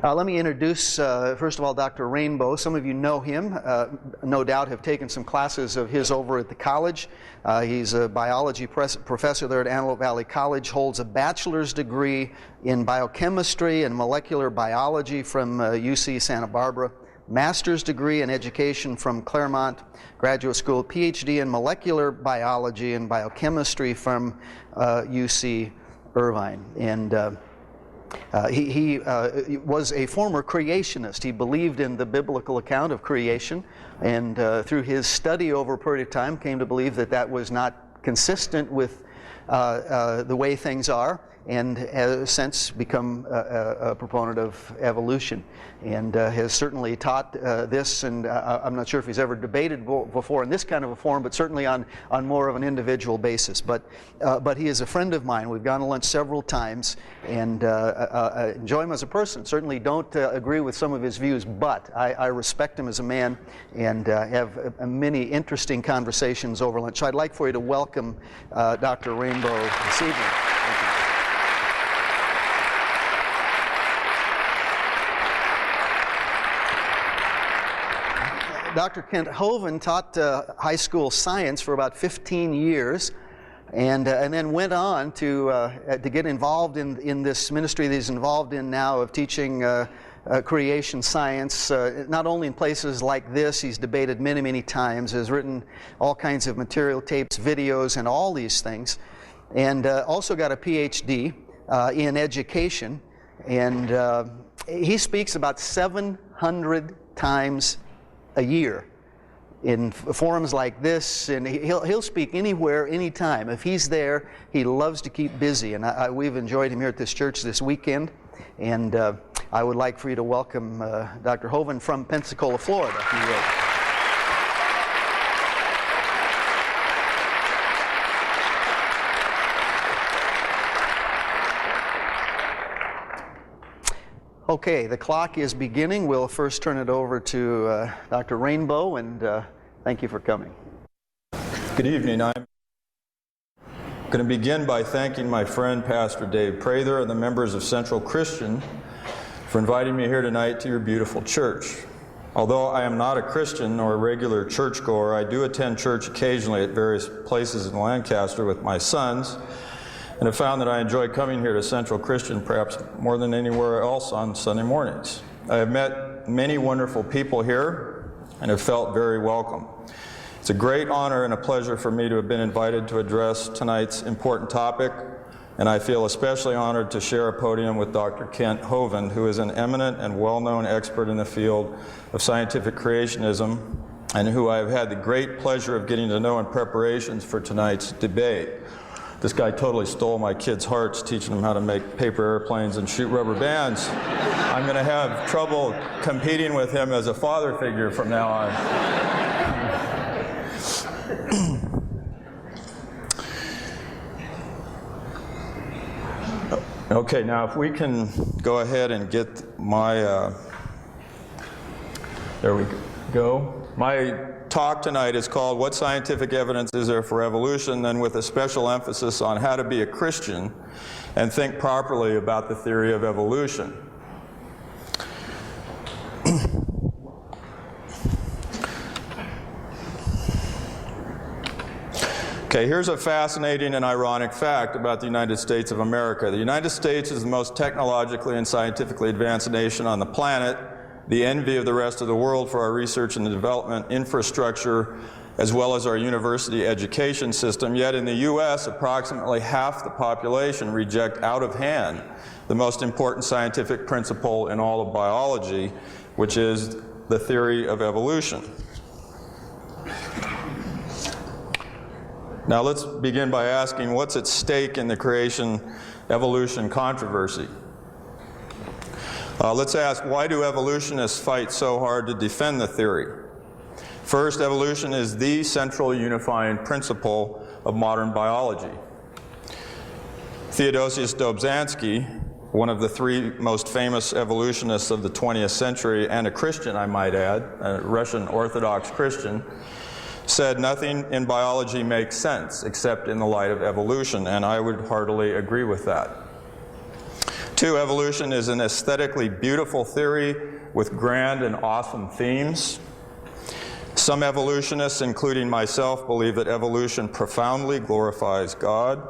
Let me introduce, first of all, Dr. Rainbow. Some of you know him, no doubt have taken some classes of his over at the college. He's a biology professor there at Antelope Valley College, holds a bachelor's degree in biochemistry and molecular biology from UC Santa Barbara, master's degree in education from Claremont Graduate School, PhD in molecular biology and biochemistry from UC Irvine. And he was a former creationist. He believed in the biblical account of creation, and through his study over a period of time came to believe that that was not consistent with the way things are, and has since become a proponent of evolution, and has certainly taught this, and I'm not sure if he's ever debated before in this kind of a forum, but certainly on more of an individual basis. But he is a friend of mine. We've gone to lunch several times, and enjoy him as a person. Certainly don't agree with some of his views, but I respect him as a man, and have many interesting conversations over lunch. So I'd like for you to welcome Dr. Rainbow this evening. Thank you. Dr. Kent Hovind taught high school science for about 15 years, and then went on to get involved in this ministry that he's involved in now of teaching creation science, not only in places like this. He's debated many, many times, has written all kinds of material, tapes, videos, and all these things, and also got a PhD in education, and he speaks about 700 times a year in forums like this, and he'll speak anywhere, anytime. If he's there, he loves to keep busy, and we've enjoyed him here at this church this weekend, and I would like for you to welcome Dr. Hovind from Pensacola, Florida, if you will. Okay, the clock is beginning. We'll first turn it over to Dr. Rainbow, and thank you for coming. Good evening. I'm going to begin by thanking my friend Pastor Dave Prather and the members of Central Christian for inviting me here tonight to your beautiful church. Although I am not a Christian nor a regular churchgoer, I do attend church occasionally at various places in Lancaster with my sons, and have found that I enjoy coming here to Central Christian perhaps more than anywhere else on Sunday mornings. I have met many wonderful people here and have felt very welcome. It's a great honor and a pleasure for me to have been invited to address tonight's important topic, and I feel especially honored to share a podium with Dr. Kent Hovind, who is an eminent and well-known expert in the field of scientific creationism, and who I have had the great pleasure of getting to know in preparations for tonight's debate. This guy totally stole my kids' hearts, teaching them how to make paper airplanes and shoot rubber bands. I'm going to have trouble competing with him as a father figure from now on. Okay, now if we can go ahead and get my, there we go. My talk tonight is called "What Scientific Evidence Is There for Evolution?" and with a special emphasis on how to be a Christian and think properly about the theory of evolution. Okay, here's a fascinating and ironic fact about the United States of America. The United States is the most technologically and scientifically advanced nation on the planet, the envy of the rest of the world for our research and development infrastructure, as well as our university education system. Yet in the U.S., approximately half the population reject out of hand the most important scientific principle in all of biology, which is the theory of evolution. Now let's begin by asking, what's at stake in the creation-evolution controversy? Let's ask, why do evolutionists fight so hard to defend the theory? First, evolution is the central unifying principle of modern biology. Theodosius Dobzhansky, one of the three most famous evolutionists of the 20th century, and a Christian, I might add, a Russian Orthodox Christian, said nothing in biology makes sense except in the light of evolution, and I would heartily agree with that. 2, evolution is an aesthetically beautiful theory with grand and awesome themes. Some evolutionists, including myself, believe that evolution profoundly glorifies God.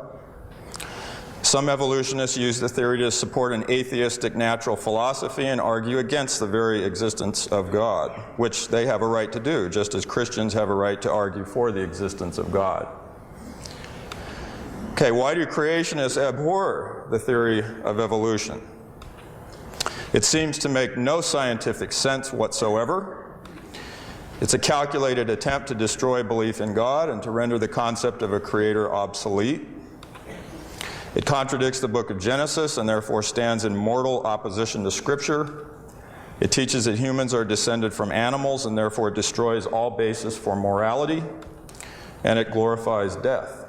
Some evolutionists use the theory to support an atheistic natural philosophy and argue against the very existence of God, which they have a right to do, just as Christians have a right to argue for the existence of God. Okay, why do creationists abhor the theory of evolution? It seems to make no scientific sense whatsoever. It's a calculated attempt to destroy belief in God and to render the concept of a creator obsolete. It contradicts the book of Genesis and therefore stands in mortal opposition to Scripture. It teaches that humans are descended from animals and therefore destroys all basis for morality. And it glorifies death.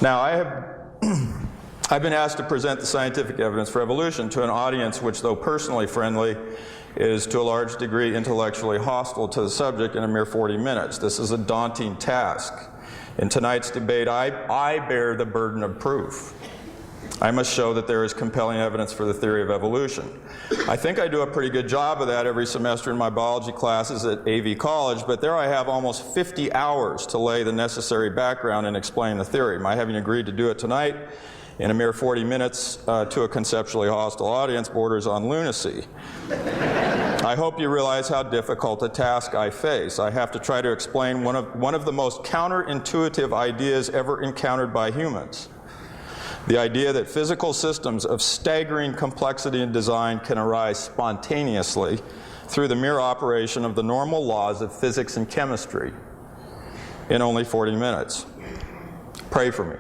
Now, I've been asked to present the scientific evidence for evolution to an audience which, though personally friendly, is to a large degree intellectually hostile to the subject in a mere 40 minutes. This is a daunting task. In tonight's debate, I bear the burden of proof. I must show that there is compelling evidence for the theory of evolution. I think I do a pretty good job of that every semester in my biology classes at AV College, but there I have almost 50 hours to lay the necessary background and explain the theory. My having agreed to do it tonight in a mere 40 minutes to a conceptually hostile audience borders on lunacy. I hope you realize how difficult a task I face. I have to try to explain one of the most counterintuitive ideas ever encountered by humans. The idea that physical systems of staggering complexity and design can arise spontaneously through the mere operation of the normal laws of physics and chemistry in only 40 minutes. Pray for me.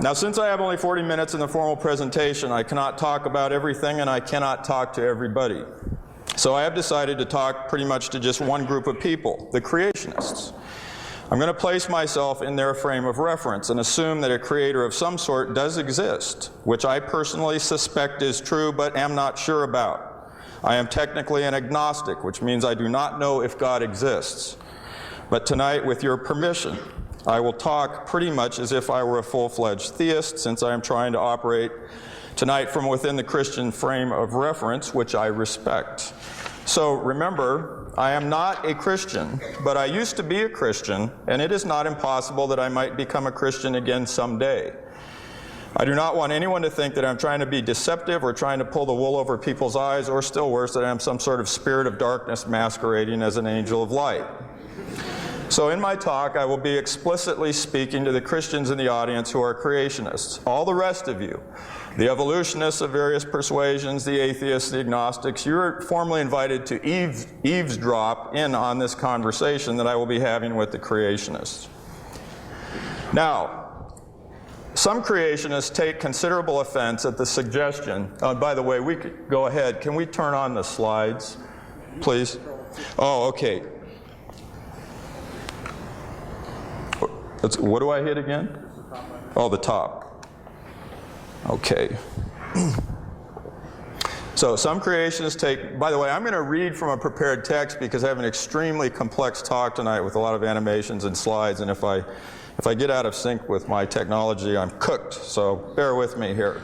Now, since I have only 40 minutes in the formal presentation, I cannot talk about everything and I cannot talk to everybody. So I have decided to talk pretty much to just one group of people, the creationists. I'm going to place myself in their frame of reference and assume that a creator of some sort does exist, which I personally suspect is true but am not sure about. I am technically an agnostic, which means I do not know if God exists. But tonight, with your permission, I will talk pretty much as if I were a full-fledged theist, since I am trying to operate tonight from within the Christian frame of reference, which I respect. So remember, I am not a Christian, but I used to be a Christian, and it is not impossible that I might become a Christian again someday. I do not want anyone to think that I'm trying to be deceptive or trying to pull the wool over people's eyes, or still worse, that I'm some sort of spirit of darkness masquerading as an angel of light. So in my talk, I will be explicitly speaking to the Christians in the audience who are creationists. All the rest of you, the evolutionists of various persuasions, the atheists, the agnostics, you're formally invited to eavesdrop in on this conversation that I will be having with the creationists. Now, some creationists take considerable offense at the suggestion, by the way, we could go ahead. Can we turn on the slides, please? Oh, okay. What do I hit again? Oh, the top. Okay. So some creationists take, by the way, I'm going to read from a prepared text because I have an extremely complex talk tonight with a lot of animations and slides, and if I get out of sync with my technology, I'm cooked, so bear with me here.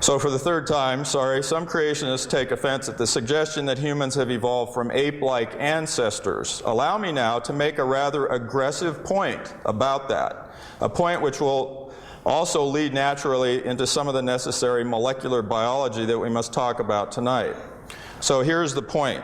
So for the third time, sorry, some creationists take offense at the suggestion that humans have evolved from ape-like ancestors. Allow me now to make a rather aggressive point about that, a point which will also lead naturally into some of the necessary molecular biology that we must talk about tonight. So here's the point.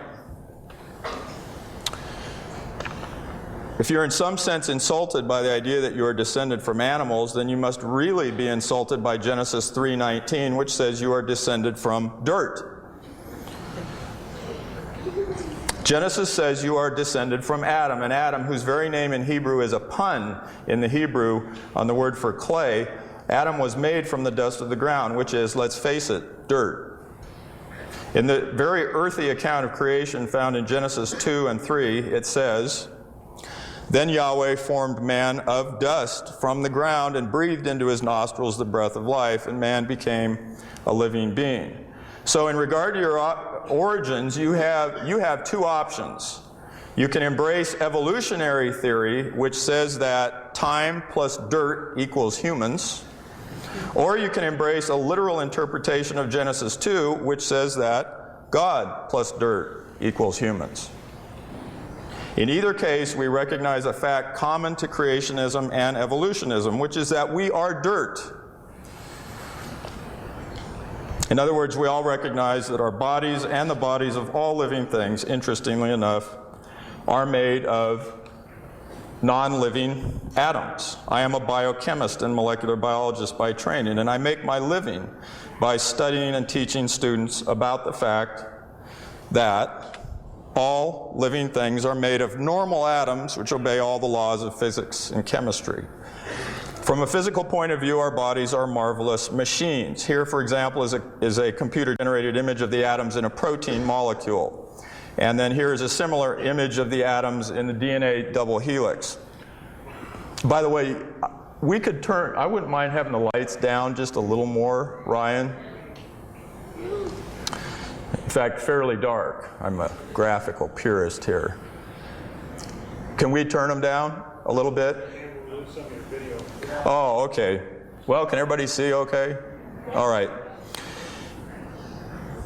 If you're in some sense insulted by the idea that you are descended from animals, then you must really be insulted by Genesis 3:19, which says you are descended from dirt. Genesis says you are descended from Adam, and Adam, whose very name in Hebrew is a pun in the Hebrew on the word for clay, Adam was made from the dust of the ground, which is, let's face it, dirt. In the very earthy account of creation found in Genesis 2 and 3, it says, "Then Yahweh formed man of dust from the ground and breathed into his nostrils the breath of life, and man became a living being." So in regard to your origins, you have two options. You can embrace evolutionary theory, which says that time plus dirt equals humans, or you can embrace a literal interpretation of Genesis 2, which says that God plus dirt equals humans. In either case, we recognize a fact common to creationism and evolutionism, which is that we are dirt. In other words, we all recognize that our bodies and the bodies of all living things, interestingly enough, are made of non-living atoms. I am a biochemist and molecular biologist by training, and I make my living by studying and teaching students about the fact that all living things are made of normal atoms which obey all the laws of physics and chemistry. From a physical point of view, our bodies are marvelous machines. Here, for example, is a computer-generated image of the atoms in a protein molecule. And then here is a similar image of the atoms in the DNA double helix. By the way, we could turn, I wouldn't mind having the lights down just a little more, Ryan. In fact, fairly dark. I'm a graphical purist here. Can we turn them down a little bit? Oh, okay. Well, can everybody see okay? All right.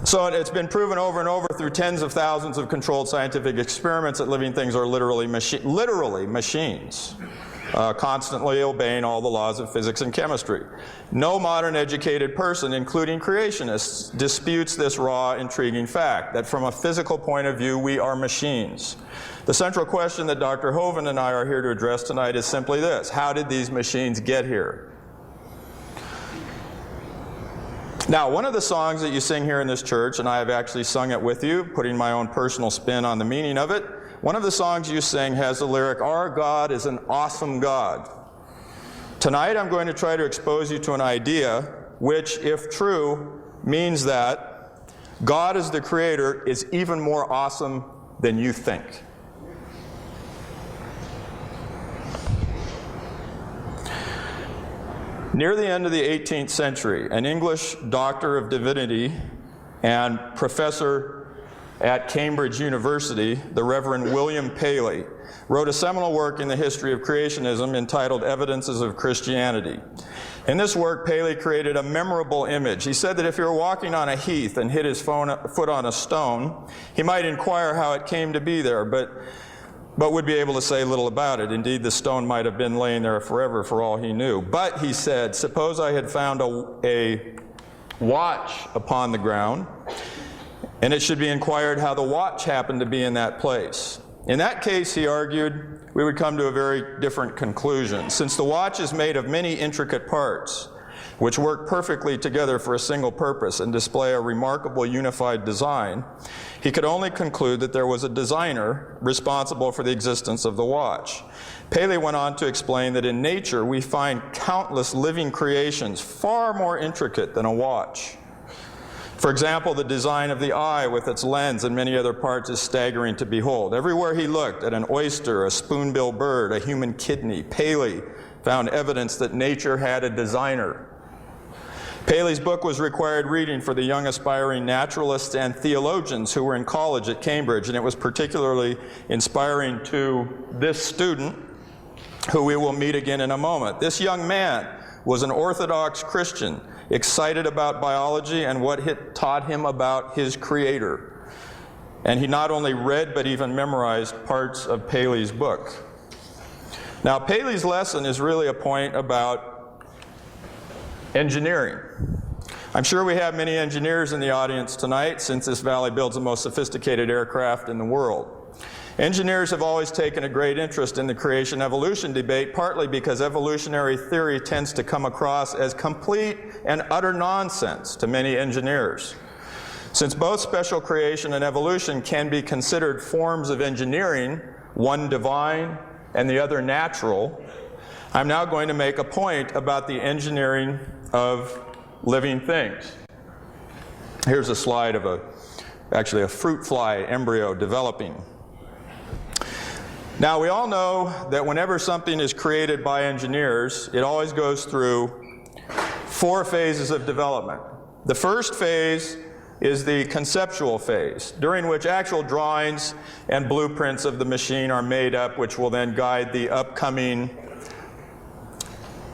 So it's been proven over and over through tens of thousands of controlled scientific experiments that living things are literally machines, constantly obeying all the laws of physics and chemistry. No modern educated person, including creationists, disputes this raw, intriguing fact, that from a physical point of view, we are machines. The central question that Dr. Hovind and I are here to address tonight is simply this: how did these machines get here? Now, one of the songs that you sing here in this church, and I have actually sung it with you, putting my own personal spin on the meaning of it, one of the songs you sing has the lyric, "Our God is an awesome God." Tonight I'm going to try to expose you to an idea which, if true, means that God as the creator is even more awesome than you think. Near the end of the 18th century, an English doctor of divinity and professor at Cambridge University, the Reverend William Paley, wrote a seminal work in the history of creationism entitled Evidences of Christianity. In this work, Paley created a memorable image. He said that if he were walking on a heath and hit his foot on a stone, he might inquire how it came to be there, but would be able to say little about it. Indeed, the stone might have been laying there forever for all he knew. But, he said, suppose I had found a watch upon the ground, and it should be inquired how the watch happened to be in that place. In that case, he argued, we would come to a very different conclusion. Since the watch is made of many intricate parts, which work perfectly together for a single purpose and display a remarkable unified design, he could only conclude that there was a designer responsible for the existence of the watch. Paley went on to explain that in nature we find countless living creations far more intricate than a watch. For example, the design of the eye with its lens and many other parts is staggering to behold. Everywhere he looked, at an oyster, a spoonbill bird, a human kidney, Paley found evidence that nature had a designer. Paley's book was required reading for the young aspiring naturalists and theologians who were in college at Cambridge, and it was particularly inspiring to this student, who we will meet again in a moment. This young man was an Orthodox Christian, excited about biology and what it taught him about his Creator. And he not only read but even memorized parts of Paley's book. Now, Paley's lesson is really a point about engineering. I'm sure we have many engineers in the audience tonight, since this valley builds the most sophisticated aircraft in the world. Engineers have always taken a great interest in the creation-evolution debate, partly because evolutionary theory tends to come across as complete and utter nonsense to many engineers. Since both special creation and evolution can be considered forms of engineering, one divine and the other natural, I'm now going to make a point about the engineering of living things. Here's a slide of actually a fruit fly embryo developing. Now, we all know that whenever something is created by engineers, it always goes through 4 phases of development. The first phase is the conceptual phase, during which actual drawings and blueprints of the machine are made up, which will then guide the upcoming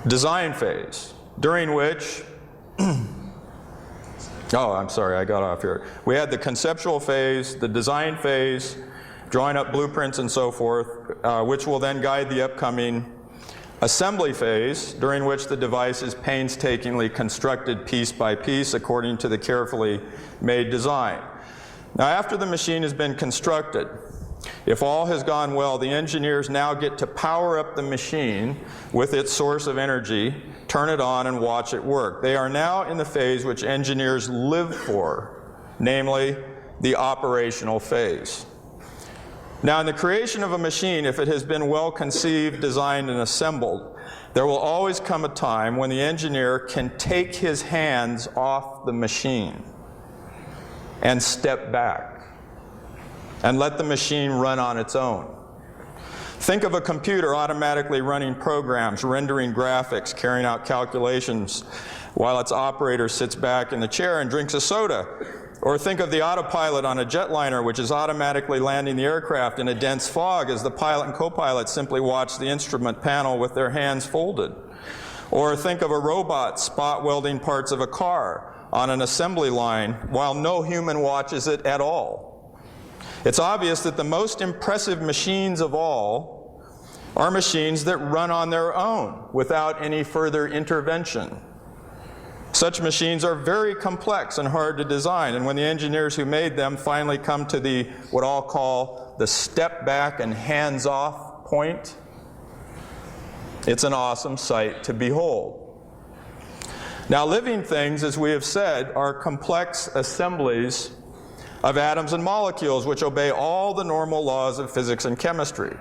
design phase, during which, oh, I'm sorry, I got off here. We had the conceptual phase, the design phase, drawing up blueprints and so forth, which will then guide the upcoming assembly phase, during which the device is painstakingly constructed piece by piece according to the carefully made design. Now, after the machine has been constructed, if all has gone well, the engineers now get to power up the machine with its source of energy, turn it on, and watch it work. They are now in the phase which engineers live for, namely the operational phase. Now, in the creation of a machine, if it has been well conceived, designed, and assembled, there will always come a time when the engineer can take his hands off the machine and step back and let the machine run on its own. Think of a computer automatically running programs, rendering graphics, carrying out calculations, while its operator sits back in the chair and drinks a soda. Or think of the autopilot on a jetliner, which is automatically landing the aircraft in a dense fog as the pilot and co-pilot simply watch the instrument panel with their hands folded. Or think of a robot spot welding parts of a car on an assembly line while no human watches it at all. It's obvious that the most impressive machines of all are machines that run on their own without any further intervention. Such machines are very complex and hard to design, and when the engineers who made them finally come to the, what I'll call, the step back and hands off point, it's an awesome sight to behold. Now, living things, as we have said, are complex assemblies of atoms and molecules which obey all the normal laws of physics and chemistry.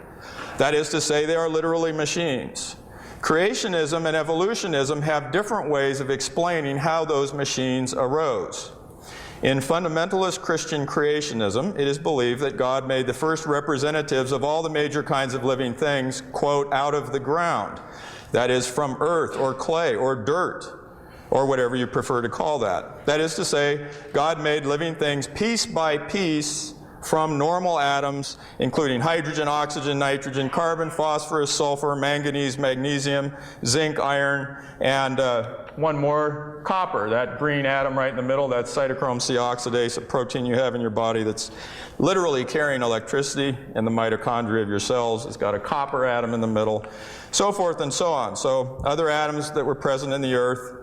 That is to say, they are literally machines. Creationism and evolutionism have different ways of explaining how those machines arose. In fundamentalist Christian creationism, it is believed that God made the first representatives of all the major kinds of living things, quote, out of the ground. That is, from earth or clay or dirt, or whatever you prefer to call that. That is to say, God made living things piece by piece from normal atoms, including hydrogen, oxygen, nitrogen, carbon, phosphorus, sulfur, manganese, magnesium, zinc, iron, and one more, copper, that green atom right in the middle, that cytochrome C oxidase, a protein you have in your body that's literally carrying electricity in the mitochondria of your cells. It's got a copper atom in the middle, so forth and so on. So other atoms that were present in the earth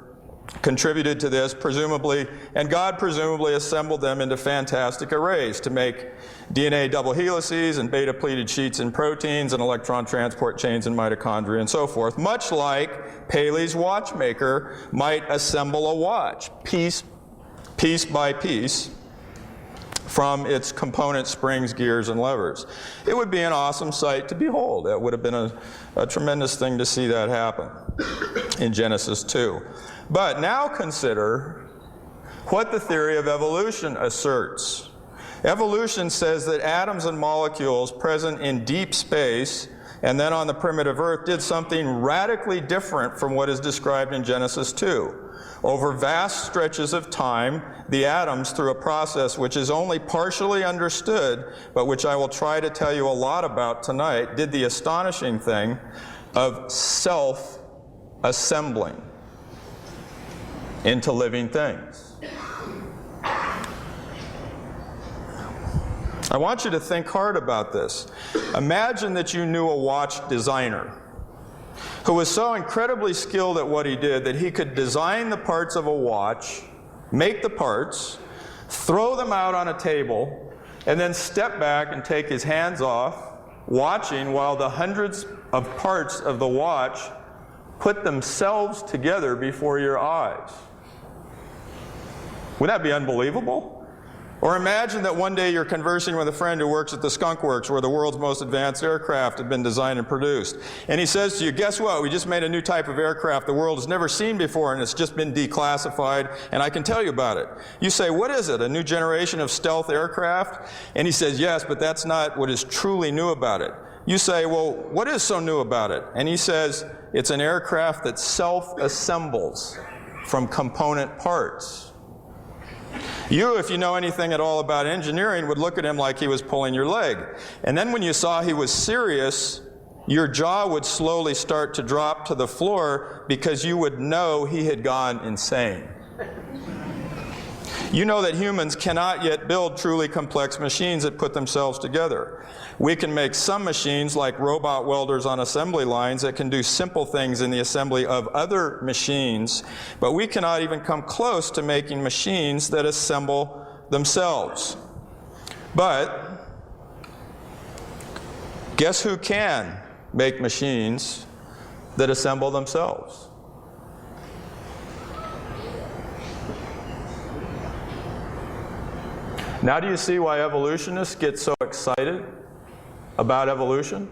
contributed to this, presumably, and God presumably assembled them into fantastic arrays to make DNA double helices and beta-pleated sheets in proteins and electron transport chains in mitochondria and so forth, much like Paley's watchmaker might assemble a watch, piece by piece, from its component springs, gears, and levers. It would be an awesome sight to behold. It would have been a tremendous thing to see that happen in Genesis 2. But now consider what the theory of evolution asserts. Evolution says that atoms and molecules present in deep space and then on the primitive Earth did something radically different from what is described in Genesis 2. Over vast stretches of time, the atoms, through a process which is only partially understood, but which I will try to tell you a lot about tonight, did the astonishing thing of self-assembling into living things. I want you to think hard about this. Imagine that you knew a watch designer who was so incredibly skilled at what he did that he could design the parts of a watch, make the parts, throw them out on a table, and then step back and take his hands off, watching while the hundreds of parts of the watch put themselves together before your eyes. Would that be unbelievable? Or imagine that one day you're conversing with a friend who works at the Skunk Works, where the world's most advanced aircraft have been designed and produced. And he says to you, guess what? We just made a new type of aircraft the world has never seen before, and it's just been declassified, and I can tell you about it. You say, what is it? A new generation of stealth aircraft? And he says, yes, but that's not what is truly new about it. You say, well, what is so new about it? And he says, it's an aircraft that self-assembles from component parts. You, if you know anything at all about engineering, would look at him like he was pulling your leg. And then when you saw he was serious, your jaw would slowly start to drop to the floor because you would know he had gone insane. You know that humans cannot yet build truly complex machines that put themselves together. We can make some machines like robot welders on assembly lines that can do simple things in the assembly of other machines, but we cannot even come close to making machines that assemble themselves. But guess who can make machines that assemble themselves? Now do you see why evolutionists get so excited about evolution?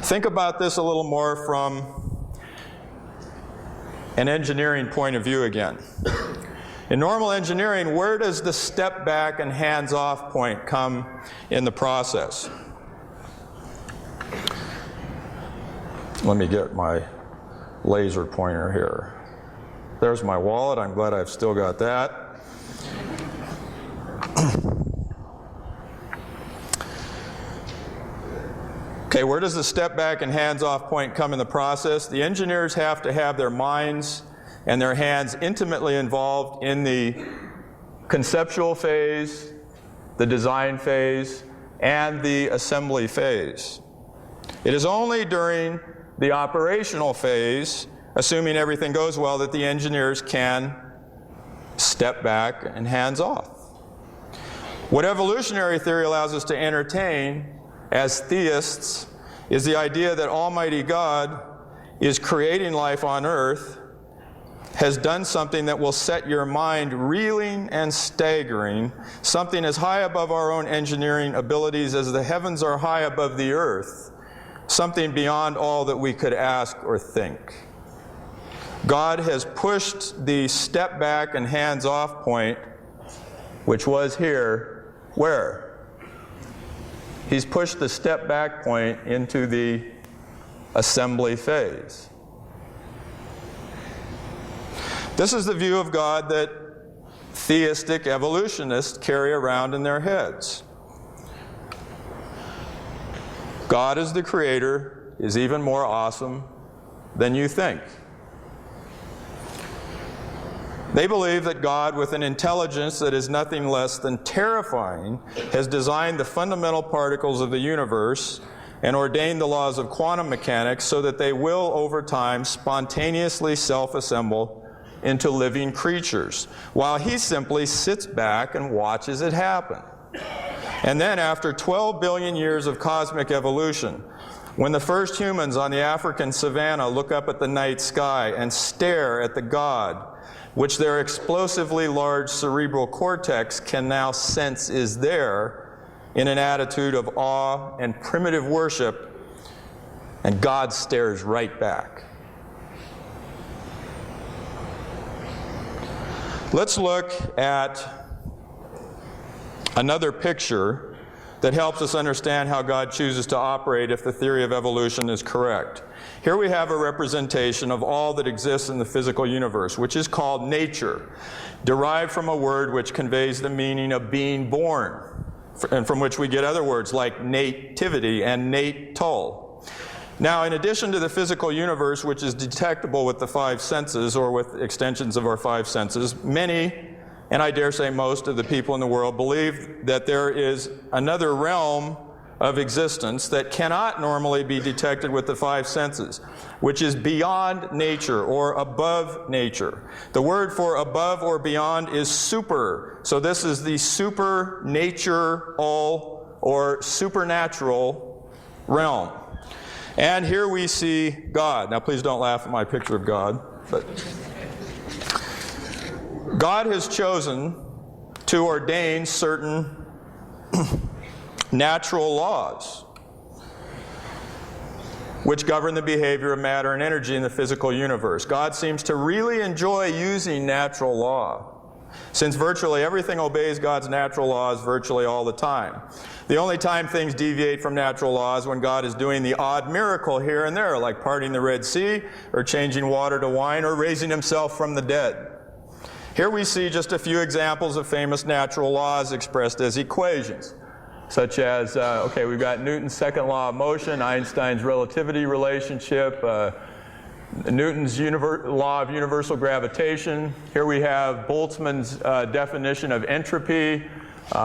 Think about this a little more from an engineering point of view again. In normal engineering, where does the step back and hands-off point come in the process? Let me get my laser pointer here. There's my wallet. I'm glad I've still got that. Okay, where does the step back and hands-off point come in the process? The engineers have to have their minds and their hands intimately involved in the conceptual phase, the design phase, and the assembly phase. It is only during the operational phase, assuming everything goes well, that the engineers can step back and hands off. What evolutionary theory allows us to entertain as theists is the idea that Almighty God is creating life on earth, has done something that will set your mind reeling and staggering, something as high above our own engineering abilities as the heavens are high above the earth, something beyond all that we could ask or think. God has pushed the step back and hands off point, which was here, where? He's pushed the step back point into the assembly phase. This is the view of God that theistic evolutionists carry around in their heads. God as the creator is even more awesome than you think. They believe that God, with an intelligence that is nothing less than terrifying, has designed the fundamental particles of the universe and ordained the laws of quantum mechanics so that they will, over time, spontaneously self-assemble into living creatures, while he simply sits back and watches it happen. And then, after 12 billion years of cosmic evolution, when the first humans on the African savanna look up at the night sky and stare at the God, which their explosively large cerebral cortex can now sense is there, in an attitude of awe and primitive worship, and God stares right back. Let's look at another picture that helps us understand how God chooses to operate if the theory of evolution is correct. Here we have a representation of all that exists in the physical universe, which is called nature, derived from a word which conveys the meaning of being born, and from which we get other words like nativity and natal. Now, in addition to the physical universe, which is detectable with the five senses, or with extensions of our five senses, many, and I dare say most of the people in the world, believe that there is another realm of existence that cannot normally be detected with the five senses, which is beyond nature or above nature. The word for above or beyond is super. So this is the supernatural or supernatural realm. And here we see God. Now please don't laugh at my picture of God, but God has chosen to ordain certain natural laws which govern the behavior of matter and energy in the physical universe. God seems to really enjoy using natural law, since virtually everything obeys God's natural laws virtually all the time. The only time things deviate from natural law is when God is doing the odd miracle here and there, like parting the Red Sea, or changing water to wine, or raising himself from the dead. Here we see just a few examples of famous natural laws expressed as equations. such as, okay, we've got Newton's second law of motion, Einstein's relativity relationship, Newton's law of universal gravitation. Here we have Boltzmann's definition of entropy,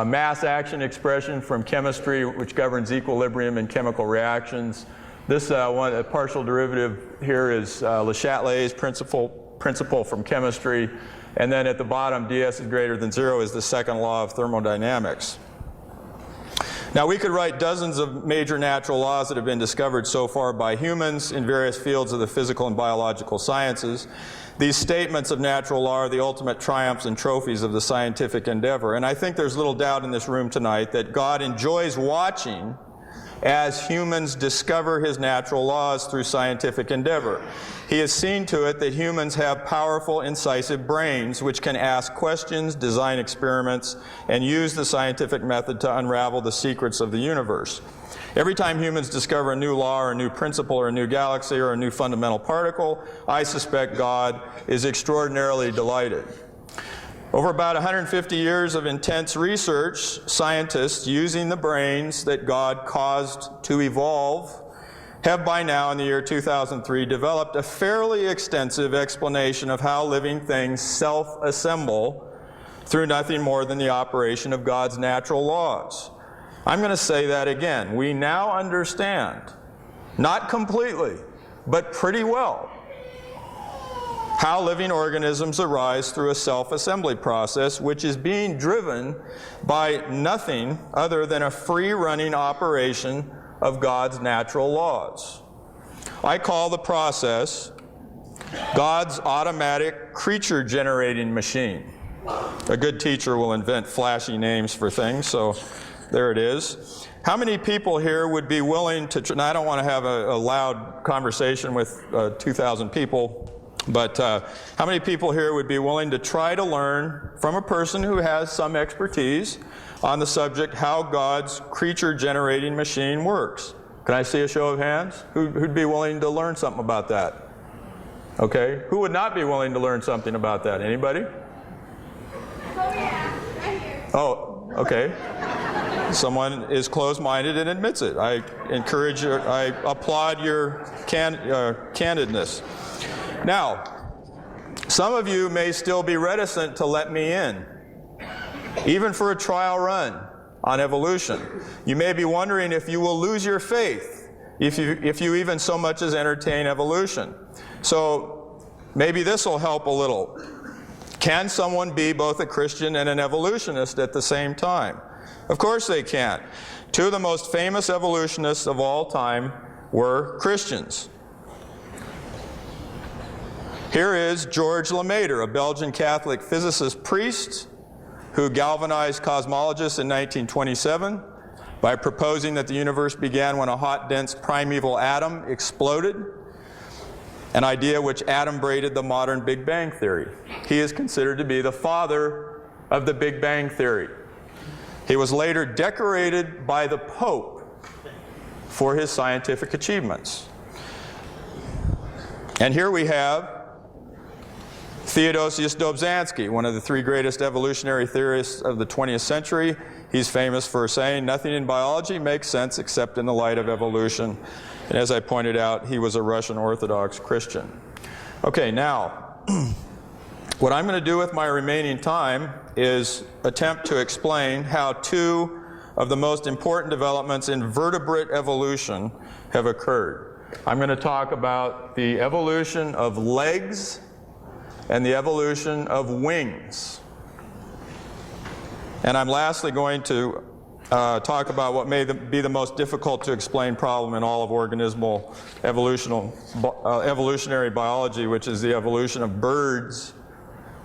mass action expression from chemistry, which governs equilibrium in chemical reactions. This one, partial derivative here is Le Chatelier's principle from chemistry. And then at the bottom, ds is greater than 0 is the second law of thermodynamics. Now, we could write dozens of major natural laws that have been discovered so far by humans in various fields of the physical and biological sciences. These statements of natural law are the ultimate triumphs and trophies of the scientific endeavor. And I think there's little doubt in this room tonight that God enjoys watching as humans discover his natural laws through scientific endeavor. He has seen to it that humans have powerful, incisive brains which can ask questions, design experiments, and use the scientific method to unravel the secrets of the universe. Every time humans discover a new law or a new principle or a new galaxy or a new fundamental particle, I suspect God is extraordinarily delighted. Over about 150 years of intense research, scientists using the brains that God caused to evolve have by now, in the year 2003, developed a fairly extensive explanation of how living things self-assemble through nothing more than the operation of God's natural laws. I'm going to say that again. We now understand, not completely, but pretty well, how living organisms arise through a self-assembly process which is being driven by nothing other than a free-running operation of God's natural laws. I call the process God's automatic creature-generating machine. A good teacher will invent flashy names for things, so there it is. How many people here would be willing to, now I don't want to have a loud conversation with 2,000 people, but how many people here would be willing to try to learn from a person who has some expertise on the subject how God's creature-generating machine works? Can I see a show of hands? Who'd be willing to learn something about that? Okay. Who would not be willing to learn something about that? Anybody? Oh yeah, right here. Oh, okay. Someone is closed-minded and admits it. I encourage you, I applaud your candidness. Now, some of you may still be reticent to let me in, even for a trial run on evolution. You may be wondering if you will lose your faith if you even so much as entertain evolution. So maybe this will help a little. Can someone be both a Christian and an evolutionist at the same time? Of course they can. Two of the most famous evolutionists of all time were Christians. Here is George Lemaitre, a Belgian Catholic physicist priest who galvanized cosmologists in 1927 by proposing that the universe began when a hot, dense, primeval atom exploded, an idea which adumbrated the modern Big Bang theory. He is considered to be the father of the Big Bang theory. He was later decorated by the Pope for his scientific achievements. And here we have Theodosius Dobzhansky, one of the three greatest evolutionary theorists of the 20th century. He's famous for saying, nothing in biology makes sense except in the light of evolution. And as I pointed out, he was a Russian Orthodox Christian. Okay, now, what I'm going to do with my remaining time is attempt to explain how two of the most important developments in vertebrate evolution have occurred. I'm going to talk about the evolution of legs and the evolution of wings. And I'm lastly going to talk about what may be the most difficult to explain problem in all of organismal evolutionary biology, which is the evolution of birds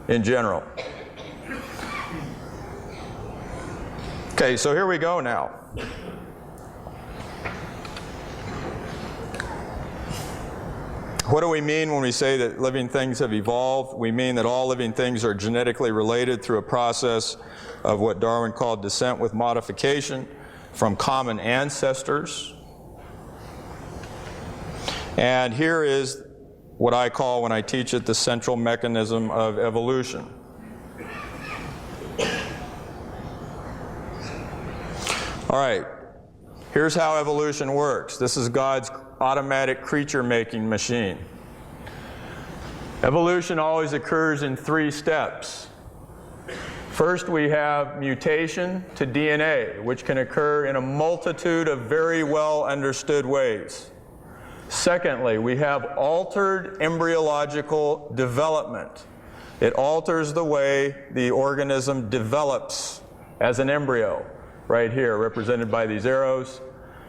in general. Okay, so here we go now. What do we mean when we say that living things have evolved? We mean that all living things are genetically related through a process of what Darwin called descent with modification from common ancestors. And here is what I call, when I teach it, the central mechanism of evolution. All right, here's how evolution works. This is God's automatic creature-making machine. Evolution always occurs in 3 steps. First, we have mutation to DNA, which can occur in a multitude of very well understood ways. Secondly, we have altered embryological development. It alters the way the organism develops as an embryo, right here, represented by these arrows.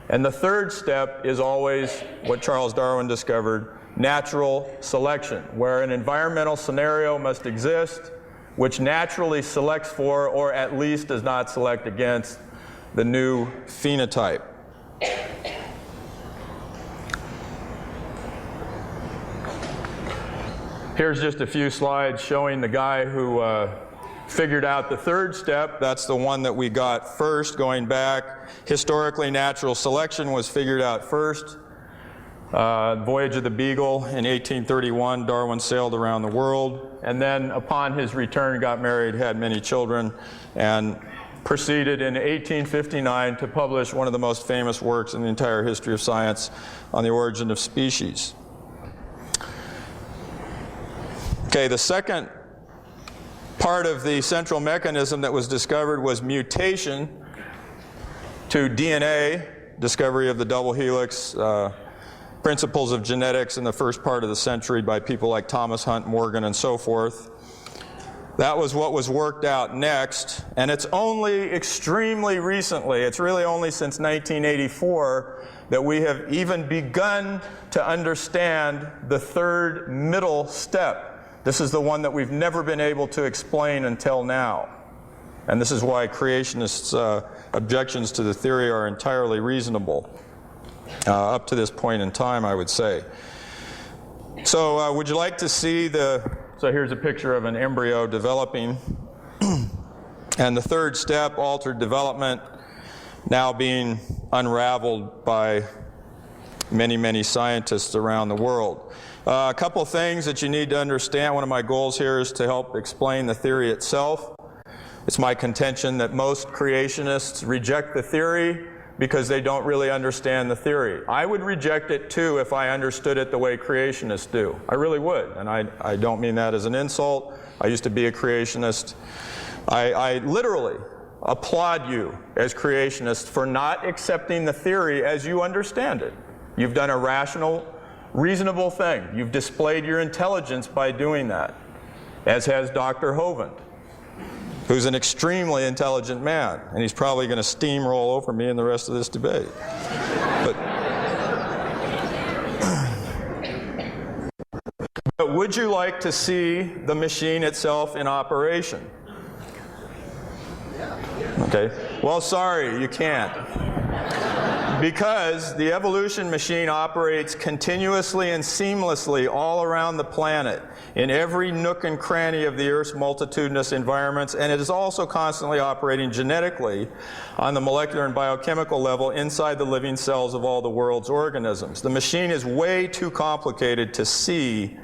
And the third step is always what Charles Darwin discovered, natural selection, where an environmental scenario must exist which naturally selects for, or at least does not select against, the new phenotype. Here's just a few slides showing the guy who figured out the third step. That's the one that we got first, going back. Historically, natural selection was figured out first. Voyage of the Beagle in 1831, Darwin sailed around the world, and then upon his return got married, had many children, and proceeded in 1859 to publish one of the most famous works in the entire history of science on the origin of species. Okay, the second part of the central mechanism that was discovered was mutation to DNA, discovery of the double helix, principles of genetics in the first part of the century by people like Thomas Hunt Morgan and so forth. That was what was worked out next, and it's only extremely recently, it's really only since 1984, that we have even begun to understand the third middle step. This is the one that we've never been able to explain until now. And this is why creationists' objections to the theory are entirely reasonable. Up to this point in time, I would say. So would you like to see so here's a picture of an embryo developing. And the third step, altered development, now being unraveled by many, many scientists around the world. A couple things that you need to understand. One of my goals here is to help explain the theory itself. It's my contention that most creationists reject the theory because they don't really understand the theory. I would reject it too if I understood it the way creationists do. I really would, and I don't mean that as an insult. I used to be a creationist. I literally applaud you as creationists for not accepting the theory as you understand it. You've done a rational, reasonable thing. You've displayed your intelligence by doing that, as has Dr. Hovind, who's an extremely intelligent man, and he's probably going to steamroll over me in the rest of this debate. But would you like to see the machine itself in operation? Okay. Well, sorry, you can't. Because the evolution machine operates continuously and seamlessly all around the planet, in every nook and cranny of the Earth's multitudinous environments, and it is also constantly operating genetically on the molecular and biochemical level inside the living cells of all the world's organisms. The machine is way too complicated to see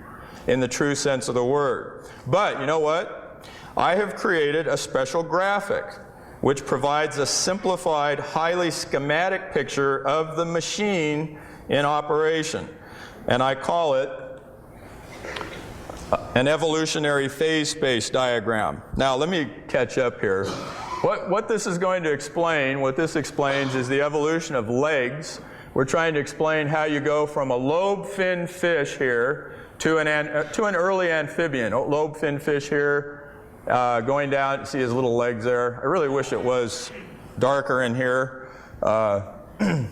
in the true sense of the word. But you know what? I have created a special graphic which provides a simplified, highly schematic picture of the machine in operation. And I call it an evolutionary phase space diagram. Now let me catch up here. What this is going to explain, what this explains is the evolution of legs. We're trying to explain how you go from a lobe-finned fish here to an early amphibian. Lobe-finned fish here, going down, see his little legs there. I really wish it was darker in here. Can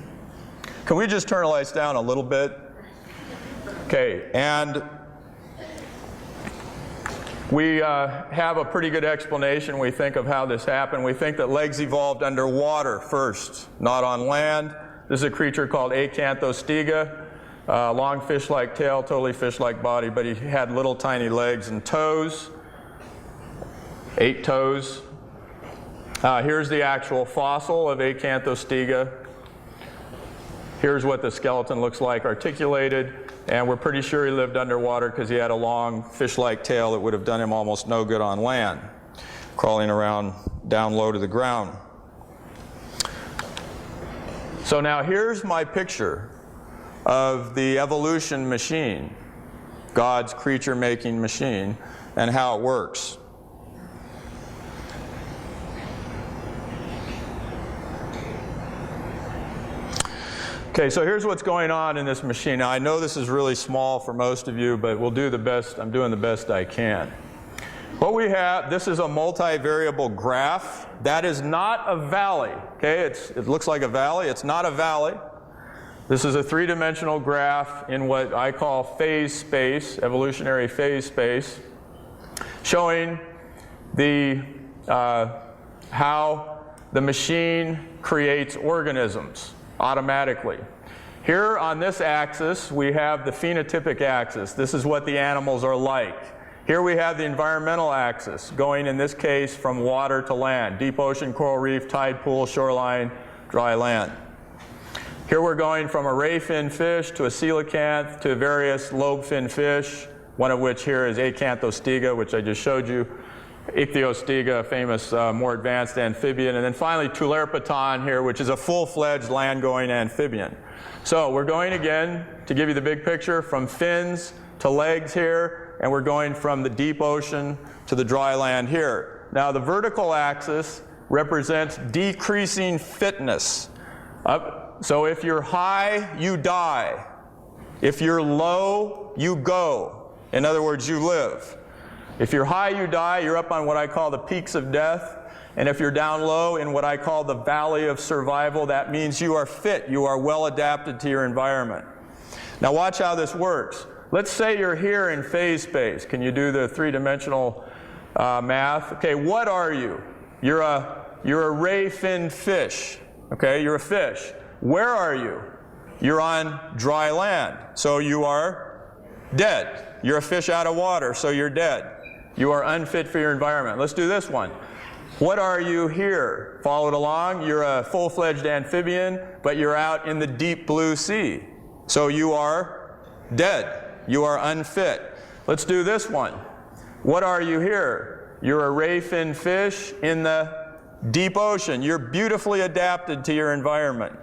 we just turn the lights down a little bit? Okay, and we have a pretty good explanation, we think, of how this happened. We think that legs evolved underwater first, not on land. This is a creature called Acanthostega. Long fish-like tail, totally fish-like body, but he had little tiny legs and toes. 8 toes. Here's the actual fossil of Acanthostega. Here's what the skeleton looks like articulated, and we're pretty sure he lived underwater because he had a long fish-like tail that would have done him almost no good on land, crawling around down low to the ground. So now here's my picture of the evolution machine, God's creature-making machine, and how it works. Okay, so here's what's going on in this machine. Now I know this is really small for most of you, but we'll do the best. I'm doing the best I can. What we have, this is a multivariable graph. That is not a valley. Okay, it looks like a valley. It's not a valley. This is a three-dimensional graph in what I call phase space, evolutionary phase space, showing the how the machine creates organisms automatically. Here on this axis, we have the phenotypic axis. This is what the animals are like. Here we have the environmental axis, going in this case from water to land, deep ocean, coral reef, tide pool, shoreline, dry land. Here we're going from a ray fin fish to a coelacanth to various lobe fin fish, one of which here is Acanthostiga, which I just showed you, Ichthyostiga, famous more advanced amphibian, and then finally Tulerpaton here, which is a full-fledged land-going amphibian. So we're going again, to give you the big picture, from fins to legs here, and we're going from the deep ocean to the dry land here. Now the vertical axis represents decreasing fitness. So if you're high, you die. If you're low, you go. In other words, you live. If you're high, you die. You're up on what I call the peaks of death. And if you're down low in what I call the valley of survival, that means you are fit. You are well adapted to your environment. Now watch how this works. Let's say you're here in phase space. Can you do the three-dimensional math? Okay, what are you? You're a ray fin fish. Okay, you're a fish. Where are you? You're on dry land, so you are dead. You're a fish out of water, so you're dead. You are unfit for your environment. Let's do this one. What are you here? Follow it along. You're a full-fledged amphibian, but you're out in the deep blue sea. So you are dead. You are unfit. Let's do this one. What are you here? You're a ray fin fish in the deep ocean. You're beautifully adapted to your environment.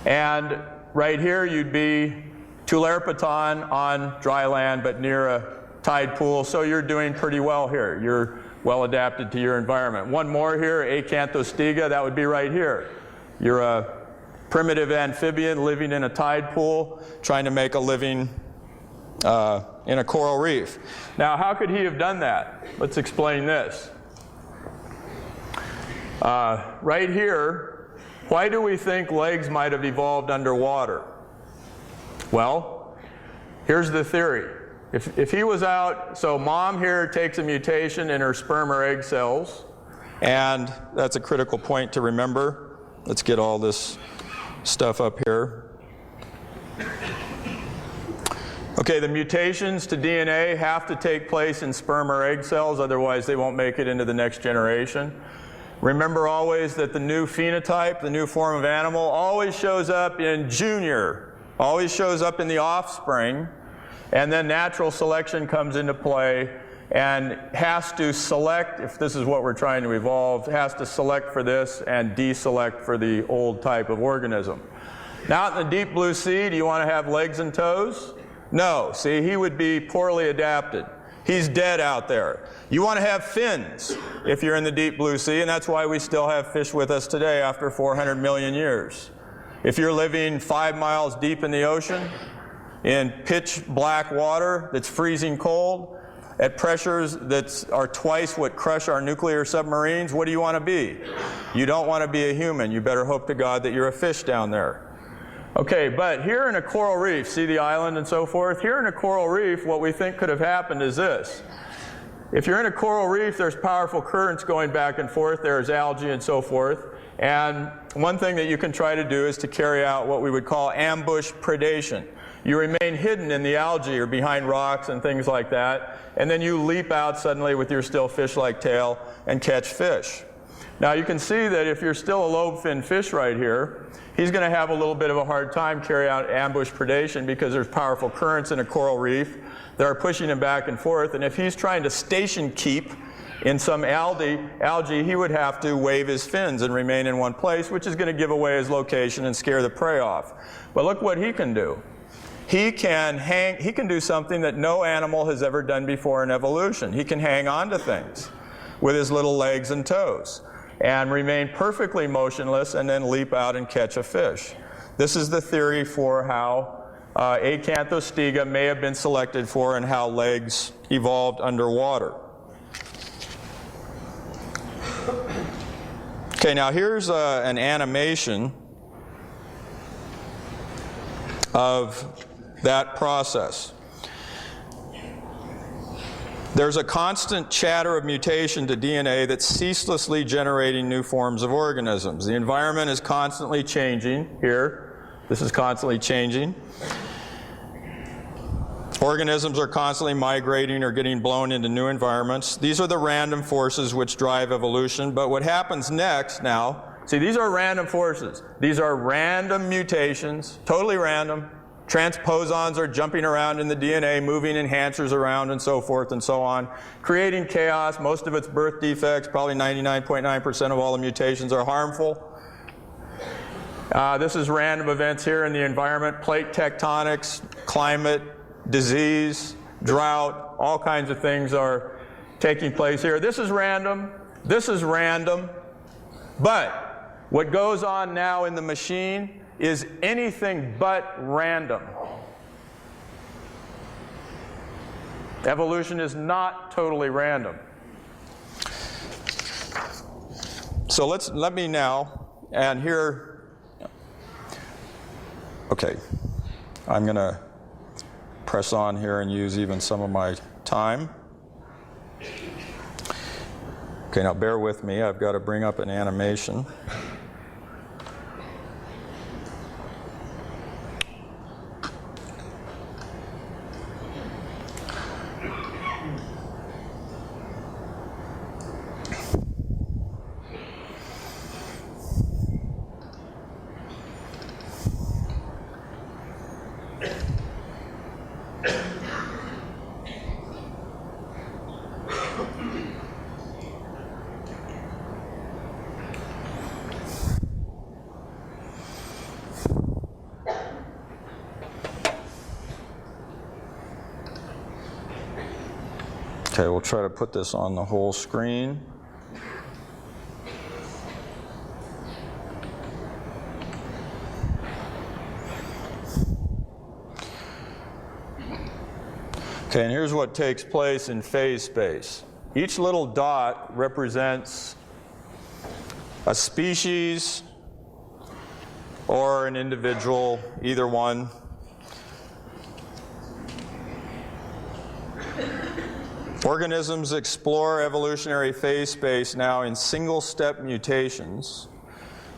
And right here you'd be Tulerpaton on dry land but near a tide pool, so you're doing pretty well here. You're well adapted to your environment. One more here, Acanthostiga, that would be right here. You're a primitive amphibian living in a tide pool, trying to make a living in a coral reef. Now, how could he have done that? Let's explain this. Right here, why do we think legs might have evolved underwater? Well, here's the theory. If he was out, so mom here takes a mutation in her sperm or egg cells, and that's a critical point to remember. Let's get all this stuff up here. Okay, the mutations to DNA have to take place in sperm or egg cells, otherwise they won't make it into the next generation. Remember always that the new phenotype, the new form of animal, always shows up in junior, always shows up in the offspring, and then natural selection comes into play and has to select, if this is what we're trying to evolve, has to select for this and deselect for the old type of organism. Now out in the deep blue sea, do you want to have legs and toes? No. See, he would be poorly adapted. He's dead out there. You want to have fins if you're in the deep blue sea, and that's why we still have fish with us today after 400 million years. If you're living 5 miles deep in the ocean, in pitch black water that's freezing cold, at pressures that are twice what crush our nuclear submarines, what do you want to be? You don't want to be a human. You better hope to God that you're a fish down there. Okay, but here in a coral reef, see the island and so forth? Here in a coral reef, what we think could have happened is this. If you're in a coral reef, there's powerful currents going back and forth. There's algae and so forth. And one thing that you can try to do is to carry out what we would call ambush predation. You remain hidden in the algae or behind rocks and things like that, and then you leap out suddenly with your still fish-like tail and catch fish. Now you can see that if you're still a lobe-finned fish right here, he's going to have a little bit of a hard time carrying out ambush predation because there's powerful currents in a coral reef that are pushing him back and forth, and if he's trying to station keep In some algae, he would have to wave his fins and remain in one place, which is going to give away his location and scare the prey off. But look what he can do. He can do something that no animal has ever done before in evolution. He can hang on to things with his little legs and toes and remain perfectly motionless and then leap out and catch a fish. This is the theory for how Acanthostega may have been selected for and how legs evolved underwater. Okay, now here's an animation of that process. There's a constant chatter of mutation to DNA that's ceaselessly generating new forms of organisms. The environment is constantly changing here. This is constantly changing. Organisms are constantly migrating or getting blown into new environments. These are the random forces which drive evolution. But what happens next now, see, these are random forces. These are random mutations, totally random. Transposons are jumping around in the DNA, moving enhancers around and so forth and so on, creating chaos. Most of it's birth defects. Probably 99.9% of all the mutations are harmful. This is random events here in the environment, plate tectonics, climate, disease, drought, all kinds of things are taking place here. This is random, but what goes on now in the machine is anything but random. Evolution is not totally random. So let me now, and here, okay, I'm going to press on here and use even some of my time. Okay, now bear with me. I've got to bring up an animation. Okay, we'll try to put this on the whole screen. Okay, and here's what takes place in phase space. Each little dot represents a species or an individual, either one. Organisms explore evolutionary phase space now in single-step mutations,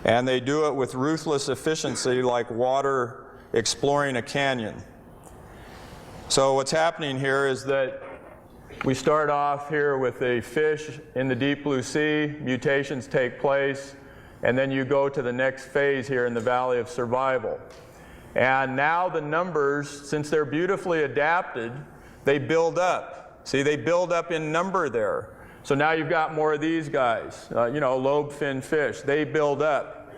and they do it with ruthless efficiency like water exploring a canyon. So what's happening here is that we start off here with a fish in the deep blue sea, mutations take place, and then you go to the next phase here in the Valley of Survival. And now the numbers, since they're beautifully adapted, they build up. See, they build up in number there. So now you've got more of these guys, lobe-fin fish. They build up.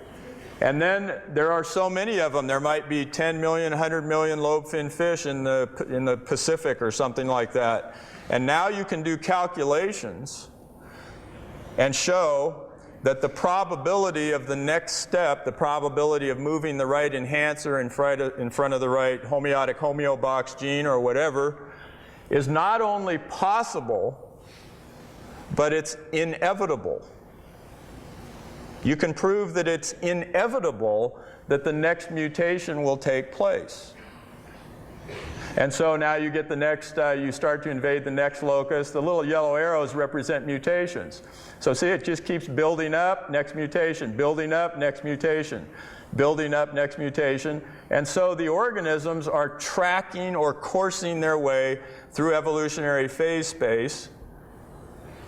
And then there are so many of them. There might be 10 million, 100 million lobe-fin fish in the Pacific or something like that. And now you can do calculations and show that the probability of the next step, the probability of moving the right enhancer in front of the right homeotic homeobox gene or whatever, is not only possible, but it's inevitable. You can prove that it's inevitable that the next mutation will take place. And so now you get the next, you start to invade the next locus. The little yellow arrows represent mutations. So see, it just keeps building up, next mutation, building up, next mutation, building up, next mutation. And so the organisms are tracking or coursing their way through evolutionary phase space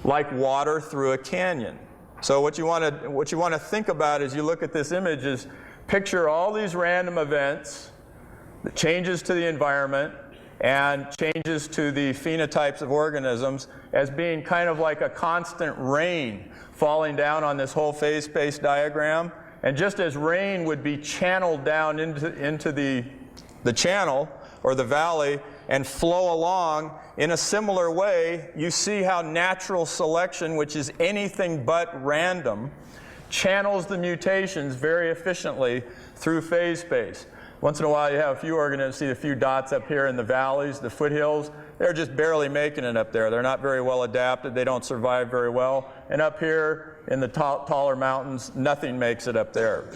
like water through a canyon. So what you want to think about as you look at this image is picture all these random events, the changes to the environment, and changes to the phenotypes of organisms as being kind of like a constant rain falling down on this whole phase space diagram. And just as rain would be channeled down into the channel or the valley and flow along, in a similar way, you see how natural selection, which is anything but random, channels the mutations very efficiently through phase space. Once in a while you have a few organisms, see a few dots up here in the valleys, the foothills. They're just barely making it up there. They're not very well adapted. They don't survive very well. And up here in the taller mountains, nothing makes it up there.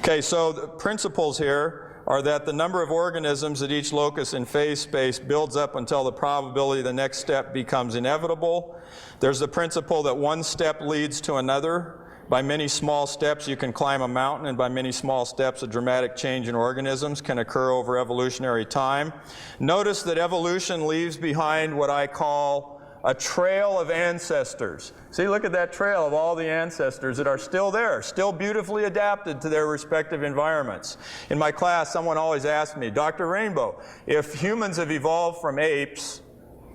Okay, so the principles here are that the number of organisms at each locus in phase space builds up until the probability of the next step becomes inevitable. There's the principle that one step leads to another. By many small steps you can climb a mountain, and by many small steps a dramatic change in organisms can occur over evolutionary time. Notice that evolution leaves behind what I call a trail of ancestors. See, look at that trail of all the ancestors that are still there, still beautifully adapted to their respective environments. In my class, someone always asked me, Dr. Rainbow, if humans have evolved from apes,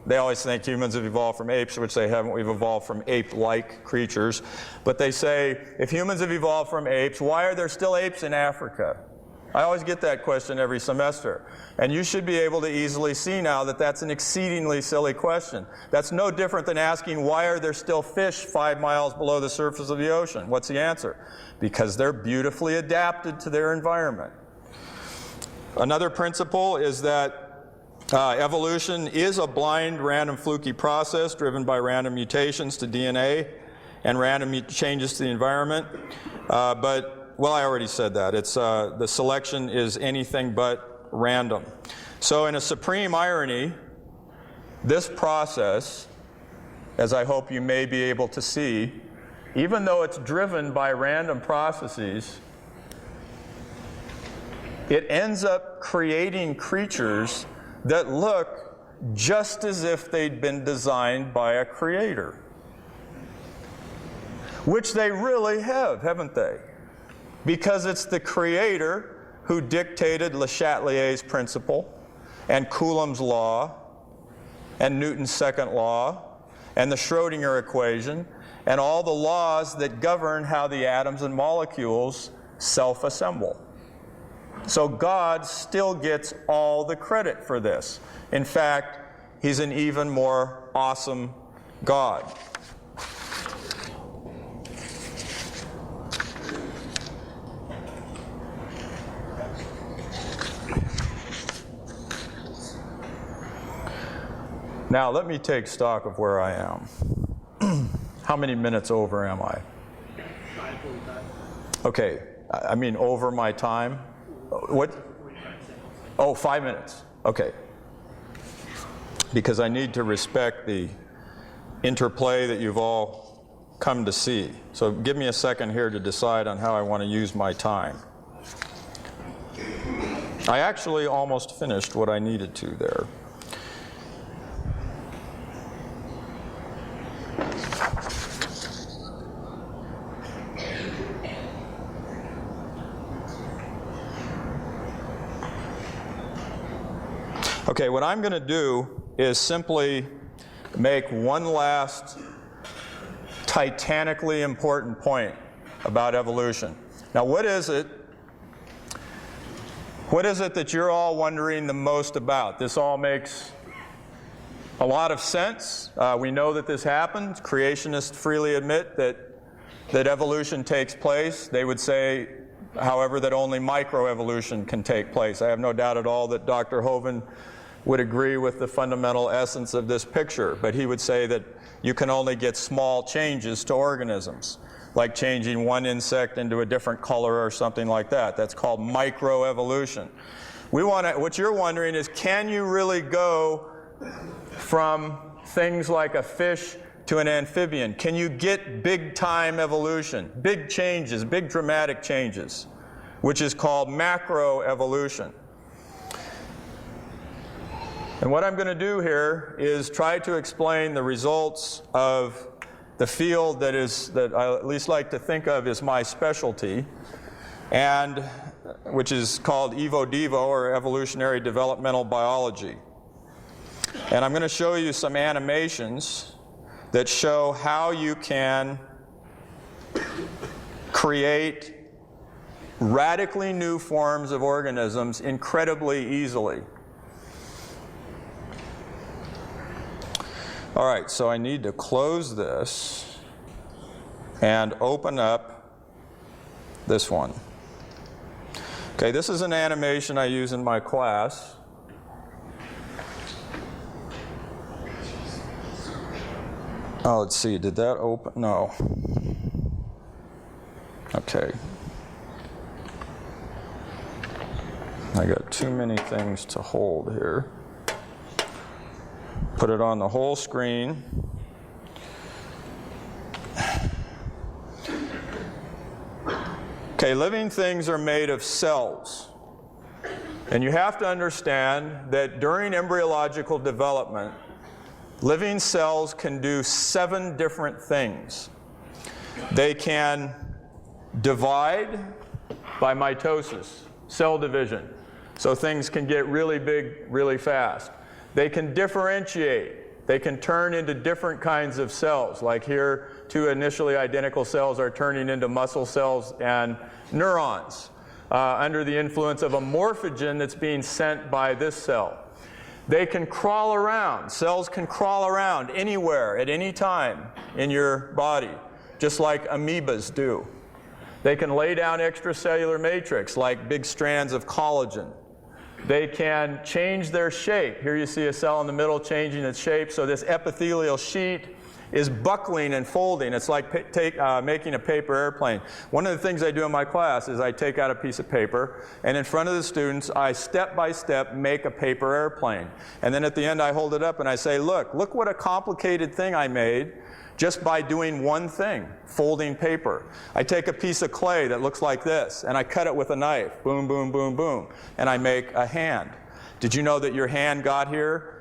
they always think humans have evolved from apes, which they haven't. We've evolved from ape-like creatures. But they say, if humans have evolved from apes, why are there still apes in Africa? I always get that question every semester. And you should be able to easily see now that that's an exceedingly silly question. That's no different than asking, why are there still fish 5 miles below the surface of the ocean? What's the answer? Because they're beautifully adapted to their environment. Another principle is that evolution is a blind, random, fluky process driven by random mutations to DNA and random changes to the environment. Well, I already said that. It's the selection is anything but random. So in a supreme irony, this process, as I hope you may be able to see, even though it's driven by random processes, it ends up creating creatures that look just as if they'd been designed by a creator. Which they really have, haven't they? Because it's the creator who dictated Le Chatelier's principle, and Coulomb's law, and Newton's second law, and the Schrödinger equation, and all the laws that govern how the atoms and molecules self-assemble. So God still gets all the credit for this. In fact, He's an even more awesome God. Now, let me take stock of where I am. How many minutes over am I? 5:45. Okay, I mean over my time. What? Oh, 5 minutes. Okay. Because I need to respect the interplay that you've all come to see. So give me a second here to decide on how I want to use my time. I actually almost finished what I needed to there. Okay, what I'm going to do is simply make one last titanically important point about evolution. Now, what is it that you're all wondering the most about? This all makes a lot of sense. We know that this happens. Creationists freely admit that evolution takes place. They would say, however, that only microevolution can take place. I have no doubt at all that Dr. Hovind would agree with the fundamental essence of this picture, but he would say that you can only get small changes to organisms, like changing one insect into a different color or something like that. That's called microevolution. What you're wondering is, can you really go from things like a fish to an amphibian? Can you get big time evolution, big changes, big dramatic changes, which is called macroevolution? And what I'm going to do here is try to explain the results of the field that I at least like to think of as my specialty. And which is called EVO-DEVO, or Evolutionary Developmental Biology. And I'm going to show you some animations that show how you can create radically new forms of organisms incredibly easily. All right, so I need to close this and open up this one. Okay, this is an animation I use in my class. Oh, let's see, did that open? No. Okay. I got too many things to hold here. Put it on the whole screen. Okay, living things are made of cells. And you have to understand that during embryological development, living cells can do 7 different things. They can divide by mitosis, cell division. So things can get really big really fast. They can differentiate. They can turn into different kinds of cells. Like here, 2 initially identical cells are turning into muscle cells and neurons under the influence of a morphogen that's being sent by this cell. They can crawl around. Cells can crawl around anywhere at any time in your body, just like amoebas do. They can lay down extracellular matrix like big strands of collagen. They can change their shape. Here you see a cell in the middle changing its shape. So this epithelial sheet is buckling and folding. It's like making a paper airplane. One of the things I do in my class is I take out a piece of paper, and in front of the students, I step by step make a paper airplane. And then at the end, I hold it up and I say, look what a complicated thing I made just by doing one thing, folding paper. I take a piece of clay that looks like this, and I cut it with a knife, boom, boom, boom, boom, and I make a hand. Did you know that your hand got here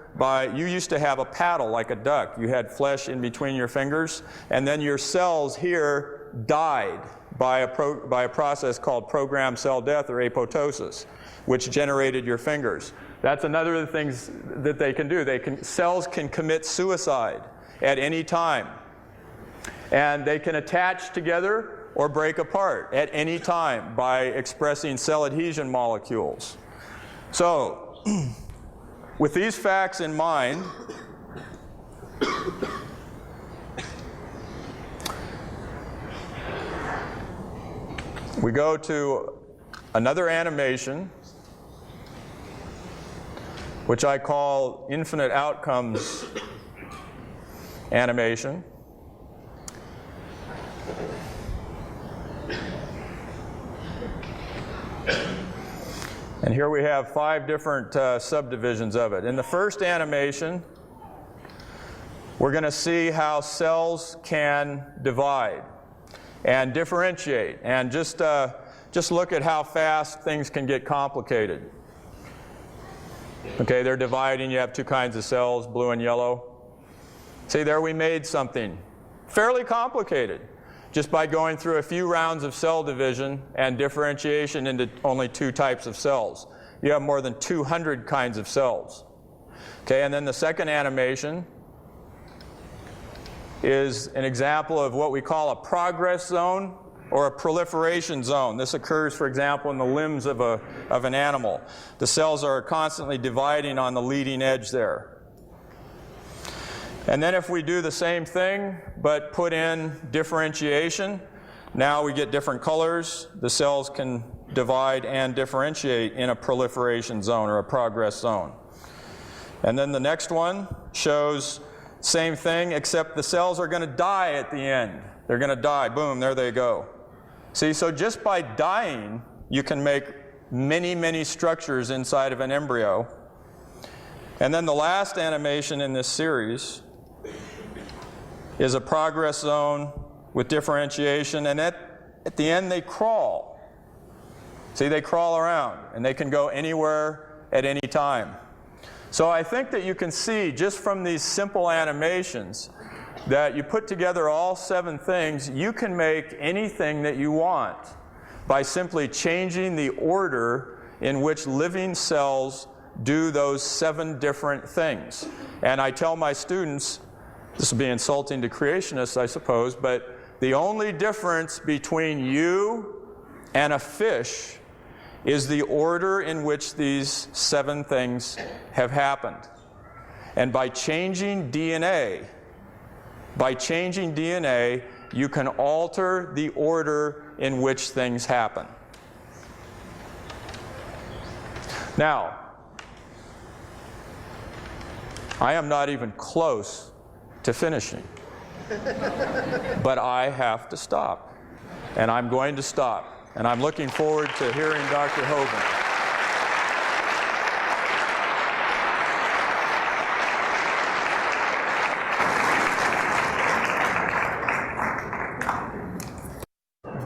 you used to have a paddle like a duck. You had flesh in between your fingers, and then your cells here died by a process called programmed cell death, or apoptosis, which generated your fingers. That's another of the things that they can do. Cells can commit suicide at any time. And they can attach together or break apart at any time by expressing cell adhesion molecules. So, with these facts in mind, we go to another animation, which I call infinite outcomes animation. And here we have 5 different subdivisions of it. In the first animation, we're going to see how cells can divide and differentiate, and just look at how fast things can get complicated. Okay, they're dividing. You have 2 kinds of cells, blue and yellow. See, there we made something fairly complicated just by going through a few rounds of cell division and differentiation into only 2 types of cells. You have more than 200 kinds of cells. Okay, and then the second animation is an example of what we call a progress zone or a proliferation zone. This occurs, for example, in the limbs of an animal. The cells are constantly dividing on the leading edge there. And then if we do the same thing, but put in differentiation, now we get different colors. The cells can divide and differentiate in a proliferation zone or a progress zone. And then the next one shows same thing, except the cells are going to die at the end. They're going to die. Boom, there they go. See, so just by dying, you can make many, many structures inside of an embryo. And then the last animation in this series is a progress zone with differentiation, and at the end they crawl. See, they crawl around, and they can go anywhere at any time. So I think that you can see just from these simple animations that you put together all 7 things, you can make anything that you want by simply changing the order in which living cells do those 7 different things. And I tell my students, this will be insulting to creationists, I suppose, but the only difference between you and a fish is the order in which these 7 things have happened. And by changing DNA, you can alter the order in which things happen. Now, I am not even close to finishing, but I have to stop, and I'm going to stop, and I'm looking forward to hearing Dr. Hovind.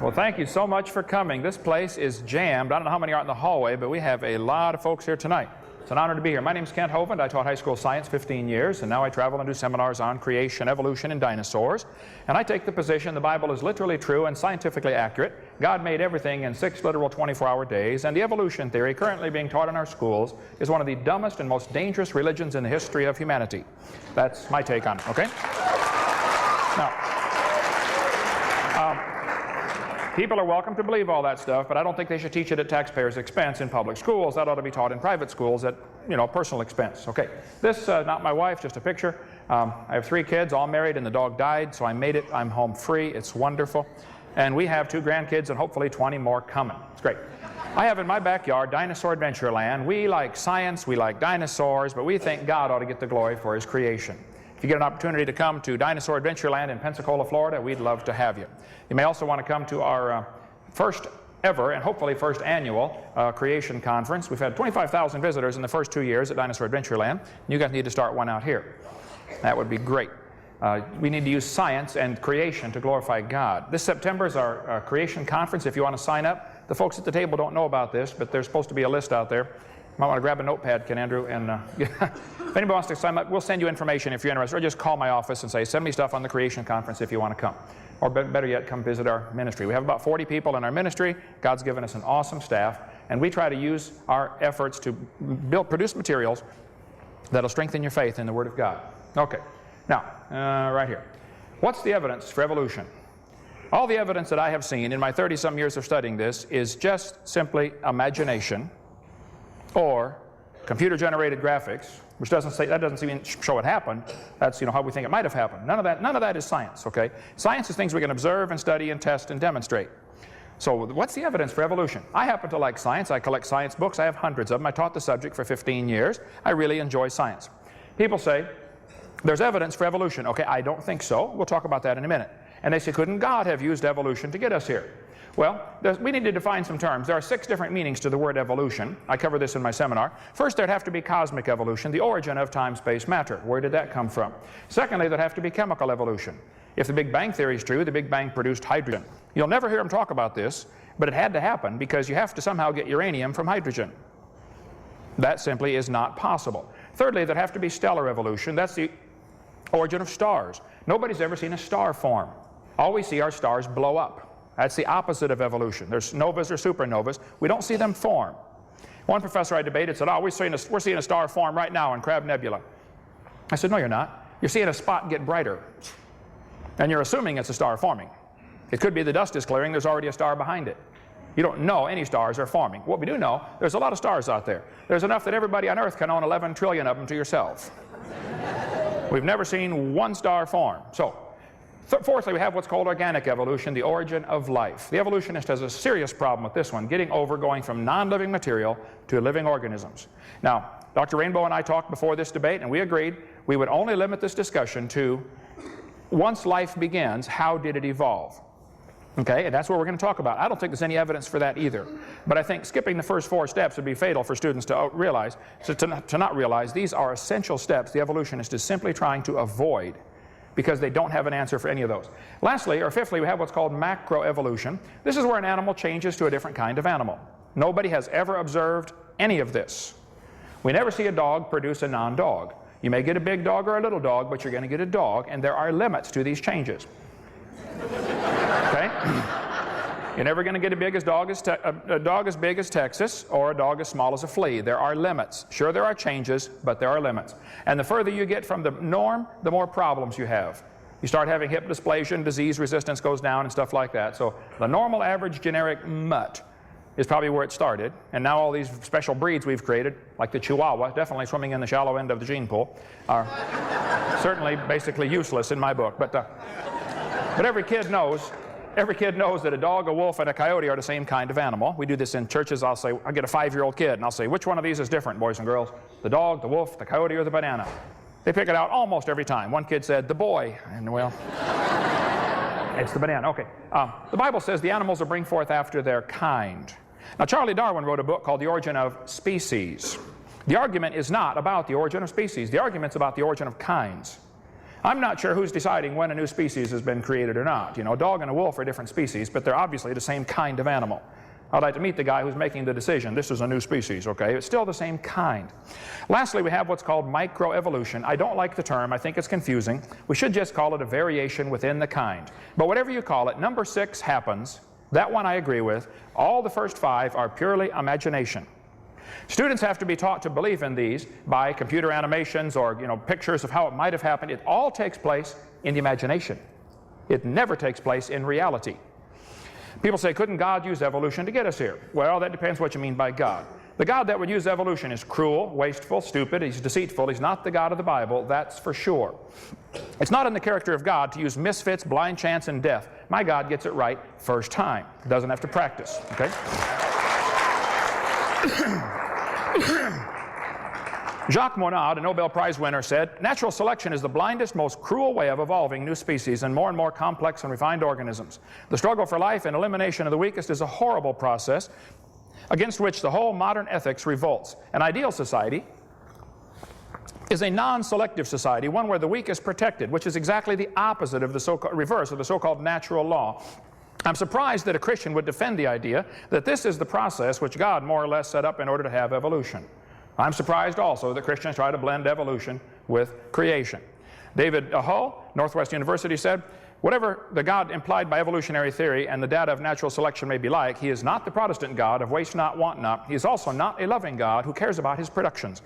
Well, thank you so much for coming. This place is jammed. I don't know how many are in the hallway, but we have a lot of folks here tonight. It's an honor to be here. My name is Kent Hovind. I taught high school science 15 years, and now I travel and do seminars on creation, evolution, and dinosaurs. And I take the position the Bible is literally true and scientifically accurate. God made everything in 6 literal 24-hour days, and the evolution theory currently being taught in our schools is one of the dumbest and most dangerous religions in the history of humanity. That's my take on it, okay? Now, people are welcome to believe all that stuff, but I don't think they should teach it at taxpayers' expense in public schools. That ought to be taught in private schools at, personal expense. Okay, this not my wife, just a picture. I have 3 kids, all married, and the dog died, so I made it. I'm home free. It's wonderful. And we have 2 grandkids and hopefully 20 more coming. It's great. I have in my backyard Dinosaur Adventureland. We like science, we like dinosaurs, but we think God ought to get the glory for His creation. If you get an opportunity to come to Dinosaur Adventureland in Pensacola, Florida, we'd love to have you. You may also want to come to our first ever and hopefully first annual creation conference. We've had 25,000 visitors in the first 2 years at Dinosaur Adventureland. You guys need to start one out here. That would be great. We need to use science and creation to glorify God. This September is our creation conference. If you want to sign up, the folks at the table don't know about this, but there's supposed to be a list out there. You might want to grab a notepad, Ken Andrew, and if anybody wants to sign up, we'll send you information if you're interested, or just call my office and say, send me stuff on the Creation Conference if you want to come. Or better yet, come visit our ministry. We have about 40 people in our ministry. God's given us an awesome staff, and we try to use our efforts to produce materials that'll strengthen your faith in the Word of God. Okay, now, right here. What's the evidence for evolution? All the evidence that I have seen in my 30-some years of studying this is just simply imagination, or computer-generated graphics, which doesn't even show it happened. That's how we think it might have happened. None of that is science, okay? Science is things we can observe and study and test and demonstrate. So what's the evidence for evolution? I happen to like science. I collect science books. I have hundreds of them. I taught the subject for 15 years. I really enjoy science. People say, there's evidence for evolution. Okay, I don't think so. We'll talk about that in a minute. And they say, couldn't God have used evolution to get us here? Well, we need to define some terms. There are 6 different meanings to the word evolution. I cover this in my seminar. First, there'd have to be cosmic evolution, the origin of time, space, matter. Where did that come from? Secondly, there'd have to be chemical evolution. If the Big Bang theory is true, the Big Bang produced hydrogen. You'll never hear them talk about this, but it had to happen because you have to somehow get uranium from hydrogen. That simply is not possible. Thirdly, there'd have to be stellar evolution. That's the origin of stars. Nobody's ever seen a star form. All we see are stars blow up. That's the opposite of evolution. There's novas or supernovas. We don't see them form. One professor I debated said, we're seeing a star form right now in Crab Nebula. I said, no, you're not. You're seeing a spot get brighter. And you're assuming it's a star forming. It could be the dust is clearing. There's already a star behind it. You don't know any stars are forming. What we do know, there's a lot of stars out there. There's enough that everybody on Earth can own 11 trillion of them to yourself. We've never seen one star form. So, fourthly, we have what's called organic evolution, the origin of life. The evolutionist has a serious problem with this one, going from non-living material to living organisms. Now, Dr. Rainbow and I talked before this debate, and we agreed we would only limit this discussion to, once life begins, how did it evolve? Okay, and that's what we're going to talk about. I don't think there's any evidence for that either. But I think skipping the first 4 steps would be fatal for students to realize, to not realize these are essential steps the evolutionist is simply trying to avoid, because they don't have an answer for any of those. Lastly, or fifthly, we have what's called macroevolution. This is where an animal changes to a different kind of animal. Nobody has ever observed any of this. We never see a dog produce a non-dog. You may get a big dog or a little dog, but you're going to get a dog, and there are limits to these changes. Okay? You're never going to get a dog as big as Texas or a dog as small as a flea. There are limits. Sure, there are changes, but there are limits. And the further you get from the norm, the more problems you have. You start having hip dysplasia and disease resistance goes down and stuff like that. So the normal, average, generic mutt is probably where it started. And now all these special breeds we've created, like the Chihuahua, definitely swimming in the shallow end of the gene pool, are certainly basically useless in my book. But every kid knows that a dog, a wolf, and a coyote are the same kind of animal. We do this in churches. I'll get a 5-year-old kid, and I'll say, which one of these is different, boys and girls? The dog, the wolf, the coyote, or the banana? They pick it out almost every time. One kid said, the boy, and well, it's the banana. Okay. The Bible says the animals will bring forth after their kind. Now, Charlie Darwin wrote a book called The Origin of Species. The argument is not about the origin of species. The argument's about the origin of kinds. I'm not sure who's deciding when a new species has been created or not. You know, a dog and a wolf are different species, but they're obviously the same kind of animal. I'd like to meet the guy who's making the decision. This is a new species, okay? It's still the same kind. Lastly, we have what's called microevolution. I don't like the term. I think it's confusing. We should just call it a variation within the kind. But whatever you call it, number 6 happens. That one I agree with. All the first 5 are purely imagination. Students have to be taught to believe in these by computer animations or, pictures of how it might have happened. It all takes place in the imagination. It never takes place in reality. People say, couldn't God use evolution to get us here? Well, that depends what you mean by God. The God that would use evolution is cruel, wasteful, stupid. He's deceitful. He's not the God of the Bible, that's for sure. It's not in the character of God to use misfits, blind chance, and death. My God gets it right first time. Doesn't have to practice, okay? Jacques Monod, a Nobel Prize winner, said, natural selection is the blindest, most cruel way of evolving new species and more complex and refined organisms. The struggle for life and elimination of the weakest is a horrible process against which the whole modern ethics revolts. An ideal society is a non-selective society, one where the weak is protected, which is exactly the opposite of the reverse of the so-called natural law. I'm surprised that a Christian would defend the idea that this is the process which God more or less set up in order to have evolution. I'm surprised also that Christians try to blend evolution with creation. David Hull, Northwest University, said, whatever the God implied by evolutionary theory and the data of natural selection may be like, he is not the Protestant God of waste not, want not. He is also not a loving God who cares about his productions.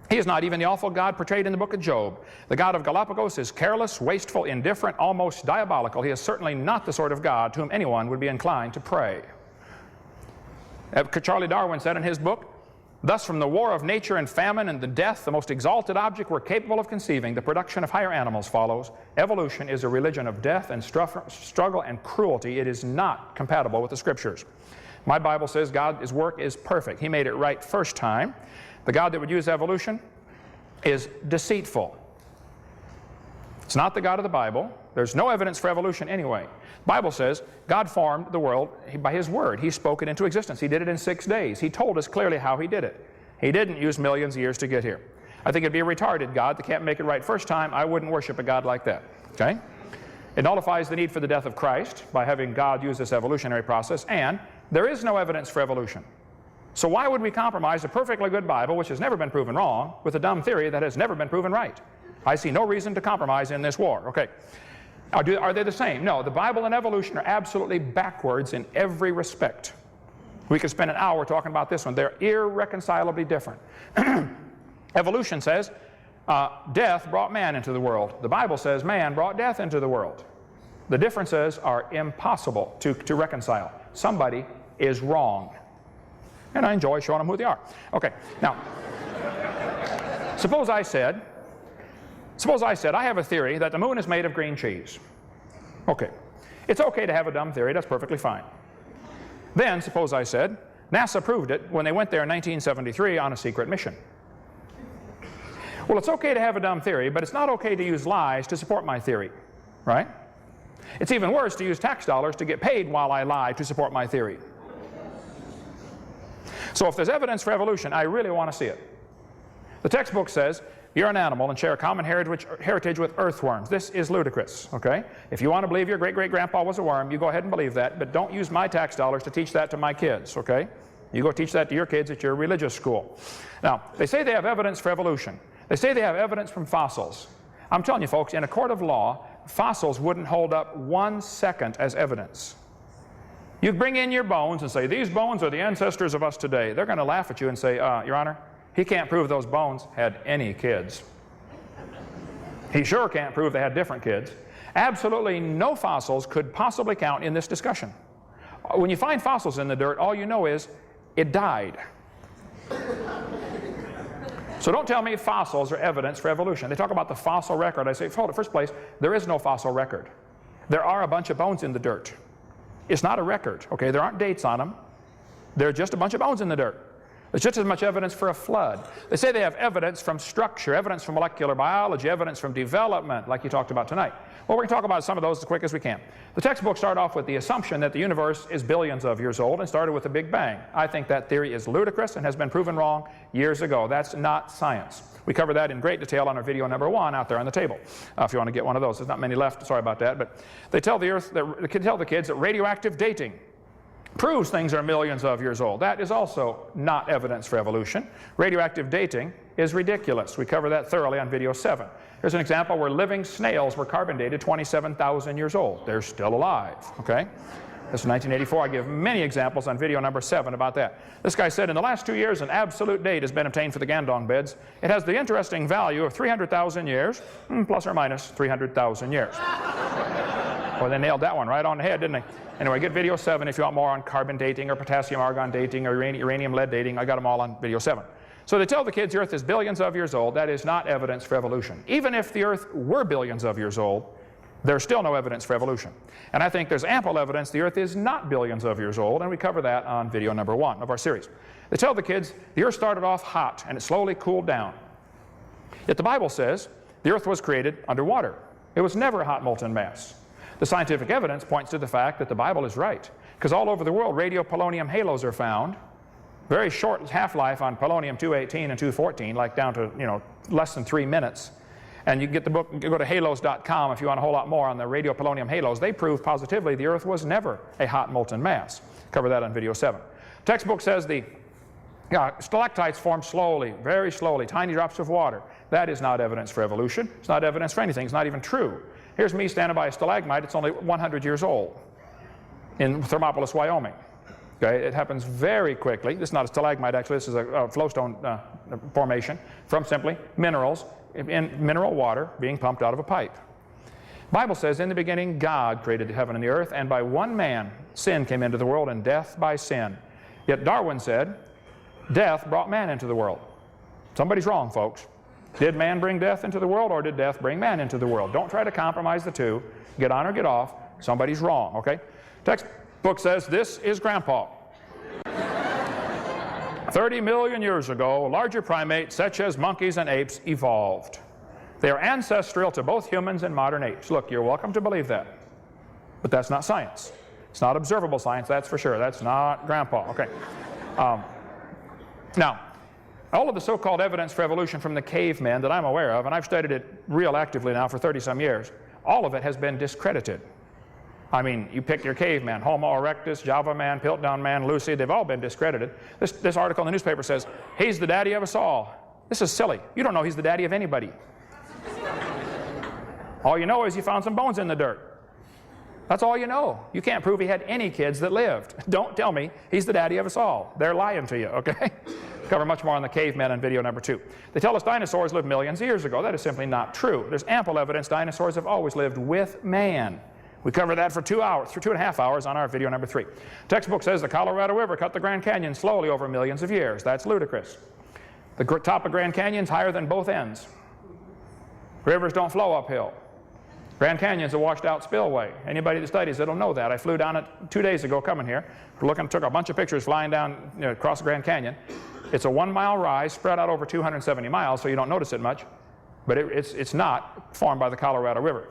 He is not even the awful God portrayed in the book of Job. The God of Galapagos is careless, wasteful, indifferent, almost diabolical. He is certainly not the sort of God to whom anyone would be inclined to pray. Charlie Darwin said in his book, thus from the war of nature and famine and the death, the most exalted object we're capable of conceiving, the production of higher animals follows. Evolution is a religion of death and struggle and cruelty. It is not compatible with the Scriptures. My Bible says God's work is perfect. He made it right first time. The God that would use evolution is deceitful. It's not the God of the Bible. There's no evidence for evolution anyway. The Bible says God formed the world by His Word. He spoke it into existence. He did it in 6 days. He told us clearly how He did it. He didn't use millions of years to get here. I think it'd be a retarded God that can't make it right first time. I wouldn't worship a God like that. Okay? It nullifies the need for the death of Christ by having God use this evolutionary process, and there is no evidence for evolution. So why would we compromise a perfectly good Bible, which has never been proven wrong, with a dumb theory that has never been proven right? I see no reason to compromise in this war. Okay. Are they the same? No, the Bible and evolution are absolutely backwards in every respect. We could spend an hour talking about this one. They're irreconcilably different. Evolution says death brought man into the world. The Bible says man brought death into the world. The differences are impossible to reconcile. Somebody is wrong. And I enjoy showing them who they are. Okay, now, suppose I said, I have a theory that the moon is made of green cheese. Okay, it's okay to have a dumb theory, that's perfectly fine. Then, suppose I said, NASA proved it when they went there in 1973 on a secret mission. Well, it's okay to have a dumb theory, but it's not okay to use lies to support my theory, right? It's even worse to use tax dollars to get paid while I lie to support my theory. So if there's evidence for evolution, I really want to see it. The textbook says you're an animal and share a common heritage with earthworms. This is ludicrous, okay? If you want to believe your great-great-grandpa was a worm, you go ahead and believe that, but don't use my tax dollars to teach that to my kids, okay? You go teach that to your kids at your religious school. Now, they say they have evidence for evolution. They say they have evidence from fossils. I'm telling you, folks, in a court of law, fossils wouldn't hold up 1 second as evidence. You bring in your bones and say, these bones are the ancestors of us today. They're going to laugh at you and say, Your Honor, he can't prove those bones had any kids. He sure can't prove they had different kids. Absolutely no fossils could possibly count in this discussion. When you find fossils in the dirt, all you know is it died. So don't tell me fossils are evidence for evolution. They talk about the fossil record. I say, hold it, first place, there is no fossil record. There are a bunch of bones in the dirt. It's not a record, okay? There aren't dates on them. They're just a bunch of bones in the dirt. There's just as much evidence for a flood. They say they have evidence from structure, evidence from molecular biology, evidence from development, like you talked about tonight. Well, we're going to talk about some of those as quick as we can. The textbooks start off with the assumption that the universe is billions of years old and started with the Big Bang. I think that theory is ludicrous and has been proven wrong years ago. That's not science. We cover that in great detail on our video number 1 out there on the table. If you want to get one of those. There's not many left, sorry about that. But they tell the kids that radioactive dating proves things are millions of years old. That is also not evidence for evolution. Radioactive dating is ridiculous. We cover that thoroughly on video 7. Here's an example where living snails were carbon dated 27,000 years old. They're still alive, okay? This is 1984. I give many examples on video number 7 about that. This guy said, in the last 2 years, an absolute date has been obtained for the Gandong beds. It has the interesting value of 300,000 years, plus or minus 300,000 years. Well, they nailed that one right on the head, didn't they? Anyway, get video 7 if you want more on carbon dating or potassium-argon dating or uranium-lead dating. I got them all on video 7. So they tell the kids the Earth is billions of years old. That is not evidence for evolution. Even if the Earth were billions of years old, there's still no evidence for evolution. And I think there's ample evidence the Earth is not billions of years old, and we cover that on video number 1 of our series. They tell the kids the Earth started off hot and it slowly cooled down. Yet the Bible says the Earth was created underwater. It was never a hot molten mass. The scientific evidence points to the fact that the Bible is right, because all over the world radiopolonium halos are found. Very short half-life on polonium-218 and 214, like down to less than 3 minutes. And you can get the book, you can go to halos.com if you want a whole lot more on the radiopolonium halos. They prove positively the Earth was never a hot molten mass. Cover that on video 7. Textbook says the stalactites form slowly, very slowly, tiny drops of water. That is not evidence for evolution. It's not evidence for anything. It's not even true. Here's me standing by a stalagmite. It's only 100 years old in Thermopolis, Wyoming. Okay, it happens very quickly. This is not a stalagmite, actually. This is a flowstone formation from simply minerals in mineral water being pumped out of a pipe. The Bible says, in the beginning, God created the heaven and the earth, and by one man sin came into the world, and death by sin. Yet Darwin said, death brought man into the world. Somebody's wrong, folks. Did man bring death into the world, or did death bring man into the world? Don't try to compromise the two. Get on or get off. Somebody's wrong, okay? Textbook says this is Grandpa. 30 million years ago, larger primates such as monkeys and apes evolved. They are ancestral to both humans and modern apes. Look, you're welcome to believe that. But that's not science. It's not observable science, that's for sure. That's not Grandpa, okay? Now, all of the so-called evidence for evolution from the cavemen that I'm aware of, and I've studied it real actively now for 30-some years, all of it has been discredited. I mean, you pick your caveman, Homo erectus, Java man, Piltdown man, Lucy, they've all been discredited. This article in the newspaper says, he's the daddy of us all. This is silly. You don't know he's the daddy of anybody. All you know is you found some bones in the dirt. That's all you know. You can't prove he had any kids that lived. Don't tell me he's the daddy of us all. They're lying to you, okay? Cover much more on the cavemen in video number 2. They tell us dinosaurs lived millions of years ago. That is simply not true. There's ample evidence dinosaurs have always lived with man. We cover that for 2 hours, for 2.5 hours on our video number 3. Textbook says the Colorado River cut the Grand Canyon slowly over millions of years. That's ludicrous. The top of Grand Canyon's higher than both ends. Rivers don't flow uphill. Grand Canyon's a washed out spillway. Anybody that studies it'll know that. I flew down it 2 days ago coming here. Took a bunch of pictures flying down across the Grand Canyon. It's a 1 mile rise spread out over 270 miles, so you don't notice it much. But it's not formed by the Colorado River.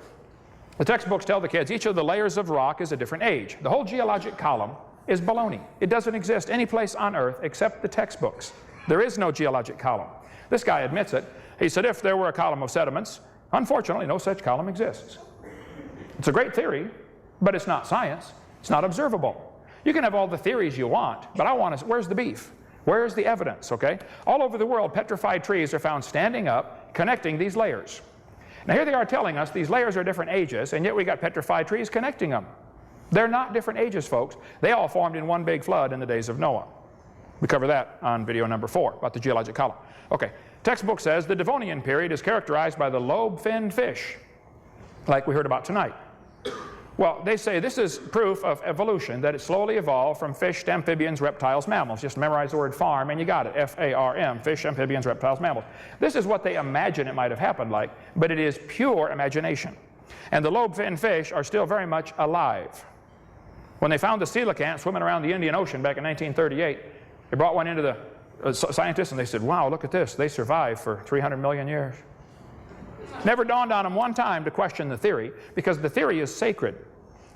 The textbooks tell the kids each of the layers of rock is a different age. The whole geologic column is baloney. It doesn't exist any place on Earth except the textbooks. There is no geologic column. This guy admits it. He said if there were a column of sediments, unfortunately no such column exists. It's a great theory, but it's not science. It's not observable. You can have all the theories you want, but where's the beef? Where's the evidence, okay? All over the world, petrified trees are found standing up, connecting these layers. Now here they are telling us these layers are different ages, and yet we got petrified trees connecting them. They're not different ages, folks. They all formed in one big flood in the days of Noah. We cover that on video number 4 about the geologic column. Okay, textbook says the Devonian period is characterized by the lobe-finned fish, like we heard about tonight. Well, they say this is proof of evolution, that it slowly evolved from fish to amphibians, reptiles, mammals. Just memorize the word farm and you got it. F-A-R-M, fish, amphibians, reptiles, mammals. This is what they imagine it might have happened like, but it is pure imagination. And the lobe-finned fish are still very much alive. When they found the coelacanth swimming around the Indian Ocean back in 1938, they brought one into the scientists and they said, wow, look at this. They survived for 300 million years. Never dawned on them one time to question the theory, because the theory is sacred.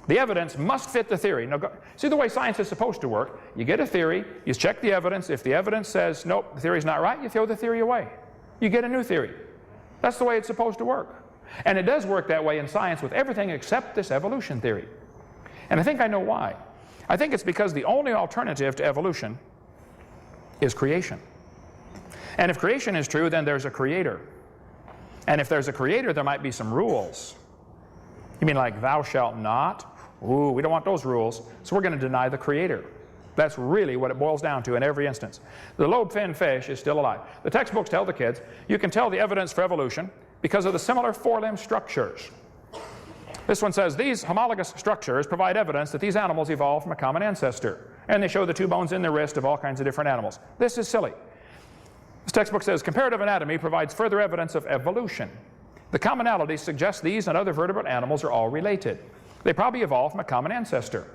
The evidence must fit the theory. Now, see the way science is supposed to work. You get a theory, you check the evidence. If the evidence says, nope, the theory's not right, you throw the theory away. You get a new theory. That's the way it's supposed to work. And it does work that way in science with everything except this evolution theory. And I think I know why. I think it's because the only alternative to evolution is creation. And if creation is true, then there's a creator. And if there's a creator, there might be some rules. You mean like thou shalt not? Ooh, we don't want those rules. So we're going to deny the creator. That's really what it boils down to in every instance. The lobe-finned fish is still alive. The textbooks tell the kids, you can tell the evidence for evolution because of the similar four-limb structures. This one says, these homologous structures provide evidence that these animals evolved from a common ancestor. And they show the 2 bones in the wrist of all kinds of different animals. This is silly. This textbook says, comparative anatomy provides further evidence of evolution. The commonalities suggest these and other vertebrate animals are all related. They probably evolved from a common ancestor.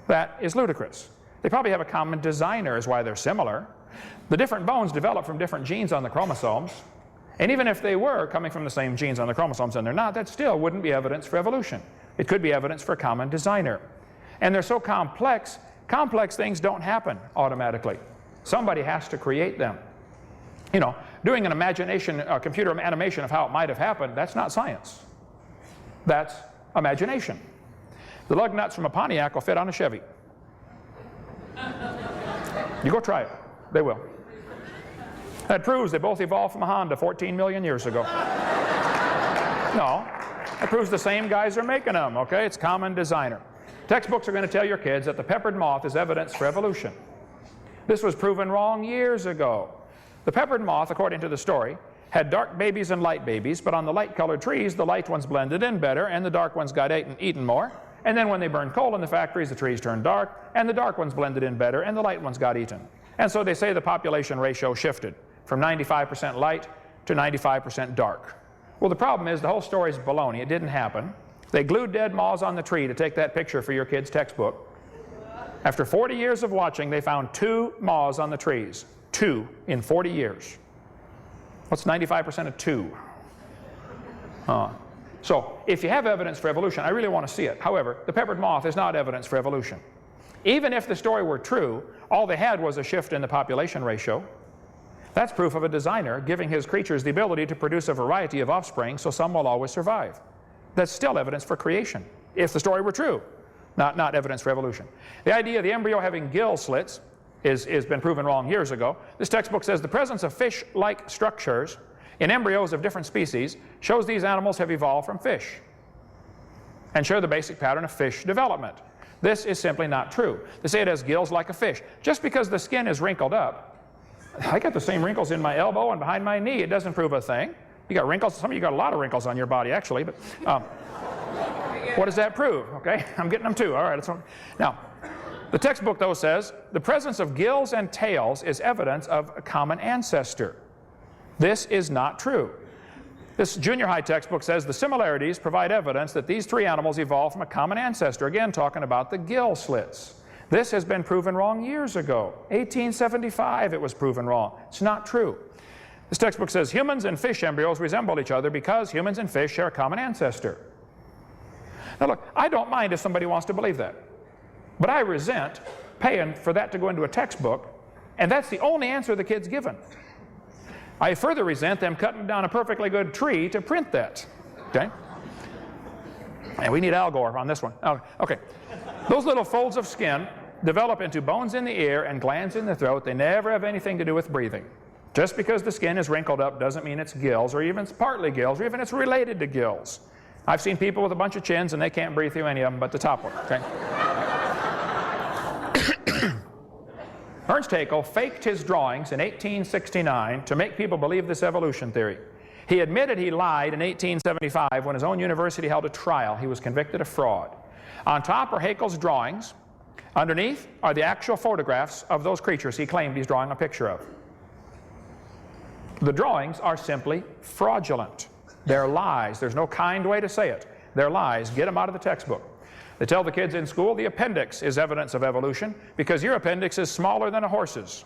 That is ludicrous. They probably have a common designer is why they're similar. The different bones develop from different genes on the chromosomes. And even if they were coming from the same genes on the chromosomes and they're not, that still wouldn't be evidence for evolution. It could be evidence for a common designer. And they're so complex, complex things don't happen automatically. Somebody has to create them. You know, doing an imagination, computer animation of how it might have happened, that's not science. That's imagination. The lug nuts from a Pontiac will fit on a Chevy. You go try it. They will. That proves they both evolved from a Honda 14 million years ago. No, that proves the same guys are making them, okay? It's common designer. Textbooks are going to tell your kids that the peppered moth is evidence for evolution. This was proven wrong years ago. The peppered moth, according to the story, had dark babies and light babies, but on the light-colored trees, the light ones blended in better, and the dark ones got eaten more. And then when they burned coal in the factories, the trees turned dark, and the dark ones blended in better, and the light ones got eaten. And so they say the population ratio shifted from 95% light to 95% dark. Well, the problem is the whole story is baloney. It didn't happen. They glued dead moths on the tree to take that picture for your kid's textbook. After 40 years of watching, they found 2 moths on the trees. 2 in 40 years. What's 95% of 2? So if you have evidence for evolution, I really want to see it. However, the peppered moth is not evidence for evolution. Even if the story were true, all they had was a shift in the population ratio. That's proof of a designer giving his creatures the ability to produce a variety of offspring so some will always survive. That's still evidence for creation, if the story were true, not evidence for evolution. The idea of the embryo having gill slits has been proven wrong years ago. This textbook says the presence of fish-like structures in embryos of different species shows these animals have evolved from fish and share the basic pattern of fish development. This is simply not true. They say it has gills like a fish. Just because the skin is wrinkled up, I got the same wrinkles in my elbow and behind my knee. It doesn't prove a thing. You got wrinkles. Some of you got a lot of wrinkles on your body, actually. But what does that prove? Okay, I'm getting them too. All right. Now, the textbook, though, says the presence of gills and tails is evidence of a common ancestor. This is not true. This junior high textbook says the similarities provide evidence that these 3 animals evolved from a common ancestor. Again, talking about the gill slits. This has been proven wrong years ago. 1875 it was proven wrong. It's not true. This textbook says humans and fish embryos resemble each other because humans and fish share a common ancestor. Now look, I don't mind if somebody wants to believe that. But I resent paying for that to go into a textbook, and that's the only answer the kid's given. I further resent them cutting down a perfectly good tree to print that. Okay? And we need Al Gore on this one. Okay. Those little folds of skin develop into bones in the ear and glands in the throat. They never have anything to do with breathing. Just because the skin is wrinkled up doesn't mean it's gills, or even it's partly gills, or even it's related to gills. I've seen people with a bunch of chins and they can't breathe through any of them but the top one, okay? Ernst Haeckel faked his drawings in 1869 to make people believe this evolution theory. He admitted he lied in 1875 when his own university held a trial. He was convicted of fraud. On top are Haeckel's drawings. Underneath are the actual photographs of those creatures he claimed he's drawing a picture of. The drawings are simply fraudulent. They're lies. There's no kind way to say it. They're lies. Get them out of the textbook. They tell the kids in school the appendix is evidence of evolution because your appendix is smaller than a horse's.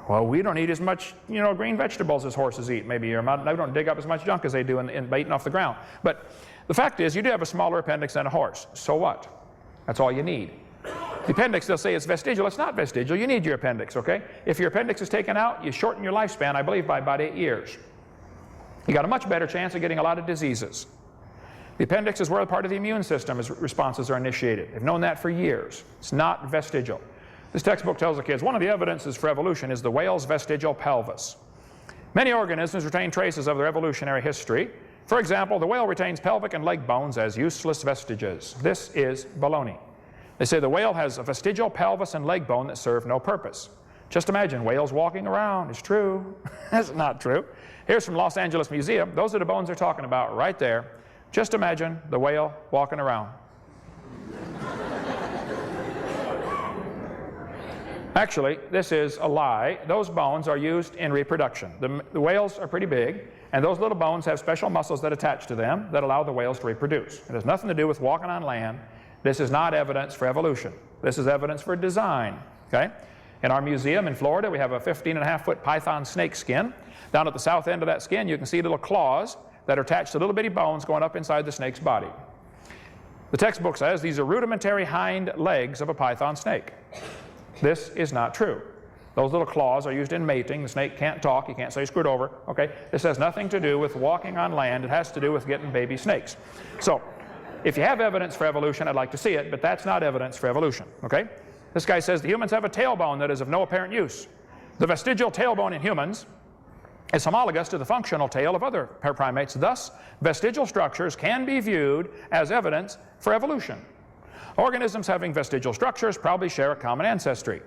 Well, we don't eat as much, green vegetables as horses eat. Maybe we don't dig up as much junk as they do in eating off the ground. But the fact is, you do have a smaller appendix than a horse. So what? That's all you need. The appendix, they'll say it's vestigial. It's not vestigial. You need your appendix, okay? If your appendix is taken out, you shorten your lifespan, I believe, by about 8 years. You got a much better chance of getting a lot of diseases. The appendix is where part of the immune system responses are initiated. They've known that for years. It's not vestigial. This textbook tells the kids one of the evidences for evolution is the whale's vestigial pelvis. Many organisms retain traces of their evolutionary history. For example, the whale retains pelvic and leg bones as useless vestiges. This is baloney. They say the whale has a vestigial pelvis and leg bone that serve no purpose. Just imagine whales walking around. It's true. That's not true. Here's from Los Angeles Museum. Those are the bones they're talking about right there. Just imagine the whale walking around. Actually, this is a lie. Those bones are used in reproduction. The whales are pretty big, and those little bones have special muscles that attach to them that allow the whales to reproduce. It has nothing to do with walking on land. This is not evidence for evolution. This is evidence for design, okay? In our museum in Florida, we have a 15.5-foot python snake skin. Down at the south end of that skin, you can see little claws that are attached to little bitty bones going up inside the snake's body. The textbook says these are rudimentary hind legs of a python snake. This is not true. Those little claws are used in mating. The snake can't talk. You can't say screwed over. Okay? This has nothing to do with walking on land. It has to do with getting baby snakes. So, if you have evidence for evolution, I'd like to see it, but that's not evidence for evolution. Okay? This guy says the humans have a tailbone that is of no apparent use. The vestigial tailbone in humans is homologous to the functional tail of other primates. Thus, vestigial structures can be viewed as evidence for evolution. Organisms having vestigial structures probably share a common ancestry.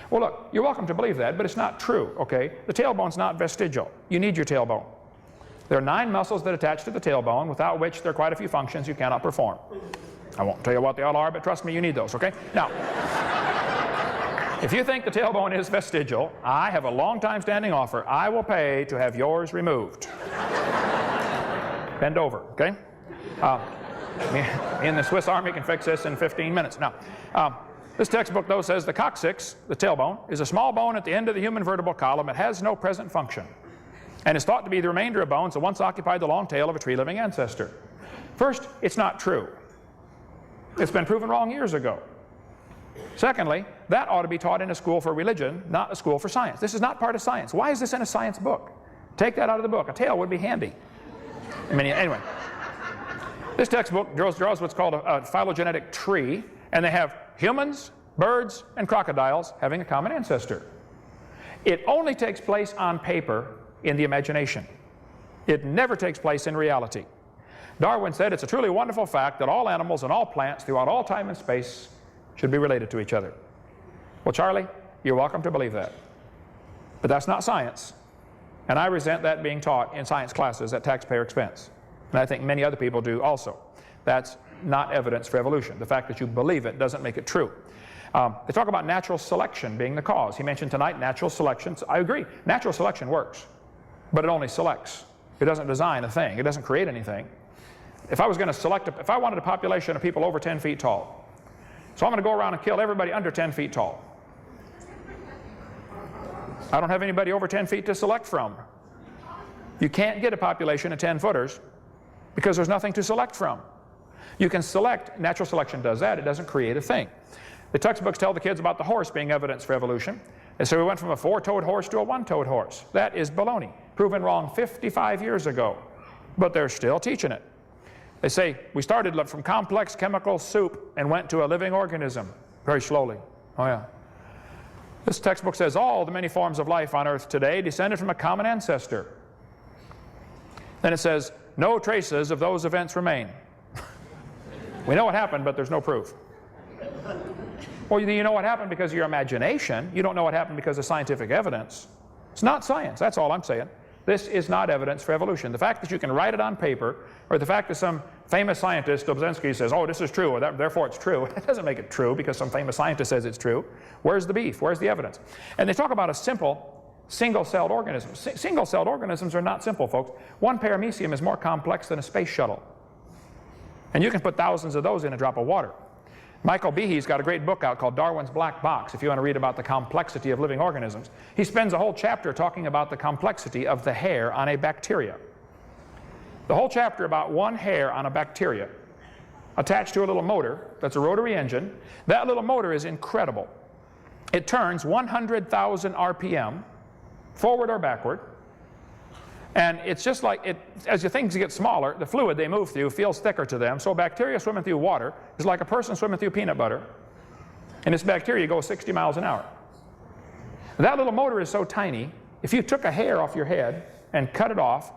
Well, look, you're welcome to believe that, but it's not true, okay? The tailbone's not vestigial. You need your tailbone. There are 9 muscles that attach to the tailbone, without which there are quite a few functions you cannot perform. I won't tell you what they all are, but trust me, you need those, okay? Now, if you think the tailbone is vestigial, I have a long time standing offer. I will pay to have yours removed. Bend over, okay? Me and the Swiss Army can fix this in 15 minutes. Now, this textbook, though, says the coccyx, the tailbone, is a small bone at the end of the human vertebral column. It has no present function and is thought to be the remainder of bones that once occupied the long tail of a tree-living ancestor. First, it's not true. It's been proven wrong years ago. Secondly, that ought to be taught in a school for religion, not a school for science. This is not part of science. Why is this in a science book? Take that out of the book. A tail would be handy. Anyway. This textbook draws what's called a phylogenetic tree, and they have humans, birds, and crocodiles having a common ancestor. It only takes place on paper in the imagination. It never takes place in reality. Darwin said it's a truly wonderful fact that all animals and all plants throughout all time and space should be related to each other. Well, Charlie, you're welcome to believe that. But that's not science. And I resent that being taught in science classes at taxpayer expense. And I think many other people do also. That's not evidence for evolution. The fact that you believe it doesn't make it true. They talk about natural selection being the cause. He mentioned tonight natural selection. I agree. Natural selection works. But it only selects. It doesn't design a thing. It doesn't create anything. If I was going to select, if I wanted a population of people over 10 feet tall, so I'm going to go around and kill everybody under 10 feet tall. I don't have anybody over 10 feet to select from. You can't get a population of 10-footers because there's nothing to select from. You can select. Natural selection does that. It doesn't create a thing. The textbooks tell the kids about the horse being evidence for evolution. And so we went from a 4-toed horse to a 1-toed horse. That is baloney. Proven wrong 55 years ago. But they're still teaching it. They say we started from complex chemical soup and went to a living organism very slowly. Oh yeah. This textbook says all the many forms of life on earth today descended from a common ancestor. Then it says no traces of those events remain. We know what happened, but there's no proof. Well, you know what happened because of your imagination. You don't know what happened because of scientific evidence. It's not science. That's all I'm saying. This is not evidence for evolution. The fact that you can write it on paper, or the fact that some famous scientist, Dobzhansky, says, oh, this is true, or therefore it's true, it doesn't make it true because some famous scientist says it's true. Where's the beef? Where's the evidence? And they talk about a simple single-celled organism. Single-celled organisms are not simple, folks. One paramecium is more complex than a space shuttle. And you can put thousands of those in a drop of water. Michael Behe's got a great book out called Darwin's Black Box, if you want to read about the complexity of living organisms. He spends a whole chapter talking about the complexity of the hair on a bacteria. The whole chapter about one hair on a bacteria attached to a little motor that's a rotary engine. That little motor is incredible. It turns 100,000 RPM, forward or backward. And it's just like, as the things get smaller, the fluid they move through feels thicker to them. So bacteria swimming through water is like a person swimming through peanut butter. And this bacteria goes 60 miles an hour. That little motor is so tiny, if you took a hair off your head and cut it off,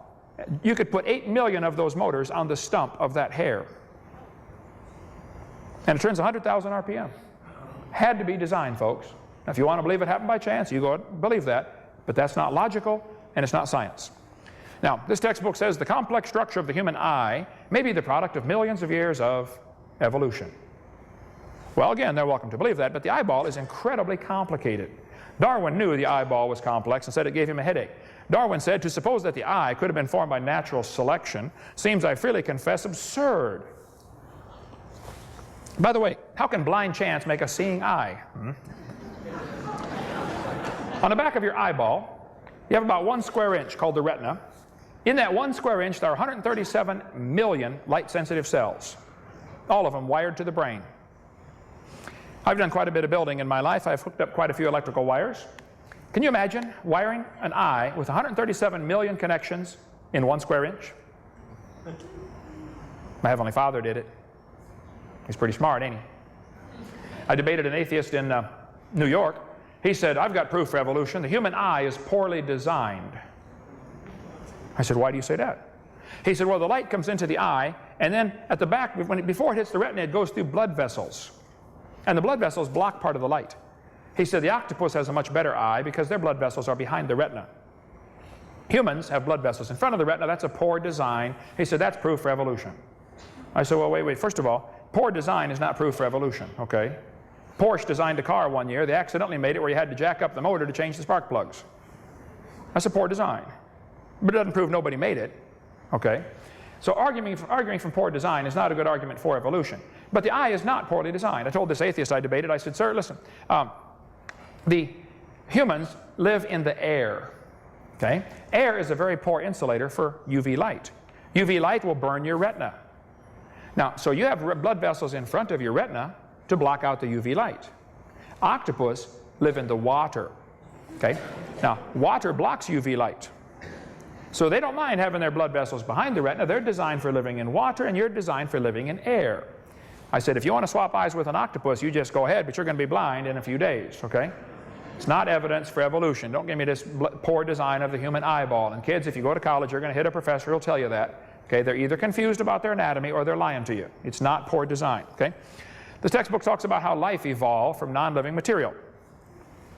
you could put 8 million of those motors on the stump of that hair. And it turns 100,000 RPM. Had to be designed, folks. Now, if you want to believe it happened by chance, you go and believe that. But that's not logical, and it's not science. Now, this textbook says the complex structure of the human eye may be the product of millions of years of evolution. Well, again, they're welcome to believe that, but the eyeball is incredibly complicated. Darwin knew the eyeball was complex and said it gave him a headache. Darwin said, to suppose that the eye could have been formed by natural selection seems, I freely confess, absurd. By the way, how can blind chance make a seeing eye? On the back of your eyeball, you have about 1 square inch called the retina. In that 1 square inch, there are 137 million light-sensitive cells, all of them wired to the brain. I've done quite a bit of building in my life. I've hooked up quite a few electrical wires. Can you imagine wiring an eye with 137 million connections in 1 square inch? My Heavenly Father did it. He's pretty smart, ain't he? I debated an atheist in New York. He said, I've got proof for evolution. The human eye is poorly designed. I said, why do you say that? He said, well, the light comes into the eye, and then at the back, before it hits the retina, it goes through blood vessels. And the blood vessels block part of the light. He said, the octopus has a much better eye because their blood vessels are behind the retina. Humans have blood vessels in front of the retina. That's a poor design. He said, that's proof for evolution. I said, well, wait. First of all, poor design is not proof for evolution, okay? Porsche designed a car one year. They accidentally made it where you had to jack up the motor to change the spark plugs. That's a poor design. But it doesn't prove nobody made it, okay? So arguing from poor design is not a good argument for evolution. But the eye is not poorly designed. I told this atheist I debated, I said, sir, listen, the humans live in the air, okay? Air is a very poor insulator for UV light. UV light will burn your retina. Now, so you have blood vessels in front of your retina to block out the UV light. Octopus live in the water, okay? Now, water blocks UV light. So they don't mind having their blood vessels behind the retina. They're designed for living in water, and you're designed for living in air. I said, if you want to swap eyes with an octopus, you just go ahead, but you're going to be blind in a few days, okay? It's not evidence for evolution. Don't give me this poor design of the human eyeball. And kids, if you go to college, you're going to hit a professor who'll tell you that. Okay, they're either confused about their anatomy or they're lying to you. It's not poor design, okay? This textbook talks about how life evolved from non-living material.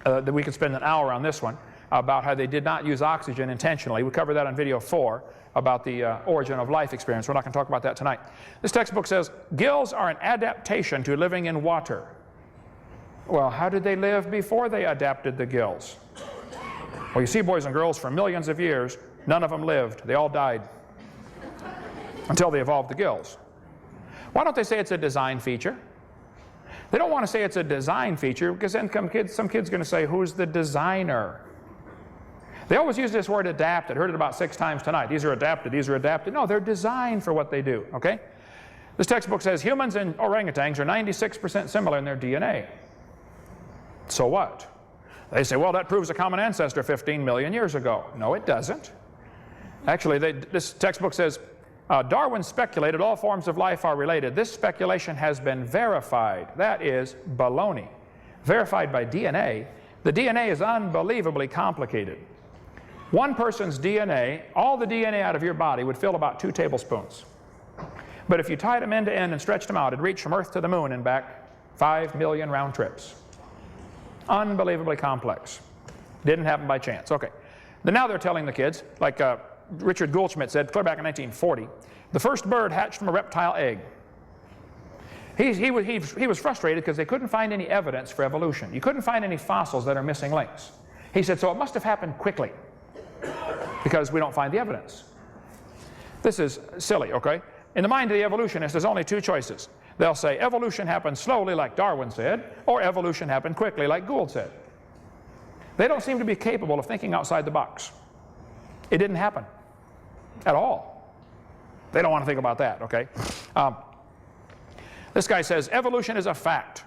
That we could spend an hour on this one, about how they did not use oxygen intentionally. We covered that on video 4 about the origin of life experience. We're not going to talk about that tonight. This textbook says, gills are an adaptation to living in water. Well, how did they live before they adapted the gills? Well, you see, boys and girls, for millions of years, none of them lived. They all died until they evolved the gills. Why don't they say it's a design feature? They don't want to say it's a design feature because then some kid's going to say, who's the designer? They always use this word adapted. Heard it about 6 times tonight. These are adapted, these are adapted. No, they're designed for what they do, okay? This textbook says humans and orangutans are 96% similar in their DNA. So what? They say, well, that proves a common ancestor 15 million years ago. No, it doesn't. Actually, this textbook says, Darwin speculated all forms of life are related. This speculation has been verified. That is baloney. Verified by DNA. The DNA is unbelievably complicated. One person's DNA, all the DNA out of your body would fill about 2 tablespoons. But if you tied them end to end and stretched them out, it'd reach from Earth to the moon and back 5 million round trips. Unbelievably complex. Didn't happen by chance. Okay. Now they're telling the kids, like Richard Goldschmidt said clear back in 1940, the first bird hatched from a reptile egg. He was frustrated because they couldn't find any evidence for evolution. You couldn't find any fossils that are missing links. He said, so it must have happened quickly because we don't find the evidence. This is silly, okay? In the mind of the evolutionist, there's only 2 choices. They'll say evolution happened slowly like Darwin said, or evolution happened quickly like Gould said. They don't seem to be capable of thinking outside the box. It didn't happen at all. They don't want to think about that, okay? This guy says evolution is a fact.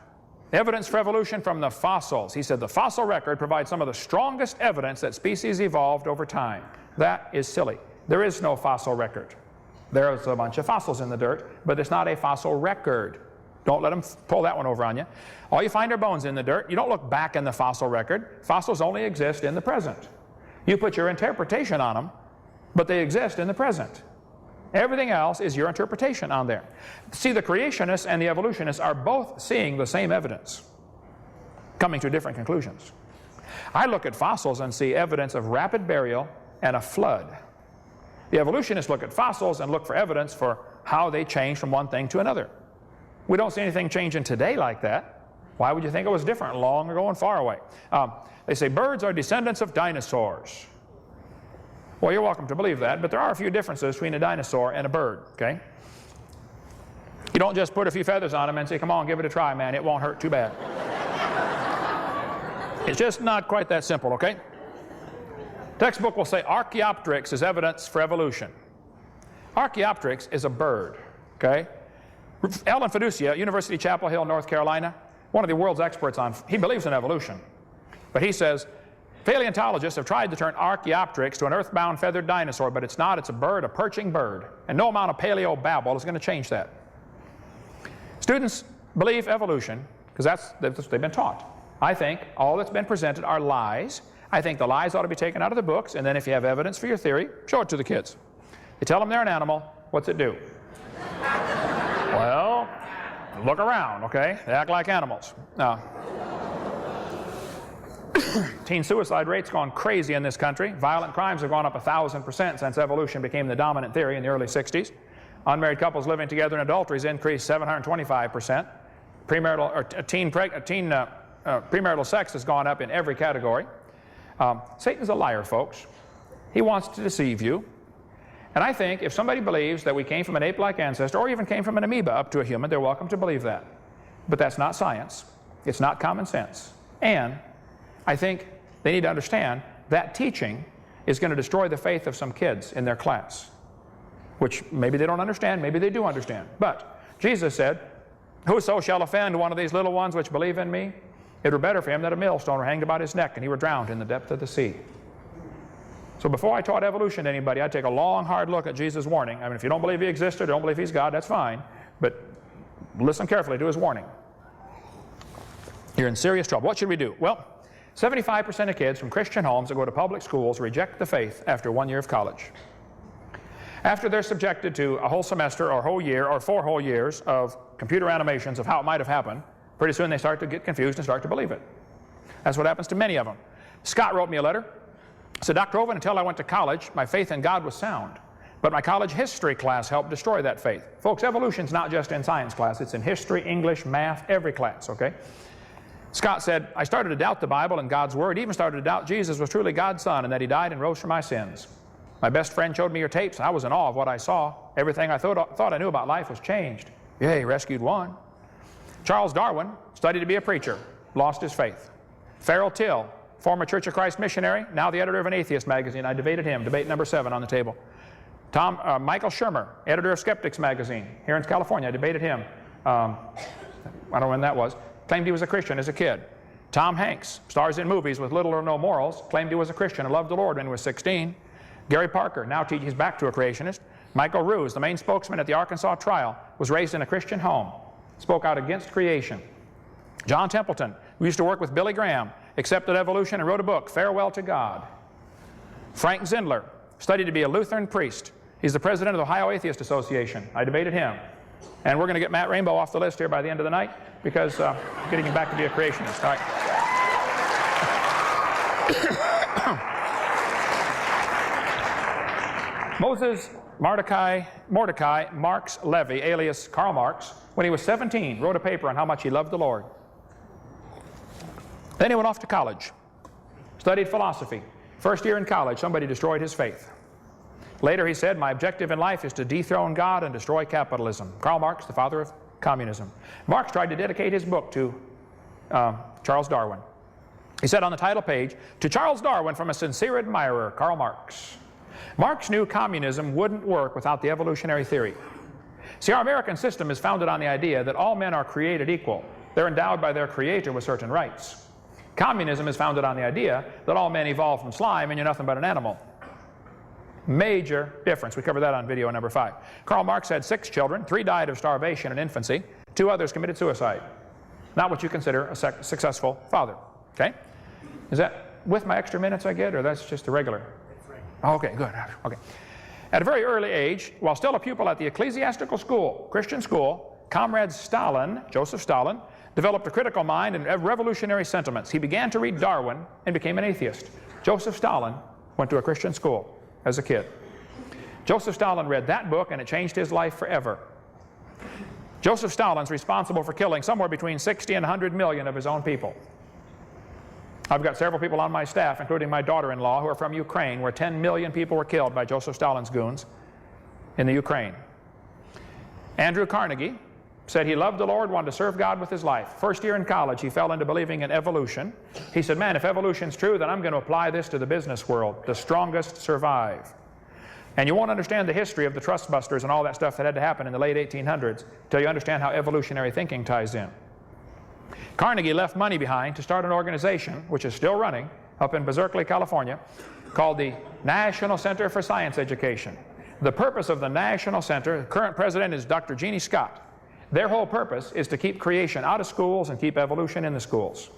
Evidence for evolution from the fossils. He said the fossil record provides some of the strongest evidence that species evolved over time. That is silly. There is no fossil record. There's a bunch of fossils in the dirt, but it's not a fossil record. Don't let them pull that one over on you. All you find are bones in the dirt. You don't look back in the fossil record. Fossils only exist in the present. You put your interpretation on them, but they exist in the present. Everything else is your interpretation on there. See, the creationists and the evolutionists are both seeing the same evidence, coming to different conclusions. I look at fossils and see evidence of rapid burial and a flood. The evolutionists look at fossils and look for evidence for how they change from one thing to another. We don't see anything changing today like that. Why would you think it was different long ago and far away? They say birds are descendants of dinosaurs. Well, you're welcome to believe that, but there are a few differences between a dinosaur and a bird, okay? You don't just put a few feathers on them and say, come on, give it a try, man. It won't hurt too bad. It's just not quite that simple, okay? Textbook will say Archaeopteryx is evidence for evolution. Archaeopteryx is a bird, okay? Alan Fiducia, University Chapel Hill, North Carolina, one of the world's experts on, he believes in evolution. But he says, paleontologists have tried to turn Archaeopteryx to an earthbound feathered dinosaur, but it's not. It's a bird, a perching bird. And no amount of paleo babble is going to change that. Students believe evolution because that's what they've been taught. I think all that's been presented are lies. I think the lies ought to be taken out of the books, and then if you have evidence for your theory, show it to the kids. You tell them they're an animal, what's it do? Well, look around, okay? They act like animals. Teen suicide rate's gone crazy in this country. Violent crimes have gone up 1,000% since evolution became the dominant theory in the early 60s. Unmarried couples living together in adultery has increased 725%. Premarital sex has gone up in every category. Satan's a liar, folks. He wants to deceive you. And I think if somebody believes that we came from an ape-like ancestor or even came from an amoeba up to a human, they're welcome to believe that. But that's not science. It's not common sense. And I think they need to understand that teaching is going to destroy the faith of some kids in their class, which maybe they don't understand, maybe they do understand. But Jesus said, whoso shall offend one of these little ones which believe in me, it were better for him that a millstone were hanged about his neck and he were drowned in the depth of the sea. So before I taught evolution to anybody, I'd take a long, hard look at Jesus' warning. I mean, if you don't believe he existed, don't believe he's God, that's fine. But listen carefully to his warning. You're in serious trouble. What should we do? Well, 75% of kids from Christian homes that go to public schools reject the faith after 1 year of college. After they're subjected to a whole semester or a whole year or 4 whole years of computer animations of how it might have happened, pretty soon they start to get confused and start to believe it. That's what happens to many of them. Scott wrote me a letter. He said, Dr. Hovind, until I went to college, my faith in God was sound. But my college history class helped destroy that faith. Folks, evolution's not just in science class. It's in history, English, math, every class, okay? Scott said, I started to doubt the Bible and God's Word, even started to doubt Jesus was truly God's Son and that He died and rose for my sins. My best friend showed me your tapes, and I was in awe of what I saw. Everything I thought I knew about life was changed. Yay, rescued one. Charles Darwin studied to be a preacher, lost his faith. Farrell Till, former Church of Christ missionary, now the editor of an atheist magazine. I debated him, debate number 7 on the table. Michael Shermer, editor of Skeptics magazine, here in California. I debated him. I don't know when that was. Claimed he was a Christian as a kid. Tom Hanks, stars in movies with little or no morals, claimed he was a Christian and loved the Lord when he was 16. Gary Parker, now teaches back to a creationist. Michael Ruse, the main spokesman at the Arkansas trial, was raised in a Christian home, spoke out against creation. John Templeton, who used to work with Billy Graham, accepted evolution and wrote a book, Farewell to God. Frank Zindler studied to be a Lutheran priest. He's the president of the Ohio Atheist Association. I debated him. And we're going to get Matt Rainbow off the list here by the end of the night because getting him back to be a creationist. All right. Moses Mordecai Marx Levy, alias Karl Marx, when he was 17, wrote a paper on how much he loved the Lord. Then he went off to college, studied philosophy. First year in college, somebody destroyed his faith. Later he said, my objective in life is to dethrone God and destroy capitalism. Karl Marx, the father of communism. Marx tried to dedicate his book to Charles Darwin. He said on the title page, to Charles Darwin from a sincere admirer, Karl Marx. Marx knew communism wouldn't work without the evolutionary theory. See, our American system is founded on the idea that all men are created equal. They're endowed by their creator with certain rights. Communism is founded on the idea that all men evolved from slime and you're nothing but an animal. Major difference. We covered that on video number 5. Karl Marx had 6 children. 3 died of starvation in infancy. 2 others committed suicide. Not what you consider a successful father. Okay? Is that with my extra minutes I get, or that's just a regular? Okay, good. Okay. At a very early age, while still a pupil at the ecclesiastical school, Christian school, Comrade Stalin, Joseph Stalin, developed a critical mind and revolutionary sentiments. He began to read Darwin and became an atheist. Joseph Stalin went to a Christian school as a kid. Joseph Stalin read that book and it changed his life forever. Joseph Stalin's responsible for killing somewhere between 60 and 100 million of his own people. I've got several people on my staff, including my daughter-in-law, who are from Ukraine, where 10 million people were killed by Joseph Stalin's goons in the Ukraine. Andrew Carnegie said he loved the Lord, wanted to serve God with his life. First year in college, he fell into believing in evolution. He said, man, if evolution's true, then I'm going to apply this to the business world. The strongest survive. And you won't understand the history of the trust busters and all that stuff that had to happen in the late 1800s until you understand how evolutionary thinking ties in. Carnegie left money behind to start an organization, which is still running, up in Berkeley, California, called the National Center for Science Education. The purpose of the National Center, the current president is Dr. Jeannie Scott. Their whole purpose is to keep creation out of schools and keep evolution in the schools.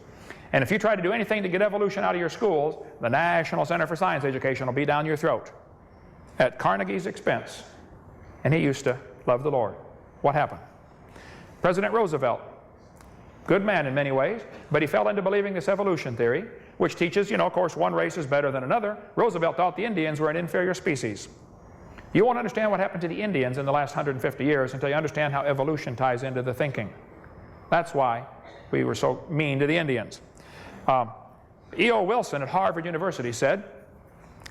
And if you try to do anything to get evolution out of your schools, the National Center for Science Education will be down your throat at Carnegie's expense. And he used to love the Lord. What happened? President Roosevelt, good man in many ways, but he fell into believing this evolution theory, which teaches, you know, of course, one race is better than another. Roosevelt thought the Indians were an inferior species. You won't understand what happened to the Indians in the last 150 years until you understand how evolution ties into the thinking. That's why we were so mean to the Indians. E.O. Wilson at Harvard University said,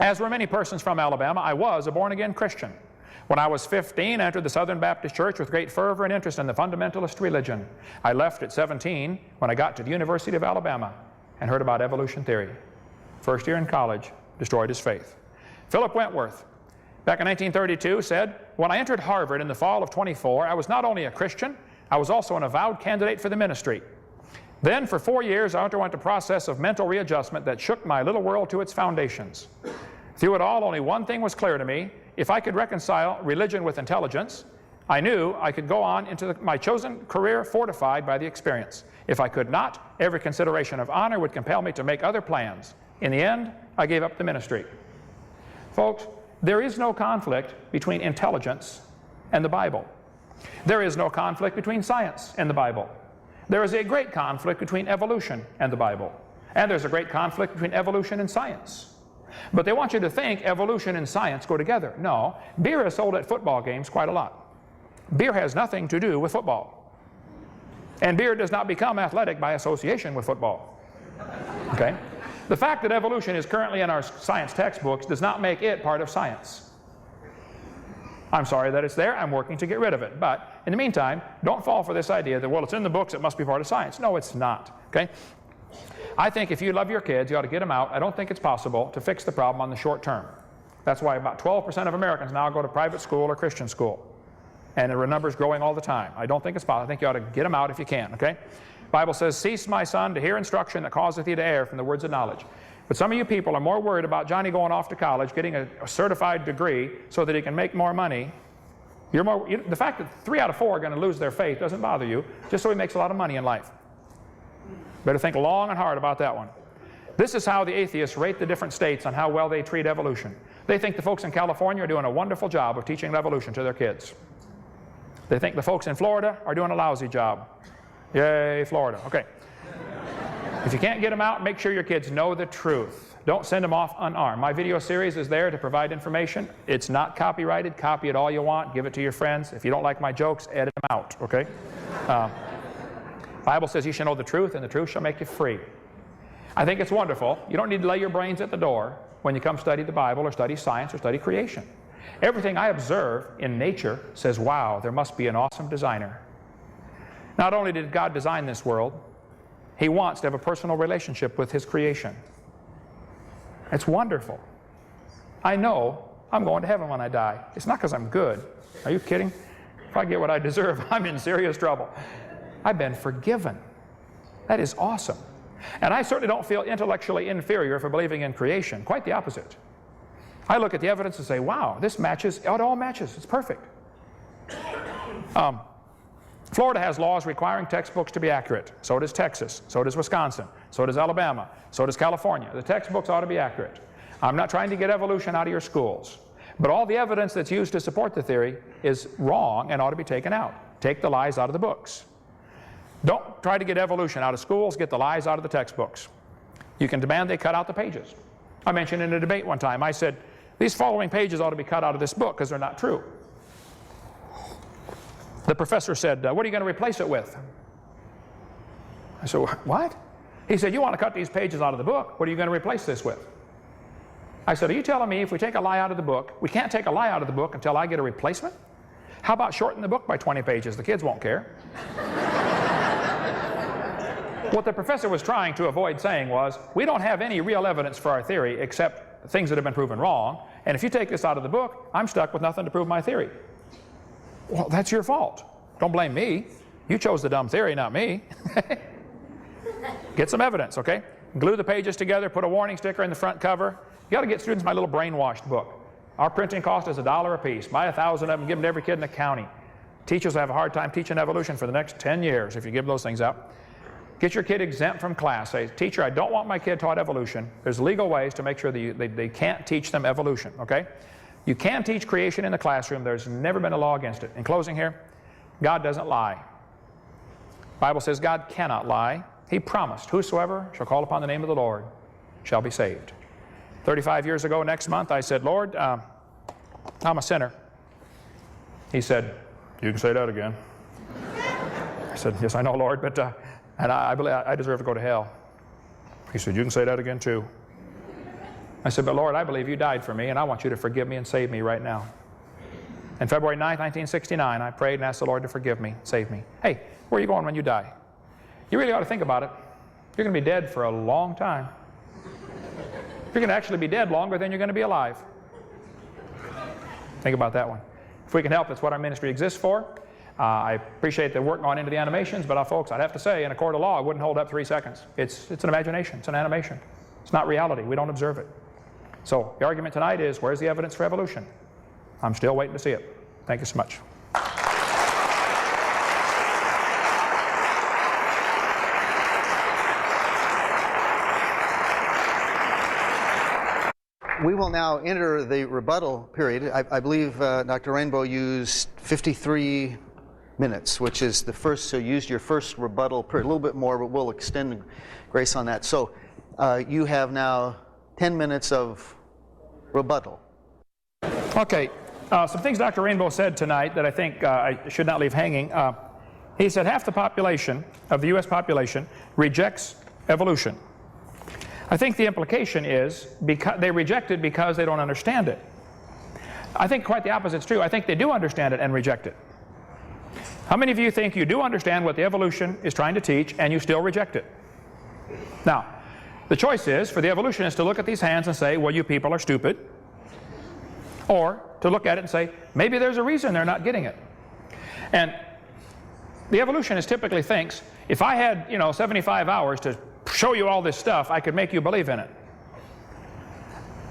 as were many persons from Alabama, I was a born-again Christian. When I was 15, I entered the Southern Baptist Church with great fervor and interest in the fundamentalist religion. I left at 17 when I got to the University of Alabama and heard about evolution theory. First year in college, destroyed his faith. Philip Wentworth, back in 1932, said, when I entered Harvard in the fall of 24, I was not only a Christian, I was also an avowed candidate for the ministry. Then for 4 years, I underwent a process of mental readjustment that shook my little world to its foundations. Through it all, only one thing was clear to me. If I could reconcile religion with intelligence, I knew I could go on into my chosen career fortified by the experience. If I could not, every consideration of honor would compel me to make other plans. In the end, I gave up the ministry. Folks, there is no conflict between intelligence and the Bible. There is no conflict between science and the Bible. There is a great conflict between evolution and the Bible. And there's a great conflict between evolution and science. But they want you to think evolution and science go together. No, beer is sold at football games quite a lot. Beer has nothing to do with football. And beer does not become athletic by association with football. Okay? The fact that evolution is currently in our science textbooks does not make it part of science. I'm sorry that it's there. I'm working to get rid of it. But in the meantime, don't fall for this idea that, well, it's in the books, it must be part of science. No, it's not. Okay? I think if you love your kids, you ought to get them out. I don't think it's possible to fix the problem on the short term. That's why about 12% of Americans now go to private school or Christian school. And the number's growing all the time. I don't think it's possible. I think you ought to get them out if you can, okay? The Bible says, cease, my son, to hear instruction that causeth thee to err from the words of knowledge. But some of you people are more worried about Johnny going off to college, getting a certified degree so that he can make more money. The fact that 3 out of 4 are going to lose their faith doesn't bother you, just so he makes a lot of money in life. Better think long and hard about that one. This is how the atheists rate the different states on how well they treat evolution. They think the folks in California are doing a wonderful job of teaching evolution to their kids. They think the folks in Florida are doing a lousy job. Yay, Florida. Okay. If you can't get them out, make sure your kids know the truth. Don't send them off unarmed. My video series is there to provide information. It's not copyrighted. Copy it all you want. Give it to your friends. If you don't like my jokes, edit them out, okay? Bible says you shall know the truth, and the truth shall make you free. I think it's wonderful. You don't need to lay your brains at the door when you come study the Bible or study science or study creation. Everything I observe in nature says, wow, there must be an awesome designer. Not only did God design this world, He wants to have a personal relationship with His creation. It's wonderful. I know I'm going to heaven when I die. It's not because I'm good. Are you kidding? If I get what I deserve, I'm in serious trouble. I've been forgiven. That is awesome. And I certainly don't feel intellectually inferior for believing in creation. Quite the opposite. I look at the evidence and say, wow, this matches, it all matches. It's perfect. Florida has laws requiring textbooks to be accurate. So does Texas. So does Wisconsin. So does Alabama. So does California. The textbooks ought to be accurate. I'm not trying to get evolution out of your schools. But all the evidence that's used to support the theory is wrong and ought to be taken out. Take the lies out of the books. Don't try to get evolution out of schools. Get the lies out of the textbooks. You can demand they cut out the pages. I mentioned in a debate one time, I said, these following pages ought to be cut out of this book because they're not true. The professor said, what are you going to replace it with? I said, what? He said, you want to cut these pages out of the book. What are you going to replace this with? I said, are you telling me if we take a lie out of the book, we can't take a lie out of the book until I get a replacement? How about shorten the book by 20 pages? The kids won't care. What the professor was trying to avoid saying was, we don't have any real evidence for our theory except things that have been proven wrong, and if you take this out of the book, I'm stuck with nothing to prove my theory. Well, that's your fault. Don't blame me. You chose the dumb theory, not me. Get some evidence, okay? Glue the pages together, put a warning sticker in the front cover. You got to get students my little brainwashed book. Our printing cost is $1 a piece. Buy 1,000 of them, give them to every kid in the county. Teachers will have a hard time teaching evolution for the next 10 years if you give those things out. Get your kid exempt from class. Say, teacher, I don't want my kid taught evolution. There's legal ways to make sure that they can't teach them evolution, okay? You can teach creation in the classroom. There's never been a law against it. In closing here, God doesn't lie. The Bible says God cannot lie. He promised, whosoever shall call upon the name of the Lord shall be saved. 35 years ago next month, I said, Lord, I'm a sinner. He said, you can say that again. I said, yes, I know, Lord, but and I believe I deserve to go to hell. He said, you can say that again too. I said, but Lord, I believe you died for me, and I want you to forgive me and save me right now. And February 9th, 1969, I prayed and asked the Lord to forgive me, save me. Hey, where are you going when you die? You really ought to think about it. You're going to be dead for a long time. You're going to actually be dead longer than you're going to be alive. Think about that one. If we can help, that's what our ministry exists for. I appreciate the work going into the animations, but folks, I'd have to say, in a court of law, it wouldn't hold up 3 seconds. It's an imagination. It's an animation. It's not reality. We don't observe it. So the argument tonight is, where's the evidence for evolution? I'm still waiting to see it. Thank you so much. We will now enter the rebuttal period. I believe Dr. Rainbow used 53 minutes, which is the first, so you used your first rebuttal period, a little bit more, but we'll extend grace on that. So you have now 10 minutes of rebuttal. Okay, some things Dr. Rainbow said tonight that I think I should not leave hanging. He said half the population of the U.S. population rejects evolution. I think the implication is because they reject it because they don't understand it. I think quite the opposite is true. I think they do understand it and reject it. How many of you think you do understand what the evolution is trying to teach and you still reject it? Now, the choice is for the evolutionist to look at these hands and say, well, you people are stupid. Or to look at it and say, maybe there's a reason they're not getting it. And the evolutionist typically thinks, if I had, 75 hours to show you all this stuff, I could make you believe in it.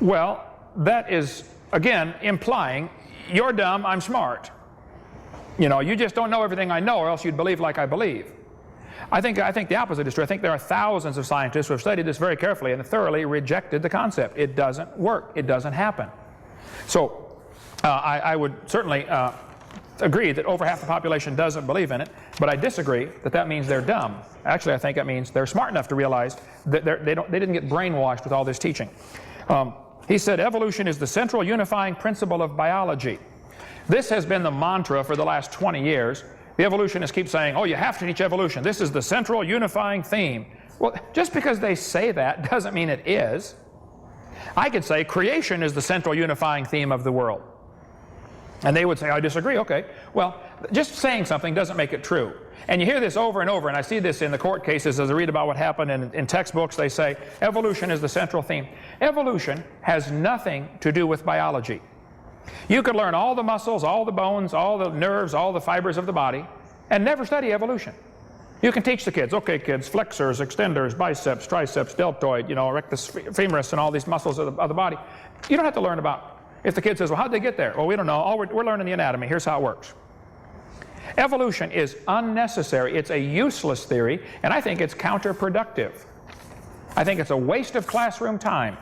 Well, that is, again, implying you're dumb, I'm smart. You just don't know everything I know, or else you'd believe like I believe. I think the opposite is true. I think there are thousands of scientists who have studied this very carefully and thoroughly rejected the concept. It doesn't work. It doesn't happen. So I would certainly agree that over half the population doesn't believe in it, but I disagree that that means they're dumb. Actually, I think that means they're smart enough to realize that they didn't get brainwashed with all this teaching. He said evolution is the central unifying principle of biology. This has been the mantra for the last 20 years. The evolutionists keep saying, oh, you have to teach evolution. This is the central unifying theme. Well, just because they say that doesn't mean it is. I could say creation is the central unifying theme of the world. And they would say, I disagree. Okay. Well, just saying something doesn't make it true. And you hear this over and over, and I see this in the court cases as I read about what happened in textbooks. They say evolution is the central theme. Evolution has nothing to do with biology. You could learn all the muscles, all the bones, all the nerves, all the fibers of the body, and never study evolution. You can teach the kids, okay kids, flexors, extenders, biceps, triceps, deltoid, you know, rectus femoris, and all these muscles of the body. You don't have to learn about. If the kid says, well, how'd they get there? Well, we don't know. We're learning the anatomy. Here's how it works. Evolution is unnecessary. It's a useless theory, and I think it's counterproductive. I think it's a waste of classroom time.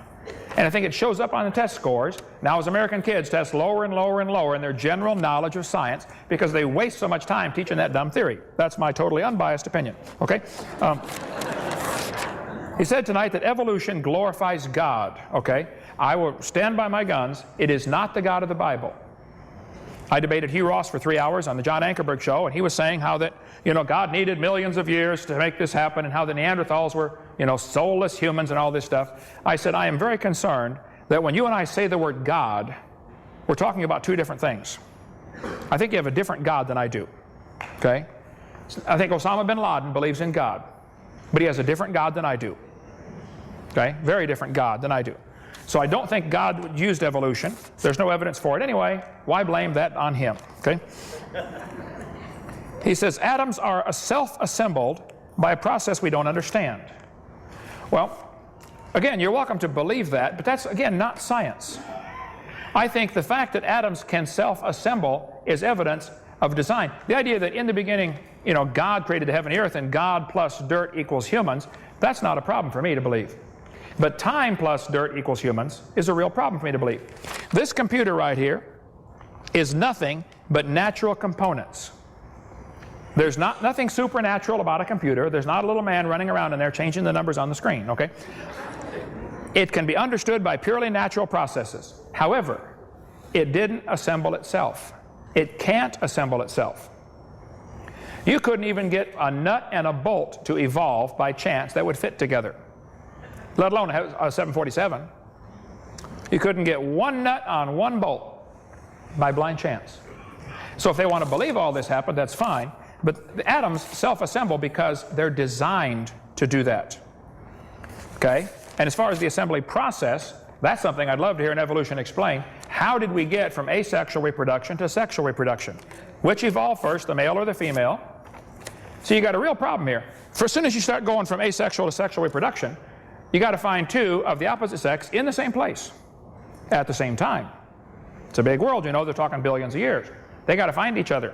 And I think it shows up on the test scores. Now, as American kids test lower and lower and lower in their general knowledge of science because they waste so much time teaching that dumb theory. That's my totally unbiased opinion. Okay? He said tonight that evolution glorifies God. Okay? I will stand by my guns. It is not the God of the Bible. I debated Hugh Ross for 3 hours on the John Ankerberg show, and he was saying how that, you know, God needed millions of years to make this happen, and how the Neanderthals were, you know, soulless humans and all this stuff. I said, I am very concerned that when you and I say the word God, we're talking about two different things. I think you have a different God than I do. Okay? I think Osama bin Laden believes in God, but he has a different God than I do. Okay? Very different God than I do. So I don't think God used evolution. There's no evidence for it anyway. Why blame that on him? Okay? He says atoms are self-assembled by a process we don't understand. Well, again, you're welcome to believe that, but that's, again, not science. I think the fact that atoms can self-assemble is evidence of design. The idea that in the beginning, you know, God created the heaven and the earth and God plus dirt equals humans, that's not a problem for me to believe. But time plus dirt equals humans is a real problem for me to believe. This computer right here is nothing but natural components. There's nothing supernatural about a computer. There's not a little man running around in there changing the numbers on the screen, okay? It can be understood by purely natural processes. However, it didn't assemble itself. It can't assemble itself. You couldn't even get a nut and a bolt to evolve by chance that would fit together, let alone a 747. You couldn't get one nut on one bolt by blind chance. So if they want to believe all this happened, that's fine. But the atoms self-assemble because they're designed to do that. Okay? And as far as the assembly process, that's something I'd love to hear an evolution explain. How did we get from asexual reproduction to sexual reproduction? Which evolved first, the male or the female? So you got a real problem here. For as soon as you start going from asexual to sexual reproduction, you got to find two of the opposite sex in the same place at the same time. It's a big world, you know. They're talking billions of years. They got to find each other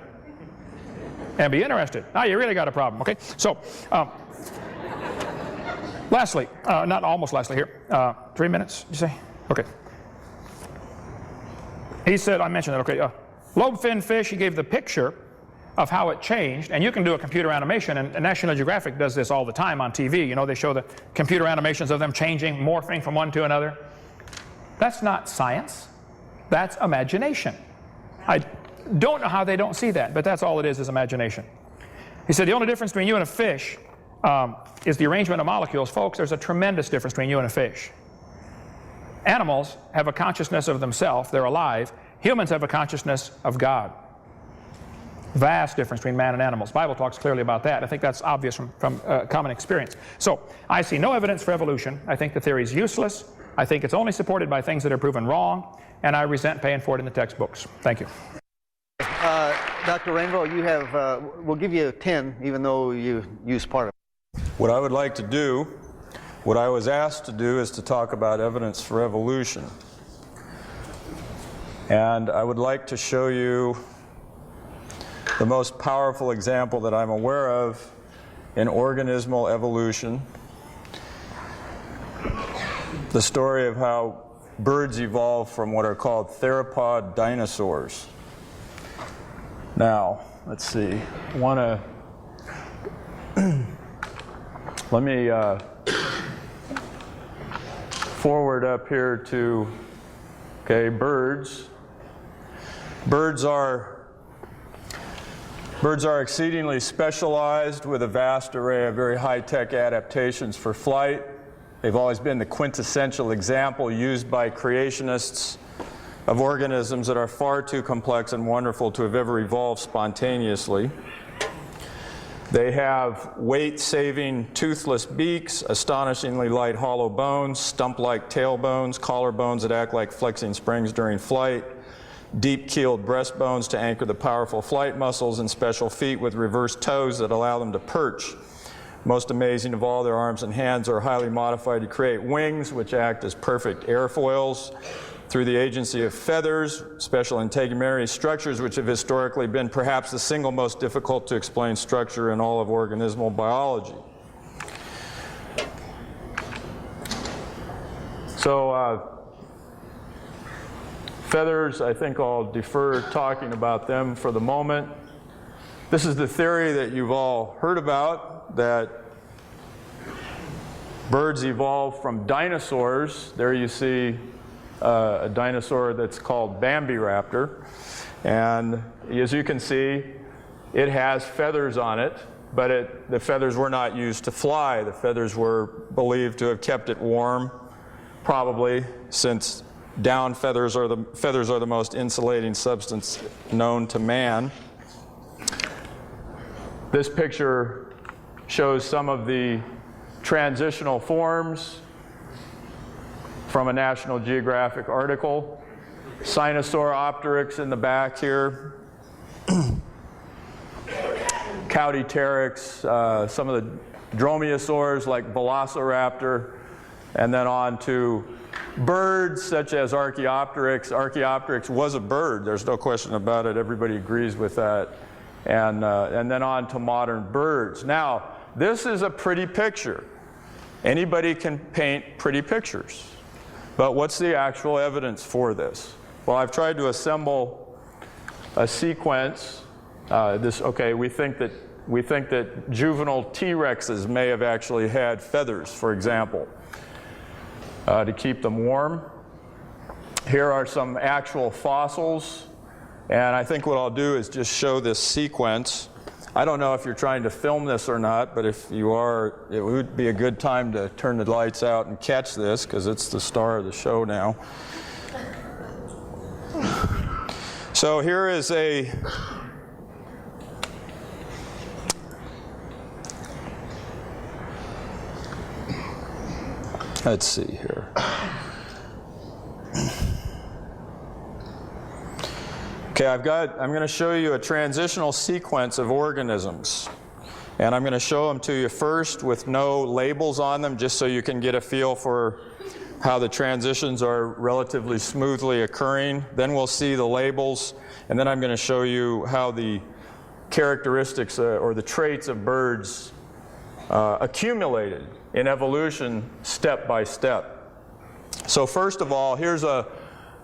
and be interested. Now you really got a problem, okay? So, lastly, not almost lastly here, 3 minutes, you say? Okay. He said, I mentioned that, okay, lobe-finned fish, he gave the picture of how it changed, and you can do a computer animation, and National Geographic does this all the time on TV. You know, they show the computer animations of them changing, morphing from one to another. That's not science. That's imagination. I don't know how they don't see that, but that's all it is imagination. He said the only difference between you and a fish is the arrangement of molecules. Folks, there's a tremendous difference between you and a fish. Animals have a consciousness of themselves. They're alive. Humans have a consciousness of God. Vast difference between man and animals. The Bible talks clearly about that. I think that's obvious from common experience. So I see no evidence for evolution. I think the theory is useless. I think it's only supported by things that are proven wrong, and I resent paying for it in the textbooks. Thank you. Dr. Rainbow, you have, we'll give you 10, even though you used part of it. What I would like to do, what I was asked to do, is to talk about evidence for evolution. And I would like to show you the most powerful example that I'm aware of in organismal evolution, the story of how birds evolved from what are called theropod dinosaurs. Now, let's see. Let me forward up here to, okay, birds. Birds are exceedingly specialized with a vast array of very high-tech adaptations for flight. They've always been the quintessential example used by creationists of organisms that are far too complex and wonderful to have ever evolved spontaneously. They have weight-saving toothless beaks, astonishingly light hollow bones, stump-like tailbones, collarbones that act like flexing springs during flight, deep-keeled breastbones to anchor the powerful flight muscles, and special feet with reversed toes that allow them to perch. Most amazing of all, their arms and hands are highly modified to create wings, which act as perfect airfoils. Through the agency of feathers, special integumentary structures, which have historically been perhaps the single most difficult to explain structure in all of organismal biology. So, feathers, I think I'll defer talking about them for the moment. This is the theory that you've all heard about, that birds evolved from dinosaurs. There you see a dinosaur that's called Bambiraptor, and as you can see, it has feathers on it, but the feathers were not used to fly. The feathers were believed to have kept it warm, probably, since down feathers are the most insulating substance known to man. This picture shows some of the transitional forms from a National Geographic article. Sinosauropteryx in the back here. Caudipteryx, some of the dromaeosaurs like Velociraptor, and then on to birds such as Archaeopteryx. Archaeopteryx was a bird, there's no question about it, everybody agrees with that. And then on to modern birds. Now, this is a pretty picture. Anybody can paint pretty pictures. But what's the actual evidence for this? Well, I've tried to assemble a sequence. We think that juvenile T-Rexes may have actually had feathers, for example, to keep them warm. Here are some actual fossils, and I think what I'll do is just show this sequence. I don't know if you're trying to film this or not, but if you are, it would be a good time to turn the lights out and catch this, because it's the star of the show now. So here is a let's see here. Okay, I'm going to show you a transitional sequence of organisms. And I'm going to show them to you first with no labels on them, just so you can get a feel for how the transitions are relatively smoothly occurring. Then we'll see the labels, and then I'm going to show you how the characteristics or the traits of birds accumulated in evolution step by step. So first of all,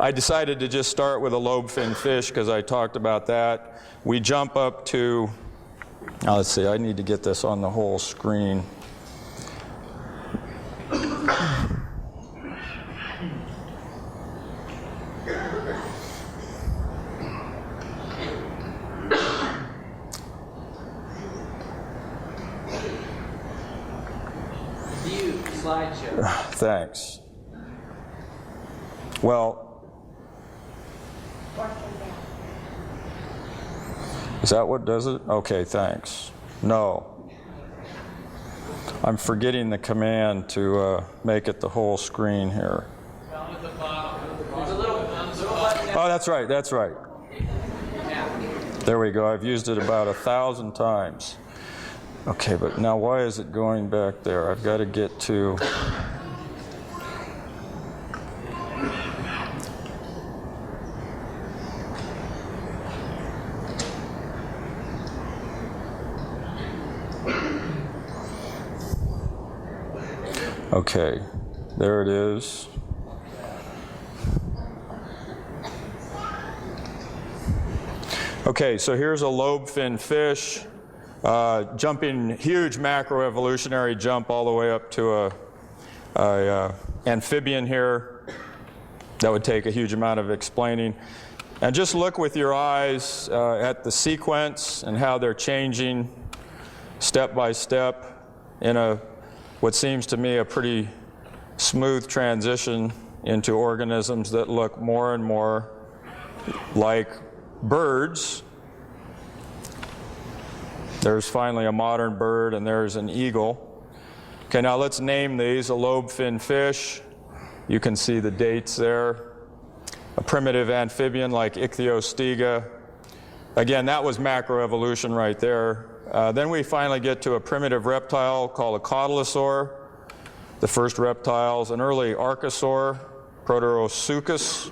I decided to just start with a lobe-finned fish because I talked about that. We jump up to, let's see, I need to get this on the whole screen. View slideshow. Thanks. Well, is that what does it? Okay, thanks. No. I'm forgetting the command to make it the whole screen here. Down at the bottom. There's a little button. Oh, that's right, that's right. There we go. I've used it about 1,000 times. Okay, but now why is it going back there? I've got to get to... Okay, there it is. Okay, so here's a lobe-finned fish, jumping huge macroevolutionary jump all the way up to a amphibian here. That would take a huge amount of explaining. And just look with your eyes at the sequence and how they're changing step by step in what seems to me a pretty smooth transition into organisms that look more and more like birds. There's finally a modern bird, and there's an eagle. Okay, now let's name these. A lobe-finned fish. You can see the dates there. A primitive amphibian like Ichthyostega. Again, that was macroevolution right there. Then we finally get to a primitive reptile called a cotylosaur, the first reptiles, an early archosaur, Proterosuchus,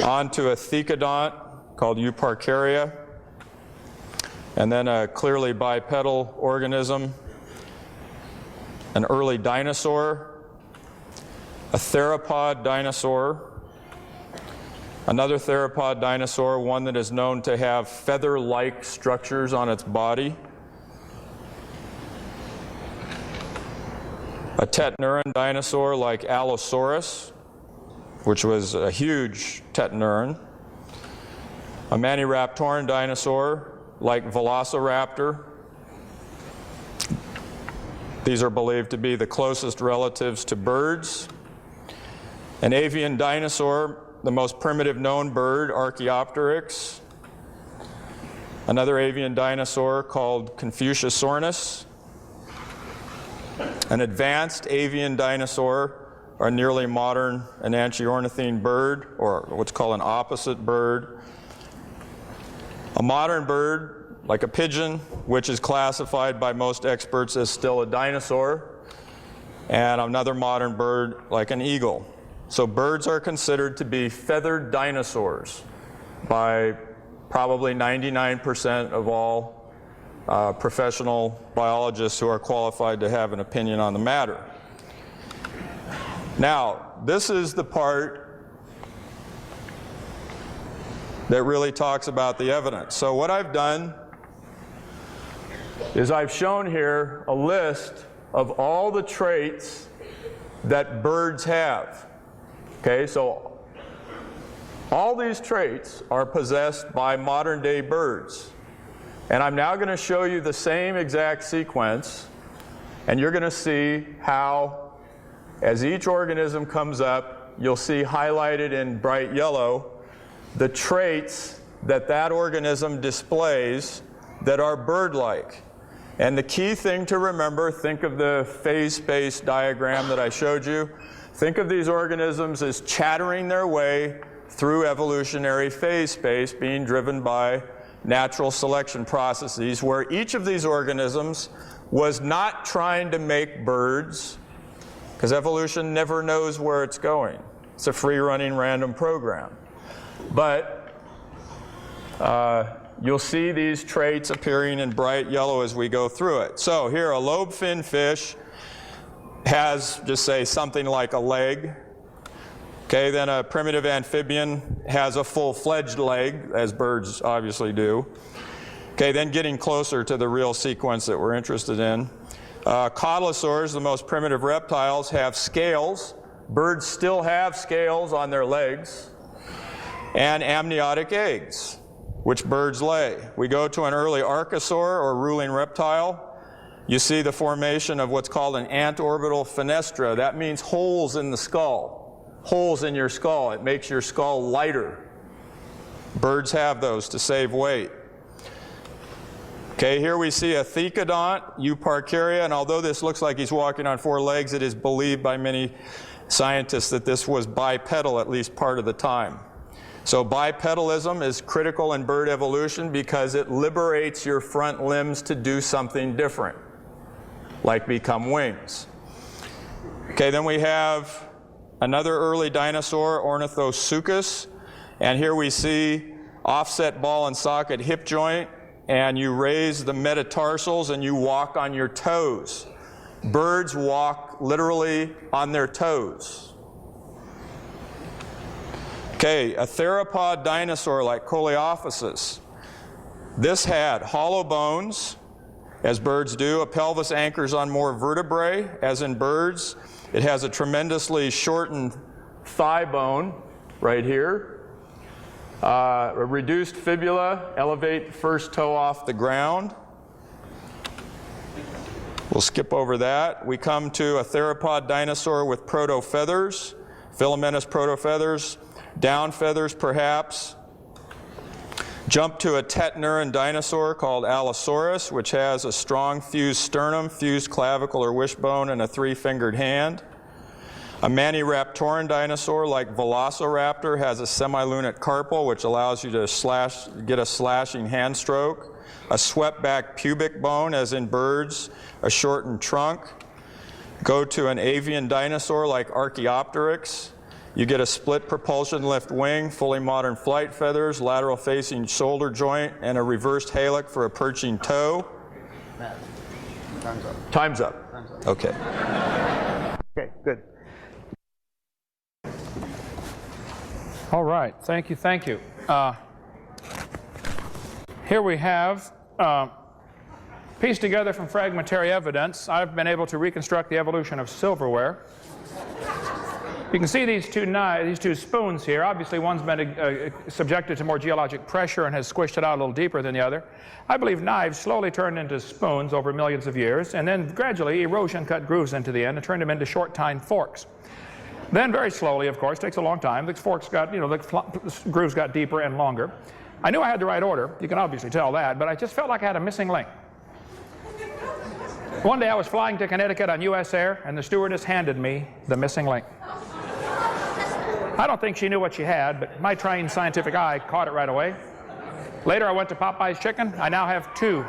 onto a thecodont called Euparkeria, and then a clearly bipedal organism, an early dinosaur, a theropod dinosaur, another theropod dinosaur, one that is known to have feather-like structures on its body, a tetnuran dinosaur like Allosaurus, which was a huge tetnuran, a maniraptoran dinosaur like Velociraptor. These are believed to be the closest relatives to birds. An avian dinosaur, the most primitive known bird, Archaeopteryx. Another avian dinosaur called Confuciusornis. An advanced avian dinosaur, or nearly modern enantiornithine bird, or what's called an opposite bird. A modern bird, like a pigeon, which is classified by most experts as still a dinosaur. And another modern bird, like an eagle. So birds are considered to be feathered dinosaurs by probably 99% of all professional biologists who are qualified to have an opinion on the matter. Now, this is the part that really talks about the evidence. So what I've done is I've shown here a list of all the traits that birds have. Okay, so all these traits are possessed by modern day birds. And I'm now going to show you the same exact sequence, and you're going to see how, as each organism comes up, you'll see highlighted in bright yellow the traits that that organism displays that are bird-like. And the key thing to remember, think of the phase space diagram that I showed you. Think of these organisms as chattering their way through evolutionary phase space, being driven by natural selection processes, where each of these organisms was not trying to make birds, because evolution never knows where it's going. It's a free-running random program. But you'll see these traits appearing in bright yellow as we go through it. So here, a lobe-finned fish has, just say, something like a leg. Okay, then a primitive amphibian has a full-fledged leg, as birds obviously do. Okay, then getting closer to the real sequence that we're interested in. Cotylosaurs, the most primitive reptiles, have scales. Birds still have scales on their legs. And amniotic eggs, which birds lay. We go to an early archosaur, or ruling reptile. You see the formation of what's called an antorbital fenestra. That means holes in the skull. Holes in your skull. It makes your skull lighter. Birds have those to save weight. Okay, here we see a thecodont, Euparkeria, and although this looks like he's walking on four legs, it is believed by many scientists that this was bipedal at least part of the time. So bipedalism is critical in bird evolution because it liberates your front limbs to do something different, like become wings. Okay, then we have another early dinosaur, Ornithosuchus, and here we see offset ball and socket hip joint, and you raise the metatarsals and you walk on your toes. birds walk literally on their toes. Okay, a theropod dinosaur like Coleophysis. This had hollow bones, as birds do. A pelvis anchors on more vertebrae, as in birds. It has a tremendously shortened thigh bone right here. A reduced fibula, elevate the first toe off the ground. We'll skip over that. We come to a theropod dinosaur with protofeathers, filamentous protofeathers, down feathers perhaps. Jump to a tetaneuran dinosaur called Allosaurus, which has a strong fused sternum, fused clavicle or wishbone, and a three-fingered hand. A maniraptoran dinosaur like Velociraptor has a semilunate carpal, which allows you to get a slashing hand stroke. A swept-back pubic bone, as in birds, a shortened trunk. Go to an avian dinosaur like Archaeopteryx. You get a split propulsion lift wing, fully modern flight feathers, lateral facing shoulder joint, and a reversed halic for a perching toe. Time's up. Time's up. Time's up. Okay. Okay, good. All right, thank you, thank you. Here we have pieced together from fragmentary evidence. I've been able to reconstruct the evolution of silverware. You can see these two spoons here. Obviously, one's been subjected to more geologic pressure and has squished it out a little deeper than the other. I believe knives slowly turned into spoons over millions of years, and then gradually erosion cut grooves into the end and turned them into short-tined forks. Then very slowly, of course, takes a long time, the forks got, the grooves got deeper and longer. I knew I had the right order. You can obviously tell that, but I just felt like I had a missing link. One day I was flying to Connecticut on US Air, and the stewardess handed me the missing link. I don't think she knew what she had, but my trained scientific eye caught it right away. Later I went to Popeye's Chicken. I now have two.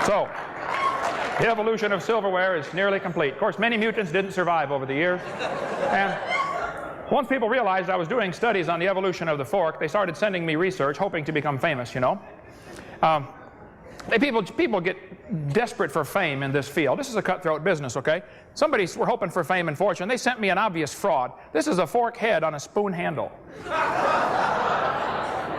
So, the evolution of silverware is nearly complete. Of course, many mutants didn't survive over the years. And once people realized I was doing studies on the evolution of the fork, they started sending me research, hoping to become famous, you know. People get desperate for fame in this field. This is a cutthroat business, okay? Somebody were hoping for fame and fortune. They sent me an obvious fraud. This is a fork head on a spoon handle.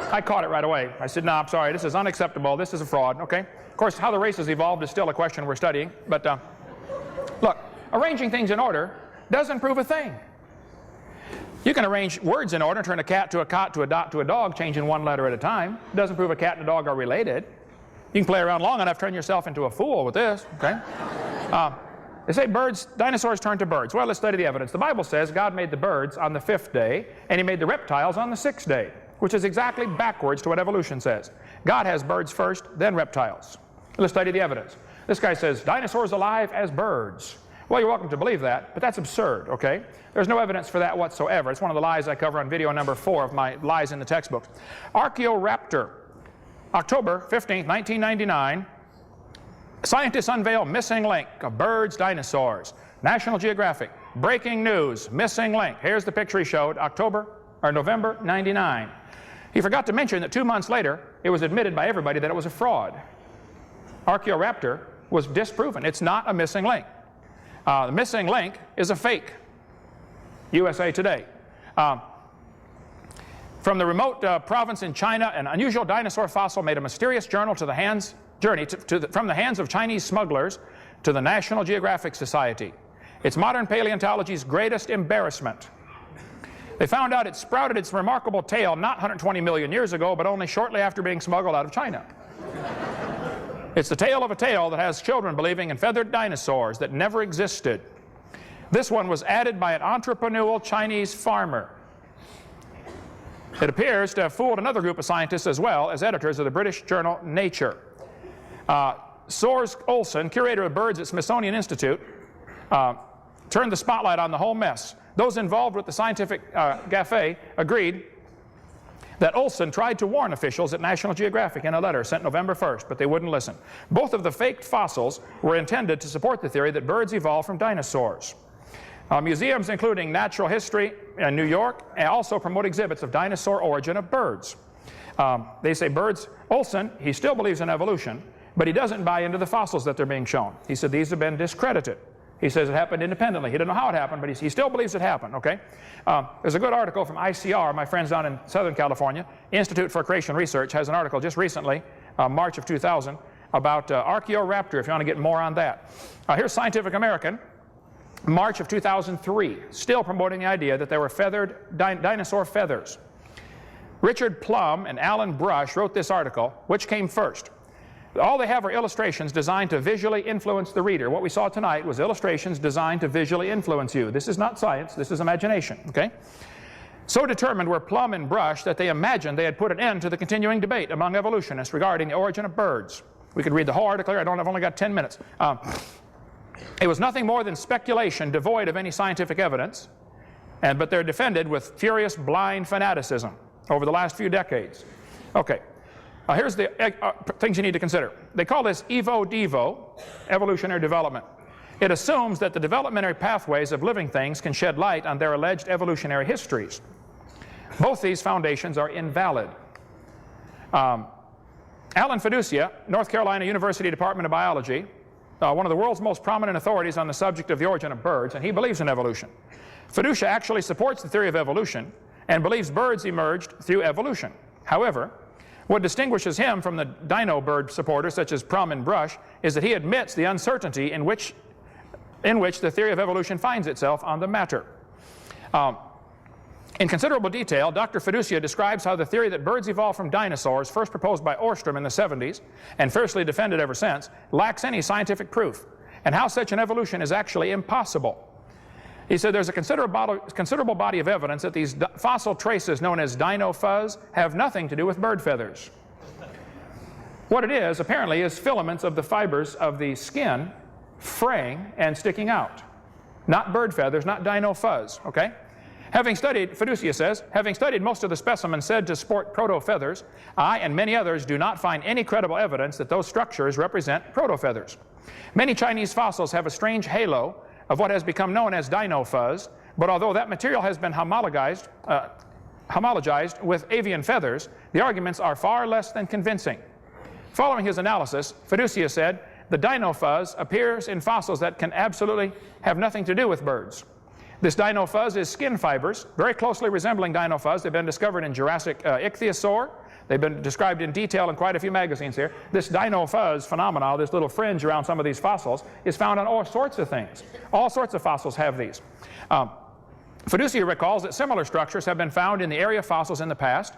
I caught it right away. I said, no, I'm sorry, this is unacceptable. This is a fraud, okay? Of course, how the race has evolved is still a question we're studying. But look, arranging things in order doesn't prove a thing. You can arrange words in order, turn a cat to a cot to a dot to a dog, changing one letter at a time. It doesn't prove a cat and a dog are related. You can play around long enough, turn yourself into a fool with this, okay? They say dinosaurs turn to birds. Well, let's study the evidence. The Bible says God made the birds on the 5th day, and He made the reptiles on the 6th day, which is exactly backwards to what evolution says. God has birds first, then reptiles. Let's study the evidence. This guy says, dinosaurs alive as birds. Well, you're welcome to believe that, but that's absurd, okay? There's no evidence for that whatsoever. It's one of the lies I cover on video number 4 of my lies in the textbooks. Archaeoraptor. October 15th, 1999, scientists unveil missing link of birds, dinosaurs. National Geographic, breaking news, missing link. Here's the picture he showed, November 99. He forgot to mention that 2 months later, it was admitted by everybody that it was a fraud. Archaeoraptor was disproven. It's not a missing link. The missing link is a fake. USA Today. From the remote province in China, an unusual dinosaur fossil made a mysterious journey from the hands of Chinese smugglers to the National Geographic Society. It's modern paleontology's greatest embarrassment. They found out it sprouted its remarkable tail not 120 million years ago, but only shortly after being smuggled out of China. It's the tale of a tale that has children believing in feathered dinosaurs that never existed. This one was added by an entrepreneurial Chinese farmer. It appears to have fooled another group of scientists as well as editors of the British journal Nature. Soers Olson, curator of birds at Smithsonian Institute, turned the spotlight on the whole mess. Those involved with the scientific gaffe agreed that Olson tried to warn officials at National Geographic in a letter sent November 1st, but they wouldn't listen. Both of the faked fossils were intended to support the theory that birds evolved from dinosaurs. Museums including Natural History in New York and also promote exhibits of dinosaur origin of birds. They say birds, Olson, he still believes in evolution, But he doesn't buy into the fossils that they're being shown. He said these have been discredited. He says it happened independently. He didn't know how it happened, but he still believes it happened, okay? There's a good article from ICR, my friends down in Southern California. Institute for Creation Research has an article just recently, March of 2000, about Archaeoraptor, if you want to get more on that. Here's Scientific American, March of 2003, still promoting the idea that there were feathered dinosaur feathers. Richard Plum and Alan Brush wrote this article. Which came first? All they have are illustrations designed to visually influence the reader. What we saw tonight was illustrations designed to visually influence you. This is not science, this is imagination, okay? So determined were Plum and Brush that they imagined they had put an end to the continuing debate among evolutionists regarding the origin of birds. We could read the whole article here. I've only got 10 minutes. It was nothing more than speculation devoid of any scientific evidence, but they're defended with furious blind fanaticism over the last few decades. Okay. Here's the things you need to consider. They call this evo-devo, evolutionary development. It assumes that the developmentary pathways of living things can shed light on their alleged evolutionary histories. Both these foundations are invalid. Alan Fiducia, North Carolina University Department of Biology, one of the world's most prominent authorities on the subject of the origin of birds, and he believes in evolution. Fiducia actually supports the theory of evolution and believes birds emerged through evolution. However, what distinguishes him from the dino bird supporters such as Plum and Brush is that he admits the uncertainty in which the theory of evolution finds itself on the matter. In considerable detail, Dr. Fiducia describes how the theory that birds evolved from dinosaurs, first proposed by Ostrom in the 70s and fiercely defended ever since, lacks any scientific proof, and how such an evolution is actually impossible. He said there's a considerable body of evidence that these fossil traces known as dino fuzz have nothing to do with bird feathers. What it is, apparently, is filaments of the fibers of the skin fraying and sticking out. Not bird feathers, not dino fuzz, okay? Having studied, Fiducia says, having studied most of the specimens said to sport proto-feathers, I and many others do not find any credible evidence that those structures represent proto-feathers. Many Chinese fossils have a strange halo of what has become known as dino fuzz, but although that material has been homologized with avian feathers, the arguments are far less than convincing. Following his analysis, Fiducia said, the dino fuzz appears in fossils that can absolutely have nothing to do with birds. This dino fuzz is skin fibers, very closely resembling dino fuzz. They've been discovered in Jurassic ichthyosaur. They've been described in detail in quite a few magazines here. This dino fuzz phenomenon, this little fringe around some of these fossils, is found on all sorts of things. All sorts of fossils have these. Fiducia recalls that similar structures have been found in the area of fossils in the past,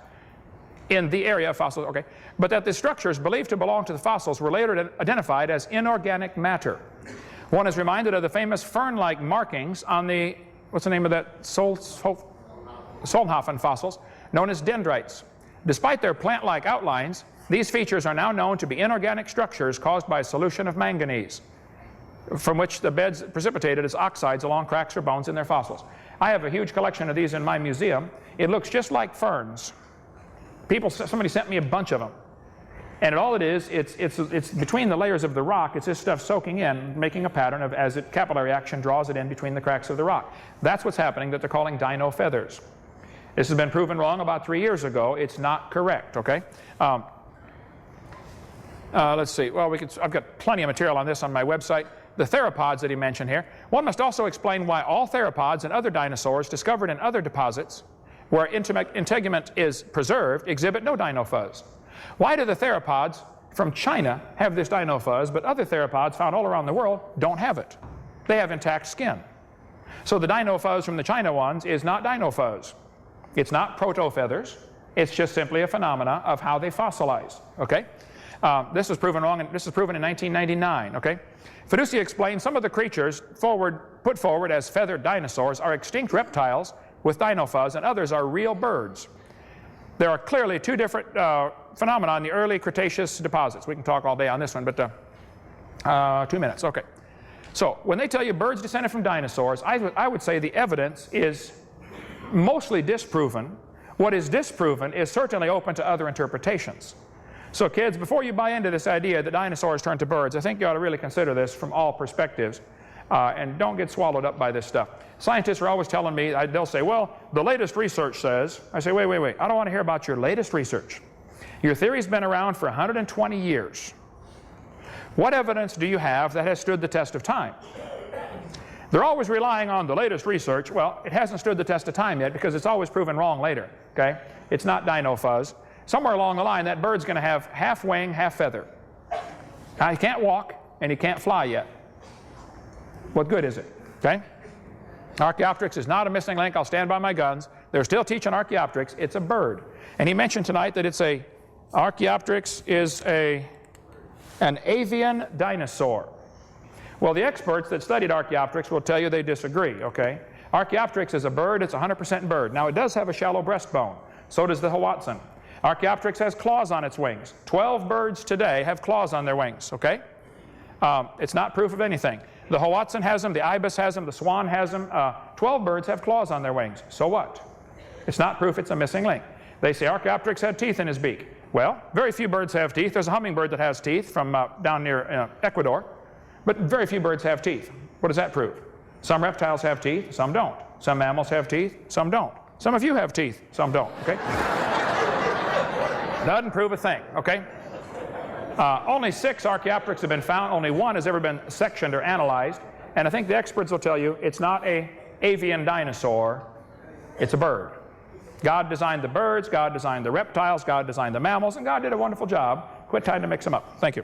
but that the structures believed to belong to the fossils were later identified as inorganic matter. One is reminded of the famous fern-like markings on the, what's the name of that, Solnhofen fossils, known as dendrites. Despite their plant-like outlines, these features are now known to be inorganic structures caused by a solution of manganese, from which the beds precipitated as oxides along cracks or bones in their fossils. I have a huge collection of these in my museum. It looks just like ferns. Somebody sent me a bunch of them. And all it is, it's between the layers of the rock, it's this stuff soaking in, making a pattern of as capillary action draws it in between the cracks of the rock. That's what's happening that they're calling dino feathers. This has been proven wrong about 3 years ago. It's not correct, okay? Let's see. Well, I've got plenty of material on this on my website. The theropods that he mentioned here. One must also explain why all theropods and other dinosaurs discovered in other deposits where integument is preserved exhibit no dino fuzz. Why do the theropods from China have this dino fuzz, but other theropods found all around the world don't have it? They have intact skin. So the dino fuzz from the China ones is not dino fuzz. It's not proto-feathers. It's just simply a phenomena of how they fossilize, okay? This was proven wrong, and this was proven in 1999, okay? Fiducia explained some of the creatures put forward as feathered dinosaurs are extinct reptiles with dino fuzz, and others are real birds. There are clearly two different phenomena in the early Cretaceous deposits. We can talk all day on this one, but 2 minutes, okay. So when they tell you birds descended from dinosaurs, I would say the evidence is mostly disproven. What is disproven is certainly open to other interpretations. So kids, before you buy into this idea that dinosaurs turned to birds, I think you ought to really consider this from all perspectives and don't get swallowed up by this stuff. Scientists are always telling me, they'll say, well, the latest research says, I say, wait, I don't want to hear about your latest research. Your theory's been around for 120 years. What evidence do you have that has stood the test of time? They're always relying on the latest research. Well, it hasn't stood the test of time yet because it's always proven wrong later, okay? It's not dino fuzz. Somewhere along the line, that bird's going to have half wing, half feather. Now, he can't walk and he can't fly yet. What good is it, okay? Archaeopteryx is not a missing link. I'll stand by my guns. They're still teaching Archaeopteryx. It's a bird. And he mentioned tonight that it's Archaeopteryx is an avian dinosaur. Well, the experts that studied Archaeopteryx will tell you they disagree, okay? Archaeopteryx is a bird. It's 100% bird. Now, it does have a shallow breastbone. So does the Hoatzin. Archaeopteryx has claws on its wings. 12 birds today have claws on their wings, okay? It's not proof of anything. The Hoatzin has them, the ibis has them, the swan has them. 12 birds have claws on their wings. So what? It's not proof it's a missing link. They say Archaeopteryx had teeth in his beak. Well, very few birds have teeth. There's a hummingbird that has teeth from down near Ecuador. But very few birds have teeth. What does that prove? Some reptiles have teeth, some don't. Some mammals have teeth, some don't. Some of you have teeth, some don't, okay? Doesn't prove a thing, okay? Only 6 Archaeopteryx have been found. Only 1 has ever been sectioned or analyzed. And I think the experts will tell you it's not an avian dinosaur, it's a bird. God designed the birds, God designed the reptiles, God designed the mammals, and God did a wonderful job. Quit trying to mix them up. Thank you.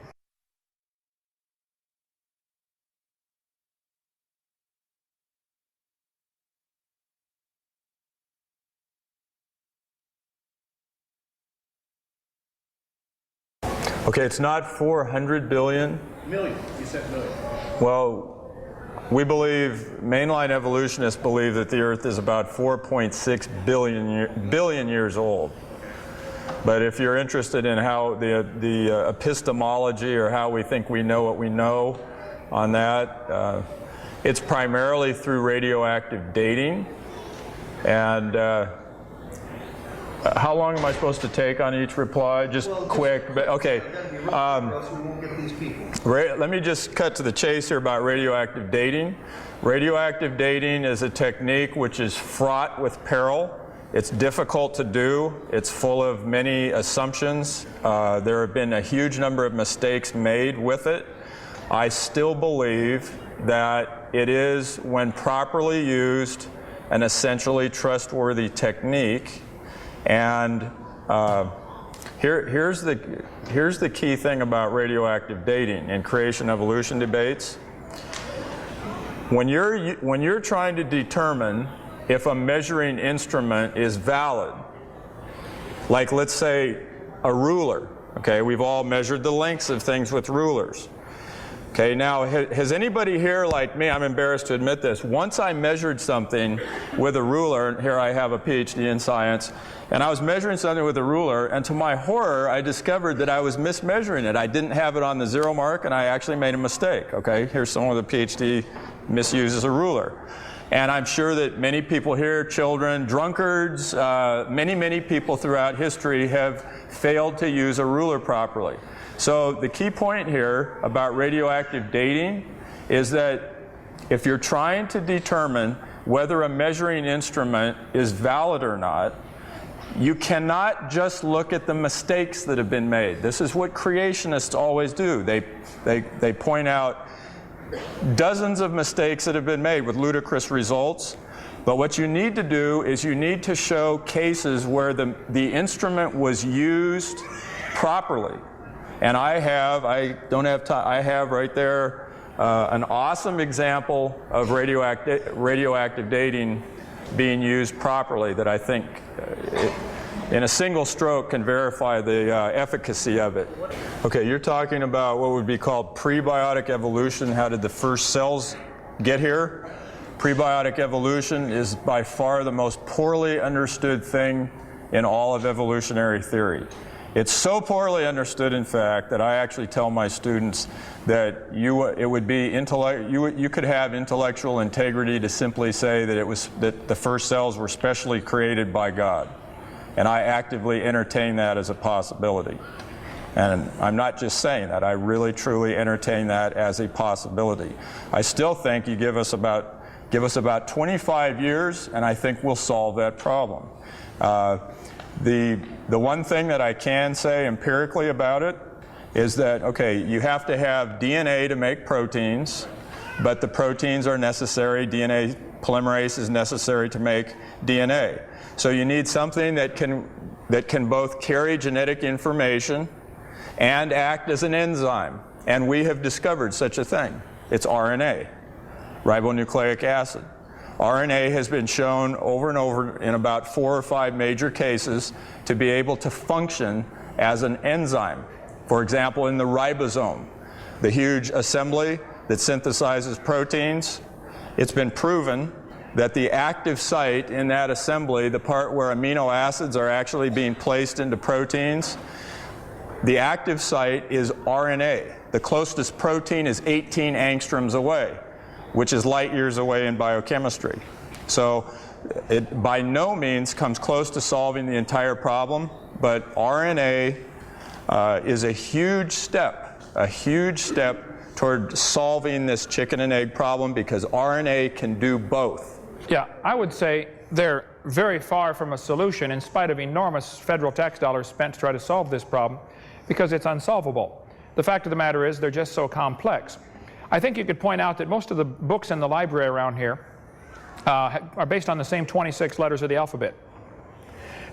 Okay, it's not 400 billion. Million. You said million. Well, we believe, mainline evolutionists believe that the Earth is about 4.6 billion years old. But if you're interested in how the epistemology or how we think we know what we know on that, it's primarily through radioactive dating. And how long am I supposed to take on each reply? Just quick, but okay. Let me just cut to the chase here about radioactive dating. Radioactive dating is a technique which is fraught with peril. It's difficult to do. It's full of many assumptions. There have been a huge number of mistakes made with it. I still believe that it is, when properly used, an essentially trustworthy technique. And here's the key thing about radioactive dating in creation-evolution debates. When you're trying to determine if a measuring instrument is valid, like let's say a ruler, okay, we've all measured the lengths of things with rulers. Okay, now has anybody here, like me, I'm embarrassed to admit this, once I measured something with a ruler, and here I have a PhD in science, and I was measuring something with a ruler, and to my horror, I discovered that I was mismeasuring it. I didn't have it on the 0 mark, and I actually made a mistake, okay? Here's someone with a PhD misuses a ruler. And I'm sure that many people here, children, drunkards, many people throughout history have failed to use a ruler properly. So the key point here about radioactive dating is that if you're trying to determine whether a measuring instrument is valid or not, you cannot just look at the mistakes that have been made. This is what creationists always do. They point out dozens of mistakes that have been made with ludicrous results. But what you need to do is you need to show cases where the instrument was used properly. And I have right there an awesome example of radioactive dating being used properly that I think in a single stroke can verify the efficacy of it. Okay, you're talking about what would be called prebiotic evolution. How did the first cells get here? Prebiotic evolution is by far the most poorly understood thing in all of evolutionary theory. It's so poorly understood, in fact, that I actually tell my students that you could have intellectual integrity to simply say that the first cells were specially created by God. And I actively entertain that as a possibility. And I'm not just saying that, I really truly entertain that as a possibility. I still think you give us about 25 years and I think we'll solve that problem. The one thing that I can say empirically about it is that, okay, you have to have DNA to make proteins, but the proteins are necessary. DNA polymerase is necessary to make DNA. So you need something that can both carry genetic information and act as an enzyme. And we have discovered such a thing. It's RNA, ribonucleic acid. RNA has been shown over and over in about 4 or 5 major cases to be able to function as an enzyme. For example, in the ribosome, the huge assembly that synthesizes proteins, it's been proven that the active site in that assembly, the part where amino acids are actually being placed into proteins, the active site is RNA. The closest protein is 18 angstroms away, which is light years away in biochemistry. So it by no means comes close to solving the entire problem, but RNA is a huge step toward solving this chicken and egg problem, because RNA can do both. Yeah, I would say they're very far from a solution in spite of enormous federal tax dollars spent to try to solve this problem, because it's unsolvable. The fact of the matter is they're just so complex. I think you could point out that most of the books in the library around here are based on the same 26 letters of the alphabet.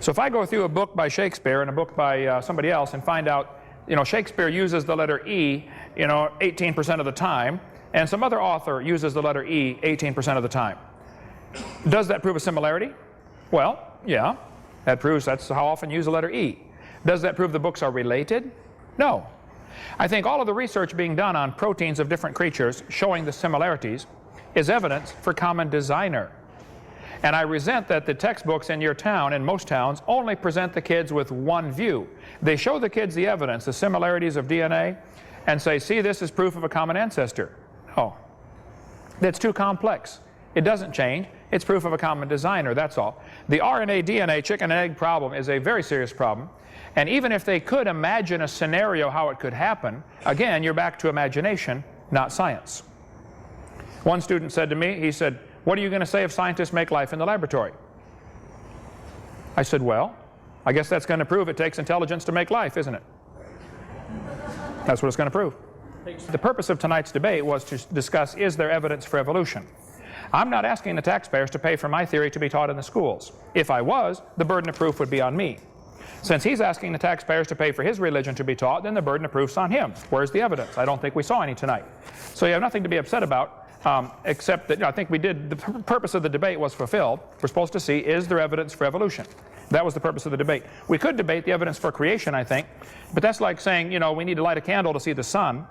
So if I go through a book by Shakespeare and a book by somebody else and find out, Shakespeare uses the letter E, 18% of the time, and some other author uses the letter E 18% of the time. Does that prove a similarity? Well, yeah, that proves that's how often you use the letter E. Does that prove the books are related? No. I think all of the research being done on proteins of different creatures showing the similarities is evidence for common designer. And I resent that the textbooks in your town and most towns only present the kids with one view. They show the kids the evidence, the similarities of DNA, and say, see, this is proof of a common ancestor. No. That's too complex. It doesn't change. It's proof of a common designer, that's all. The RNA, DNA, chicken and egg problem is a very serious problem. And even if they could imagine a scenario how it could happen, again, you're back to imagination, not science. One student said to me, he said, what are you going to say if scientists make life in the laboratory? I said, well, I guess that's going to prove it takes intelligence to make life, isn't it? That's what it's going to prove. The purpose of tonight's debate was to discuss, is there evidence for evolution? I'm not asking the taxpayers to pay for my theory to be taught in the schools. If I was, the burden of proof would be on me. Since he's asking the taxpayers to pay for his religion to be taught, then the burden of proof's on him. Where's the evidence? I don't think we saw any tonight. So you have nothing to be upset about, except that I think we did, the purpose of the debate was fulfilled. We're supposed to see, is there evidence for evolution? That was the purpose of the debate. We could debate the evidence for creation, I think, but that's like saying, we need to light a candle to see the sun.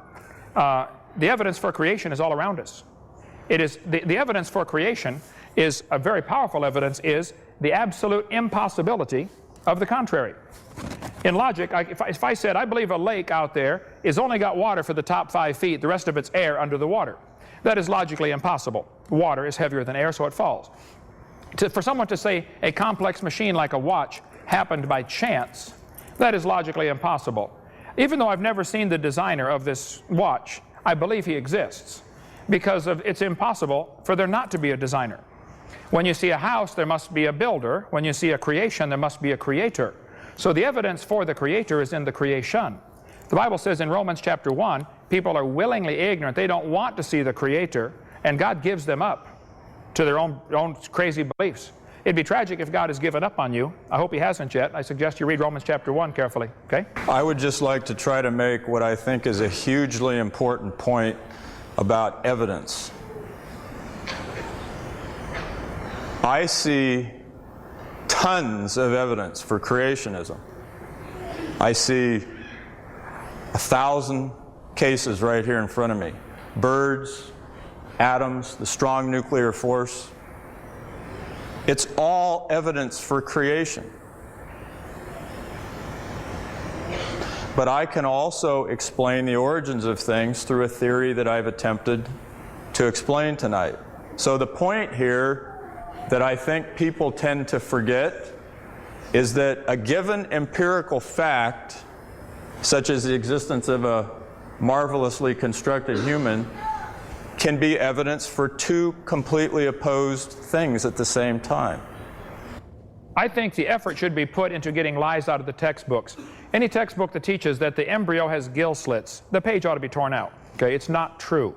The evidence for creation is all around us. It is, the evidence for creation is a very powerful evidence, is the absolute impossibility of the contrary. In logic, if I said, I believe a lake out there is only got water for the top 5 feet, the rest of it's air under the water. That is logically impossible. Water is heavier than air, so it falls. For someone to say a complex machine like a watch happened by chance, that is logically impossible. Even though I've never seen the designer of this watch, I believe he exists, because it's impossible for there not to be a designer. When you see a house, there must be a builder. When you see a creation, there must be a creator. So the evidence for the creator is in the creation. The Bible says in Romans chapter 1, people are willingly ignorant. They don't want to see the creator, and God gives them up to their own crazy beliefs. It'd be tragic if God has given up on you. I hope he hasn't yet. I suggest you read Romans chapter 1 carefully, okay? I would just like to try to make what I think is a hugely important point about evidence. I see tons of evidence for creationism. I see 1,000 cases right here in front of me. Birds, atoms, the strong nuclear force. It's all evidence for creation. But I can also explain the origins of things through a theory that I've attempted to explain tonight. So the point here that I think people tend to forget is that a given empirical fact, such as the existence of a marvelously constructed human, can be evidence for 2 completely opposed things at the same time. I think the effort should be put into getting lies out of the textbooks. Any textbook that teaches that the embryo has gill slits, the page ought to be torn out. Okay, it's not true.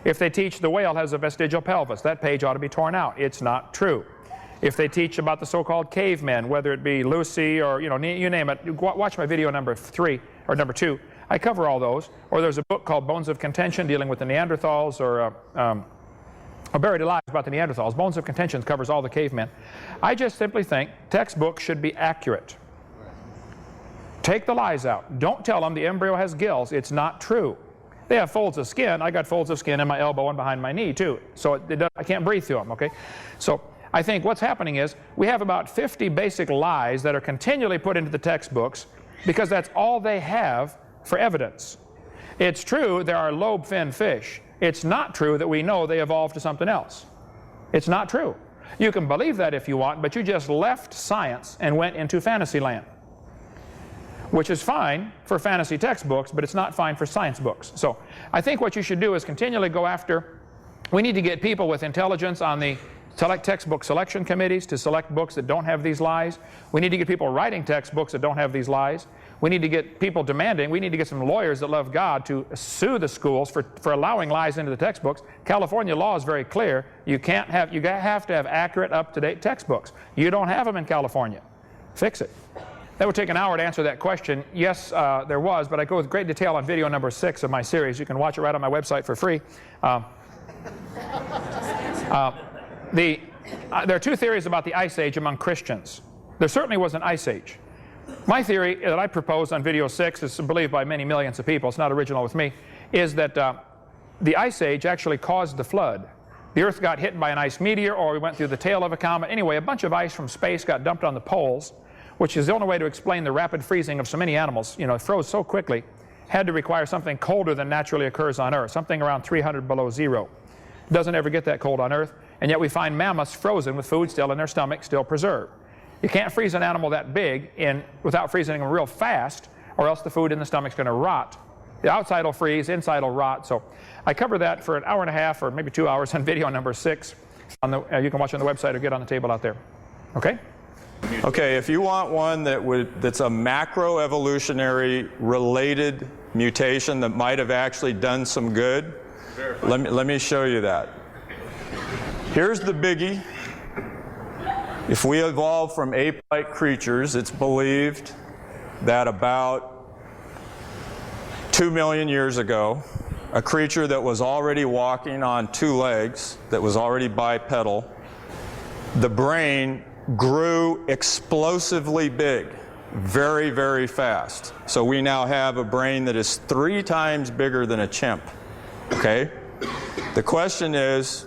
If they teach the whale has a vestigial pelvis, that page ought to be torn out. It's not true. If they teach about the so-called cavemen, whether it be Lucy or, you name it, watch my video number 3 or number 2. I cover all those. Or there's a book called Bones of Contention dealing with the Neanderthals, or Buried Alive about the Neanderthals. Bones of Contention covers all the cavemen. I just simply think textbooks should be accurate. Take the lies out. Don't tell them the embryo has gills. It's not true. They have folds of skin. I got folds of skin in my elbow and behind my knee too. So I can't breathe through them, okay? So I think what's happening is we have about 50 basic lies that are continually put into the textbooks because that's all they have for evidence. It's true there are lobe-finned fish. It's not true that we know they evolved to something else. It's not true. You can believe that if you want, but you just left science and went into fantasy land, which is fine for fantasy textbooks, but it's not fine for science books. So I think what you should do is continually go after, we need to get people with intelligence on the textbook selection committees to select books that don't have these lies. We need to get people writing textbooks that don't have these lies. We need to get people demanding, we need to get some lawyers that love God to sue the schools for allowing lies into the textbooks. California law is very clear. You have to have accurate, up-to-date textbooks. You don't have them in California. Fix it. That would take an hour to answer that question. Yes, there was, but I go with great detail on video number 6 of my series. You can watch it right on my website for free. There are 2 theories about the Ice Age among Christians. There certainly was an Ice Age. My theory that I propose on video 6 is believed by many millions of people. It's not original with me. Is that the Ice Age actually caused the flood. The Earth got hit by an ice meteor, or we went through the tail of a comet. Anyway, a bunch of ice from space got dumped on the poles, which is the only way to explain the rapid freezing of so many animals. It froze so quickly, had to require something colder than naturally occurs on Earth, something around 300 below zero. It doesn't ever get that cold on Earth, and yet we find mammoths frozen with food still in their stomach, still preserved. You can't freeze an animal that big without freezing them real fast, or else the food in the stomach's going to rot. The outside will freeze, inside will rot. So I cover that for an hour and a half, or maybe 2 hours on video number 6. You can watch on the website or get on the table out there. Okay? Okay, if you want one that's a macroevolutionary related mutation that might have actually done some good, let me show you that. Here's the biggie. If we evolved from ape-like creatures, it's believed that about 2 million years ago, a creature that was already walking on 2 legs, that was already bipedal, the brain grew explosively big, very, very fast. So we now have a brain that is 3 times bigger than a chimp. Okay? The question is,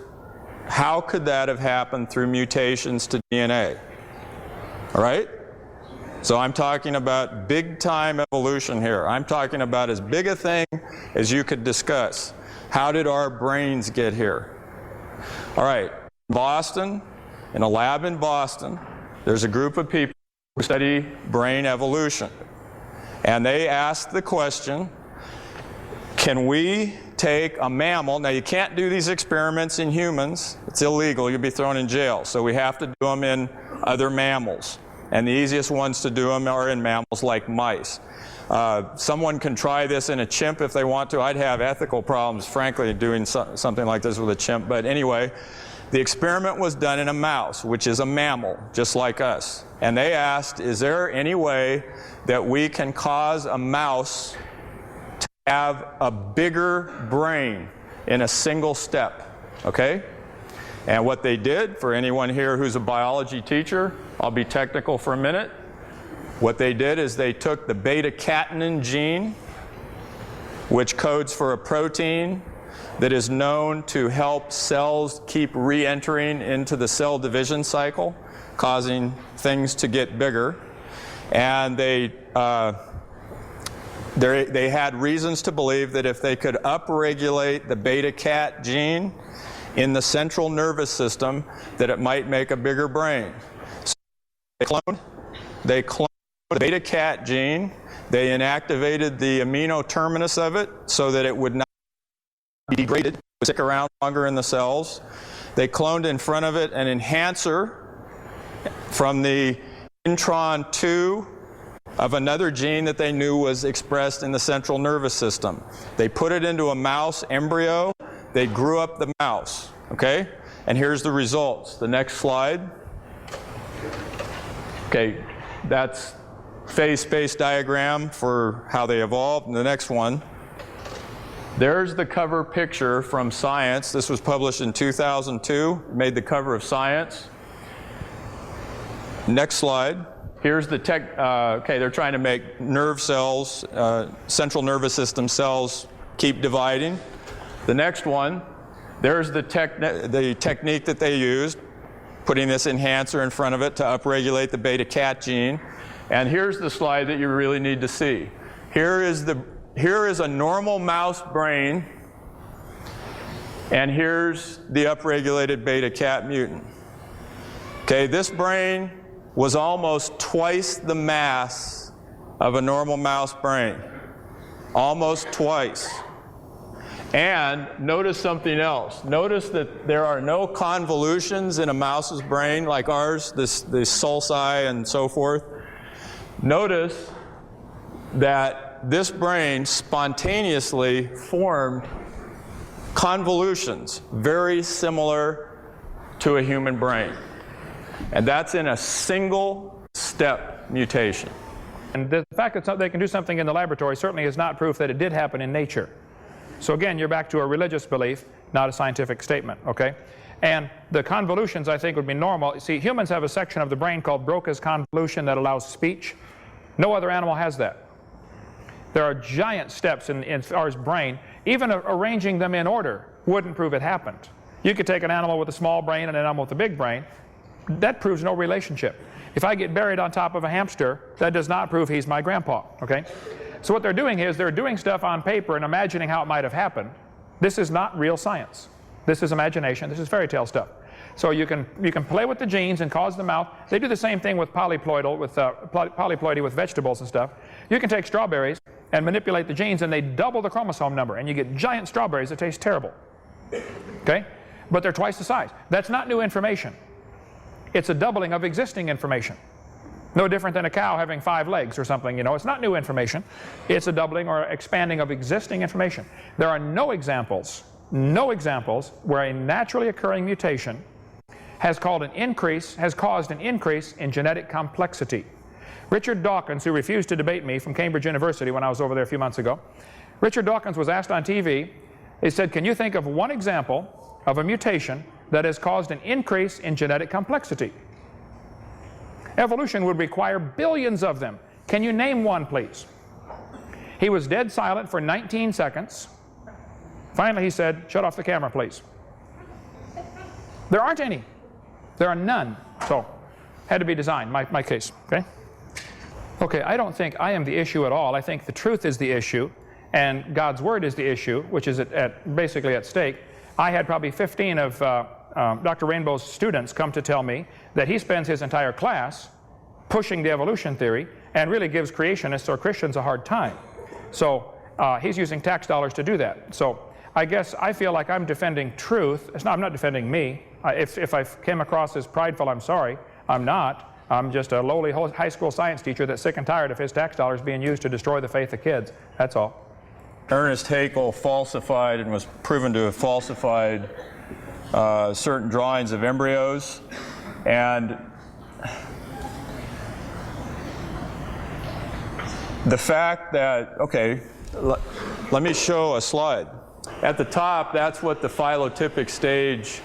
how could that have happened through mutations to DNA? All right? So I'm talking about big-time evolution here. I'm talking about as big a thing as you could discuss. How did our brains get here? All right, Boston, in a lab in Boston, there's a group of people who study brain evolution. And they asked the question, can we take a mammal? Now you can't do these experiments in humans. It's illegal. You'll be thrown in jail. So we have to do them in other mammals. And the easiest ones to do them are in mammals like mice. Someone can try this in a chimp if they want to. I'd have ethical problems, frankly, doing something like this with a chimp. But anyway, the experiment was done in a mouse, which is a mammal, just like us. And they asked, is there any way that we can cause a mouse to have a bigger brain in a single step? Okay? And what they did, for anyone here who's a biology teacher, I'll be technical for a minute. What they did is they took the beta-catenin gene, which codes for a protein that is known to help cells keep re-entering into the cell division cycle, causing things to get bigger. And they had reasons to believe that if they could upregulate the beta-cat gene in the central nervous system, that it might make a bigger brain. So they cloned the beta-cat gene. They inactivated the amino terminus of it so that it would not be degraded, would stick around longer in the cells. They cloned in front of it an enhancer from the intron 2 of another gene that they knew was expressed in the central nervous system. They put it into a mouse embryo. They grew up the mouse, okay? And here's the results. The next slide. Okay, that's phase space diagram for how they evolved. And the next one. There's the cover picture from Science. This was published in 2002. Made the cover of Science. Next slide. Here's the okay, they're trying to make nerve cells, central nervous system cells keep dividing. The next one, there's the technique that they used, putting this enhancer in front of it to upregulate the beta-cat gene. And here's the slide that you really need to see. Here is a normal mouse brain, and here's the upregulated beta-cat mutant. Okay, this brain was almost twice the mass of a normal mouse brain. Almost twice. And notice something else. Notice that there are no convolutions in a mouse's brain like ours, the sulci and so forth. Notice that this brain spontaneously formed convolutions very similar to a human brain. And that's in a single step mutation. And the fact that they can do something in the laboratory certainly is not proof that it did happen in nature. So again, you're back to a religious belief, not a scientific statement, okay? And the convolutions, I think, would be normal. See, humans have a section of the brain called Broca's convolution that allows speech. No other animal has that. There are giant steps in our brain. Even arranging them in order wouldn't prove it happened. You could take an animal with a small brain and an animal with a big brain. That proves no relationship. If I get buried on top of a hamster, that does not prove he's my grandpa, okay? So what they're doing is they're doing stuff on paper and imagining how it might have happened. This is not real science. This is imagination. This is fairy tale stuff. So you can play with the genes and cause them out. They do the same thing with polyploidy with vegetables and stuff. You can take strawberries and manipulate the genes, and they double the chromosome number, and you get giant strawberries that taste terrible. Okay? But they're twice the size. That's not new information. It's a doubling of existing information. No different than a cow having 5 legs or something, you know. It's not new information. It's a doubling or expanding of existing information. There are no examples where a naturally occurring mutation has caused an increase in genetic complexity. Richard Dawkins, who refused to debate me from Cambridge University when I was over there a few months ago, Richard Dawkins was asked on TV, he said, can you think of one example of a mutation that has caused an increase in genetic complexity? Evolution would require billions of them. Can you name one, please? He was dead silent for 19 seconds. Finally, he said, shut off the camera, please. There aren't any. There are none. So, had to be designed, my case, okay? Okay, I don't think I am the issue at all. I think the truth is the issue, and God's Word is the issue, which is basically at stake. I had probably 15 of Dr. Rainbow's students come to tell me that he spends his entire class pushing the evolution theory and really gives creationists or Christians a hard time. So he's using tax dollars to do that. So I guess I feel like I'm defending truth. I'm not defending me. If I came across as prideful, I'm sorry. I'm not. I'm just a lowly high school science teacher that's sick and tired of his tax dollars being used to destroy the faith of kids. That's all. Ernest Haeckel falsified and was proven to have falsified certain drawings of embryos, and the fact that, okay, let me show a slide. At the top, that's what the phylotypic stage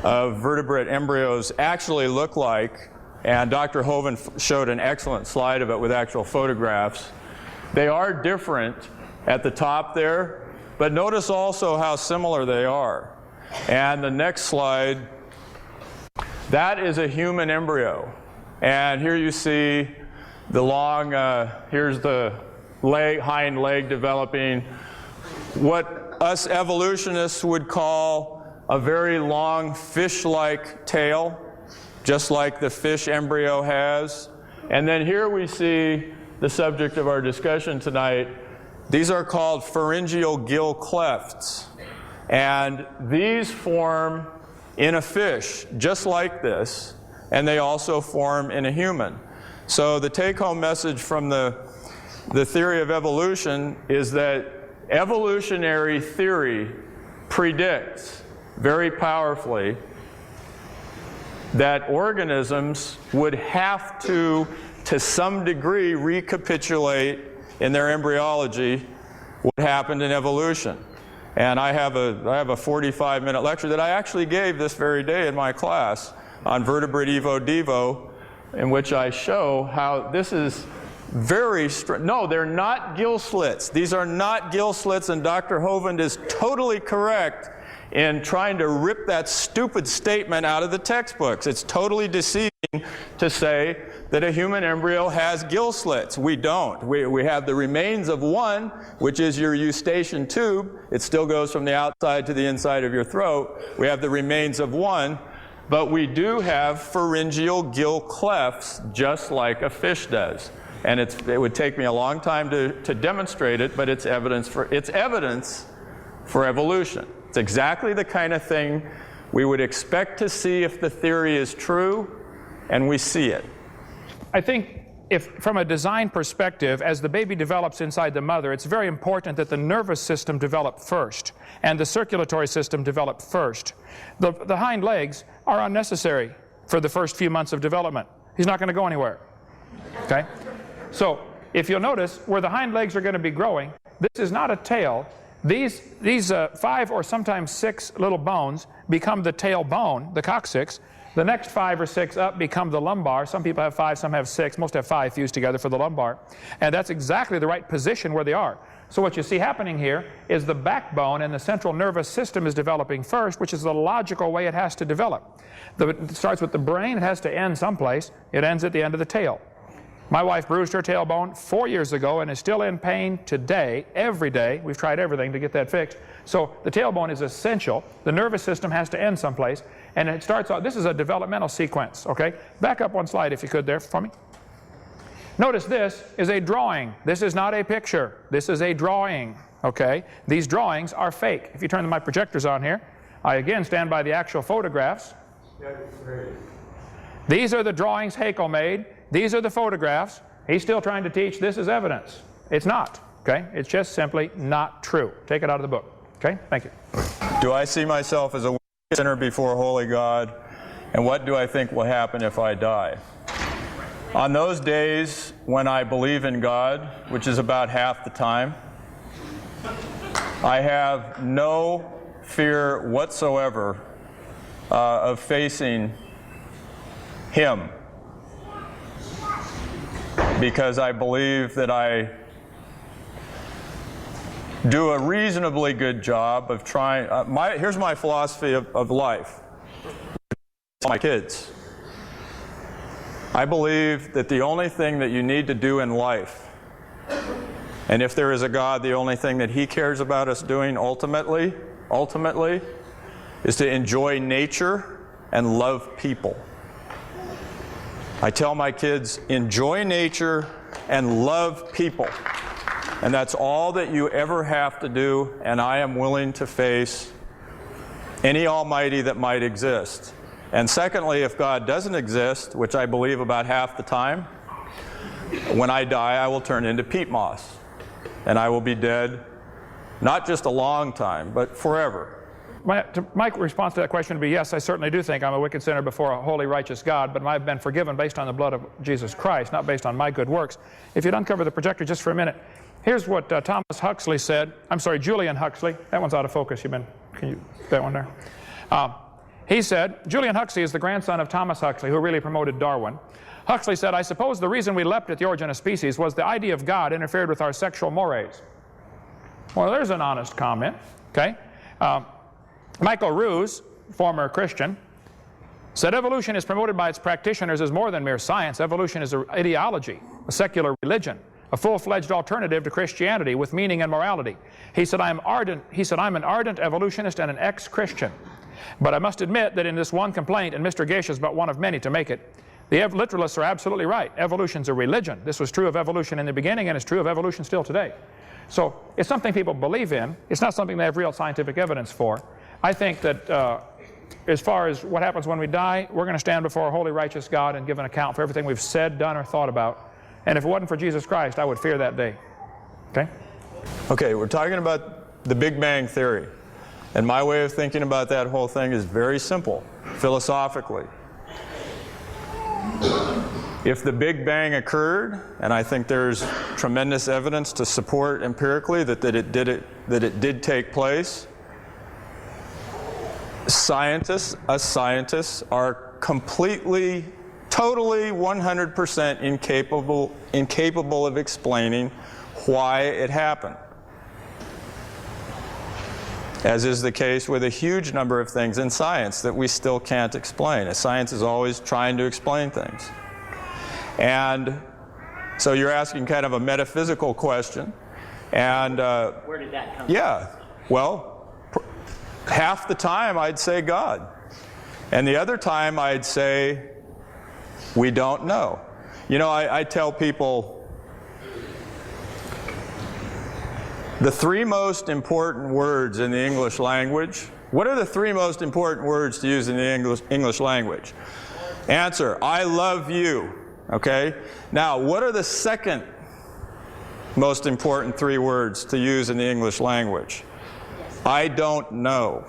of vertebrate embryos actually look like, and Dr. Hovind showed an excellent slide of it with actual photographs. They are different at the top there, but notice also how similar they are. And the next slide, that is a human embryo. And here you see the long, here's the hind leg developing what us evolutionists would call a very long fish-like tail, just like the fish embryo has. And then here we see the subject of our discussion tonight. These are called pharyngeal gill clefts. And these form in a fish, just like this, and they also form in a human. So the take-home message from the theory of evolution is that evolutionary theory predicts very powerfully that organisms would have to some degree, recapitulate in their embryology what happened in evolution. And I have a 45-minute lecture that I actually gave this very day in my class on vertebrate Evo Devo, in which I show how this is very no, they're not gill slits. These are not gill slits, and Dr. Hovind is totally correct in trying to rip that stupid statement out of the textbooks. It's totally deceiving to say that a human embryo has gill slits. We don't. We have the remains of one, which is your eustachian tube. It still goes from the outside to the inside of your throat. We have the remains of one, but we do have pharyngeal gill clefts, just like a fish does. And it would take me a long time to demonstrate it, but it's evidence for evolution. It's exactly the kind of thing we would expect to see if the theory is true, and we see it. I think if, from a design perspective, as the baby develops inside the mother, it's very important that the nervous system develop first and the circulatory system develop first. The hind legs are unnecessary for the first few months of development. He's not going to go anywhere. Okay? So if you'll notice, where the hind legs are going to be growing, this is not a tail. These 5 or sometimes 6 little bones become the tail bone, the coccyx. The next 5 or 6 up become the lumbar. Some people have 5, some have 6. Most have 5 fused together for the lumbar. And that's exactly the right position where they are. So what you see happening here is the backbone and the central nervous system is developing first, which is the logical way it has to develop. It starts with the brain. It has to end someplace. It ends at the end of the tail. My wife bruised her tailbone 4 years ago and is still in pain today, every day. We've tried everything to get that fixed. So the tailbone is essential. The nervous system has to end someplace. And it starts out, this is a developmental sequence, okay? Back up one slide if you could there for me. Notice this is a drawing. This is not a picture. This is a drawing, okay? These drawings are fake. If you turn my projectors on here, I again stand by the actual photographs. These are the drawings Haeckel made. These are the photographs. He's still trying to teach this is evidence. It's not, okay? It's just simply not true. Take it out of the book, okay? Thank you. Do I see myself as a sinner before a holy God? And what do I think will happen if I die? On those days when I believe in God, which is about half the time, I have no fear whatsoever of facing Him, because I believe that I do a reasonably good job of trying. Here's my philosophy of life. My kids. I believe that the only thing that you need to do in life, and if there is a God, the only thing that He cares about us doing ultimately, is to enjoy nature and love people. I tell my kids, enjoy nature and love people. And that's all that you ever have to do, and I am willing to face any almighty that might exist. And secondly, if God doesn't exist, which I believe about half the time, when I die, I will turn into peat moss. And I will be dead, not just a long time, but forever. My response to that question would be, yes, I certainly do think I'm a wicked sinner before a holy, righteous God, but I've been forgiven based on the blood of Jesus Christ, not based on my good works. If you'd uncover the projector just for a minute, here's what Thomas Huxley said. I'm sorry, Julian Huxley. That one's out of focus. Can you, that one there? He said, Julian Huxley is the grandson of Thomas Huxley, who really promoted Darwin. Huxley said, I suppose the reason we leapt at the origin of species was the idea of God interfered with our sexual mores. Well, there's an honest comment, okay? Michael Ruse, former Christian, said evolution is promoted by its practitioners as more than mere science. Evolution is an ideology, a secular religion, a full-fledged alternative to Christianity with meaning and morality. He said, I'm an ardent evolutionist and an ex-Christian. But I must admit that in this one complaint, and Mr. Gish is but one of many to make it, the literalists are absolutely right. Evolution's a religion. This was true of evolution in the beginning, and it's true of evolution still today. So it's something people believe in. It's not something they have real scientific evidence for. I think that as far as what happens when we die, we're going to stand before a holy, righteous God and give an account for everything we've said, done, or thought about. And if it wasn't for Jesus Christ, I would fear that day. Okay? Okay, we're talking about the Big Bang Theory. And my way of thinking about that whole thing is very simple, philosophically. If the Big Bang occurred, and I think there's tremendous evidence to support empirically that it did take place, scientists are completely, totally, 100% incapable of explaining why it happened. As is the case with a huge number of things in science that we still can't explain. Science is always trying to explain things. And so you're asking kind of a metaphysical question. And Where did that come from? yeah, well, half the time I'd say God. And the other time I'd say we don't know. You know, I tell people the three most important words in the English language. What are the three most important words to use in the English language? Answer, I love you. Okay? Now, what are the second most important three words to use in the English language? I don't know.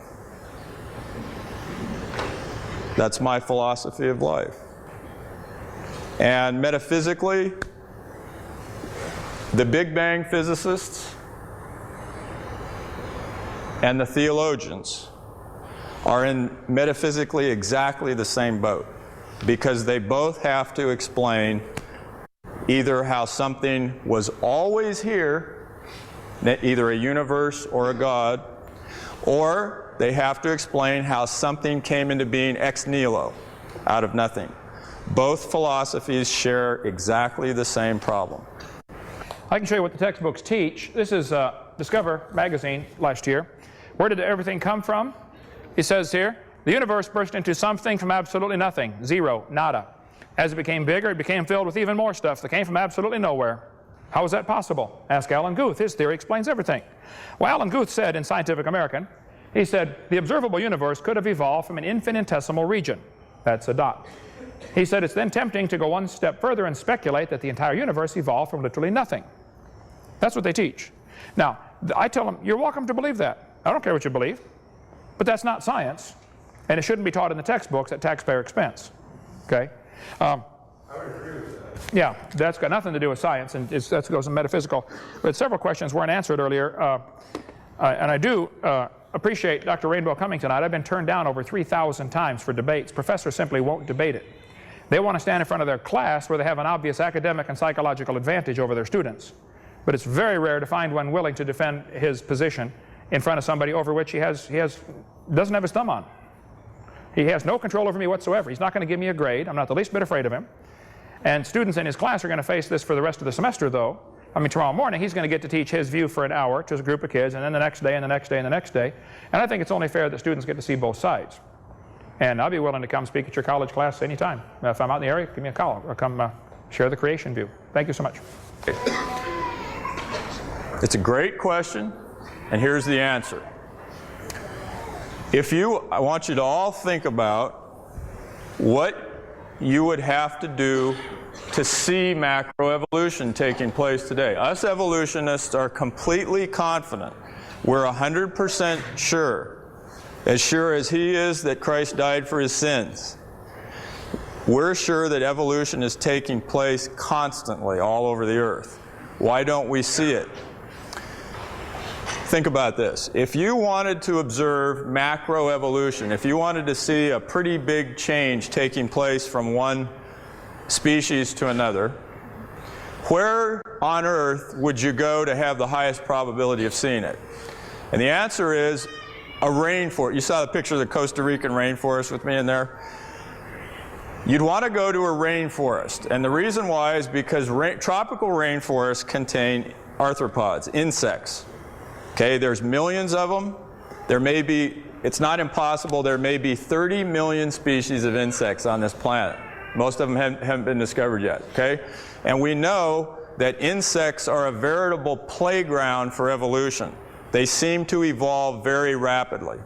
That's my philosophy of life. And metaphysically, the Big Bang physicists and the theologians are in metaphysically exactly the same boat, because they both have to explain either how something was always here, either a universe or a God, or they have to explain how something came into being ex nihilo, out of nothing. Both philosophies share exactly the same problem. I can show you what the textbooks teach. This is Discover magazine last year. Where did everything come from? It says here, the universe burst into something from absolutely nothing, zero, nada. As it became bigger, it became filled with even more stuff that came from absolutely nowhere. How is that possible? Ask Alan Guth. His theory explains everything. Well, Alan Guth said in Scientific American, he said, the observable universe could have evolved from an infinitesimal region. That's a dot. He said it's then tempting to go one step further and speculate that the entire universe evolved from literally nothing. That's what they teach. Now, I tell them, you're welcome to believe that. I don't care what you believe. But that's not science. And it shouldn't be taught in the textbooks at taxpayer expense. Okay? I would agree with that. Yeah, that's got nothing to do with science, and that goes in metaphysical. But several questions weren't answered earlier. And I do appreciate Dr. Rainbow coming tonight. I've been turned down over 3,000 times for debates. Professors simply won't debate it. They want to stand in front of their class where they have an obvious academic and psychological advantage over their students. But it's very rare to find one willing to defend his position in front of somebody over which he doesn't have his thumb on. He has no control over me whatsoever. He's not going to give me a grade. I'm not the least bit afraid of him. And students in his class are going to face this for the rest of the semester, though. I mean, tomorrow morning he's going to get to teach his view for an hour to a group of kids, and then the next day, and the next day, and the next day. And I think it's only fair that students get to see both sides. And I'll be willing to come speak at your college class anytime. If I'm out in the area, give me a call, or come share the creation view. Thank you so much. It's a great question, and here's the answer. I want you to all think about what you would have to do to see macroevolution taking place today. Us evolutionists are completely confident. We're 100% sure as he is that Christ died for his sins. We're sure that evolution is taking place constantly all over the earth. Why don't we see it? Think about this. If you wanted to observe macroevolution, if you wanted to see a pretty big change taking place from one species to another, where on earth would you go to have the highest probability of seeing it? And the answer is a rainforest. You saw the picture of the Costa Rican rainforest with me in there? You'd want to go to a rainforest. And the reason why is because tropical rainforests contain arthropods, insects. Okay, there's millions of them. It's not impossible, there may be 30 million species of insects on this planet. Most of them haven't been discovered yet, okay? And we know that insects are a veritable playground for evolution. They seem to evolve very rapidly,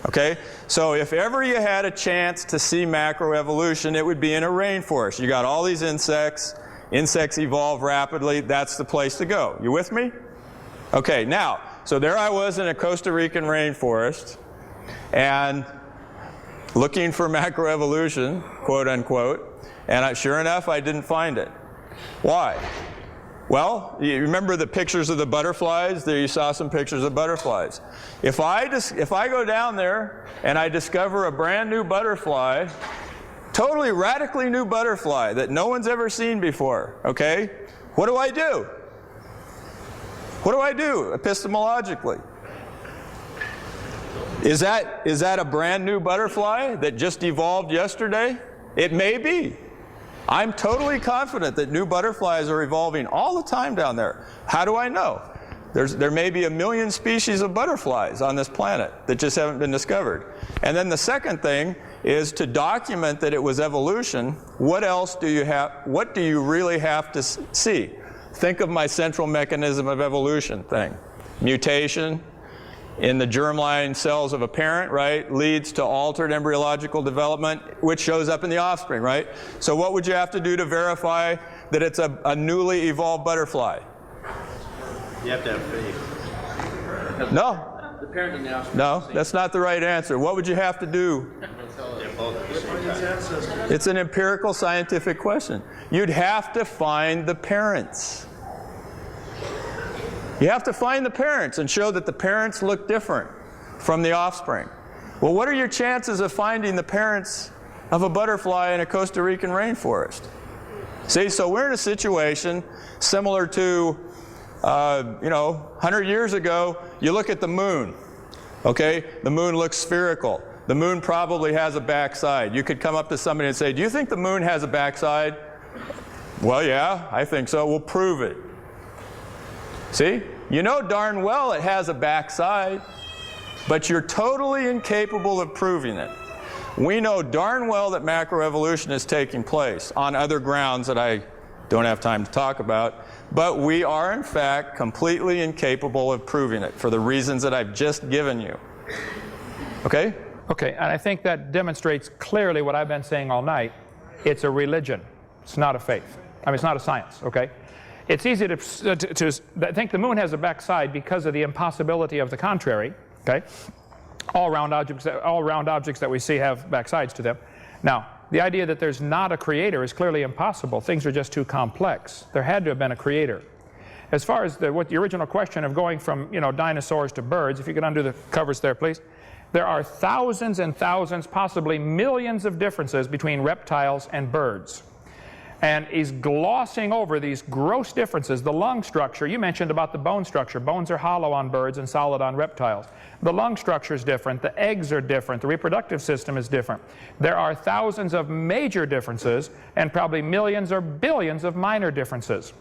Okay? So if ever you had a chance to see macroevolution, it would be in a rainforest. You got all these insects. Insects evolve rapidly. That's the place to go. You with me? Okay, now, so there I was in a Costa Rican rainforest, and looking for macroevolution, quote unquote, and sure enough, I didn't find it. Why? Well, you remember the pictures of the butterflies? There you saw some pictures of butterflies. If I go down there and I discover a brand new butterfly, totally radically new butterfly that no one's ever seen before, okay? What do I do? What do I do epistemologically? Is that a brand new butterfly that just evolved yesterday? It may be. I'm totally confident that new butterflies are evolving all the time down there. How do I know? There may be 1 million species of butterflies on this planet that just haven't been discovered. And then the second thing is to document that it was evolution. What else do you have? What do you really have to see? Think of my central mechanism of evolution thing. Mutation in the germline cells of a parent, right, leads to altered embryological development, which shows up in the offspring, right? So what would you have to do to verify that it's a newly evolved butterfly? You have to have faith. No. The parent and the offspring. No, that's not the right answer. What would you have to do? It's an empirical scientific question. You'd have to find the parents. You have to find the parents and show that the parents look different from the offspring. Well, what are your chances of finding the parents of a butterfly in a Costa Rican rainforest? See, so we're in a situation similar to, 100 years ago, you look at the moon, okay? The moon looks spherical. The moon probably has a backside. You could come up to somebody and say, do you think the moon has a backside? Well, yeah, I think so. We'll prove it. See? You know darn well it has a backside, but you're totally incapable of proving it. We know darn well that macroevolution is taking place on other grounds that I don't have time to talk about, but we are in fact completely incapable of proving it for the reasons that I've just given you. Okay? Okay, and I think that demonstrates clearly what I've been saying all night. It's a religion. It's not a faith. I mean, it's not a science, okay? It's easy to think the moon has a backside because of the impossibility of the contrary, okay? All round objects that we see have backsides to them. Now, the idea that there's not a creator is clearly impossible. Things are just too complex. There had to have been a creator. As far as the original question of going from, dinosaurs to birds, if you could undo the covers there, please. There are thousands and thousands, possibly millions of differences between reptiles and birds. And he's glossing over these gross differences. The lung structure, you mentioned about the bone structure. Bones are hollow on birds and solid on reptiles. The lung structure is different. The eggs are different. The reproductive system is different. There are thousands of major differences and probably millions or billions of minor differences.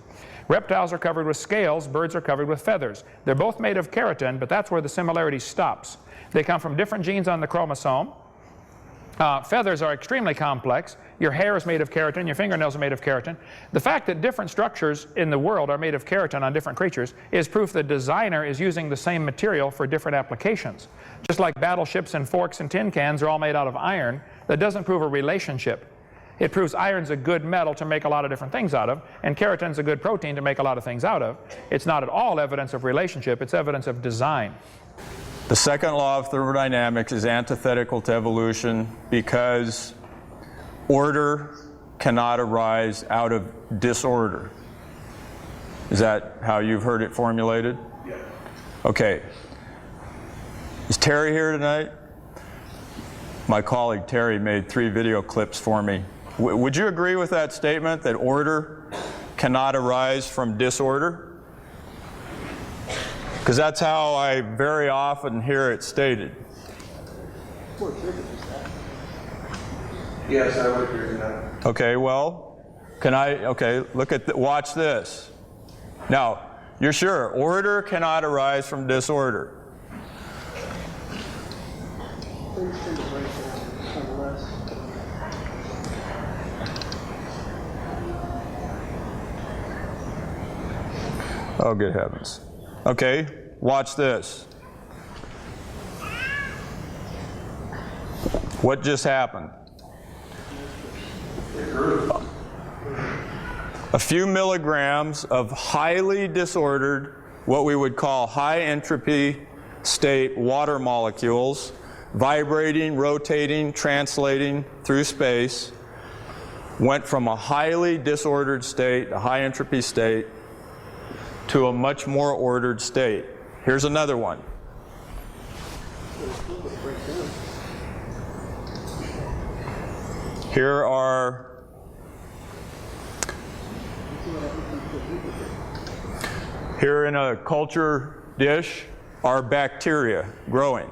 Reptiles are covered with scales. Birds are covered with feathers. They're both made of keratin, but that's where the similarity stops. They come from different genes on the chromosome. Feathers are extremely complex. Your hair is made of keratin, your fingernails are made of keratin. The fact that different structures in the world are made of keratin on different creatures is proof the designer is using the same material for different applications. Just like battleships and forks and tin cans are all made out of iron, that doesn't prove a relationship. It proves iron's a good metal to make a lot of different things out of, and keratin's a good protein to make a lot of things out of. It's not at all evidence of relationship, it's evidence of design. The second law of thermodynamics is antithetical to evolution because order cannot arise out of disorder. Is that how you've heard it formulated? Yeah. Okay. Is Terry here tonight? My colleague Terry made 3 video clips for me. Would you agree with that statement that order cannot arise from disorder? Because that's how I very often hear it stated. Yes, I would agree with that. Okay, well, watch this. Now, you're sure order cannot arise from disorder. Oh, good heavens. Okay, watch this. What just happened? A few milligrams of highly disordered, what we would call high entropy state water molecules, vibrating, rotating, translating through space, went from a highly disordered state, a high entropy state, to a much more ordered state. Here's another one. Here in a culture dish are bacteria growing.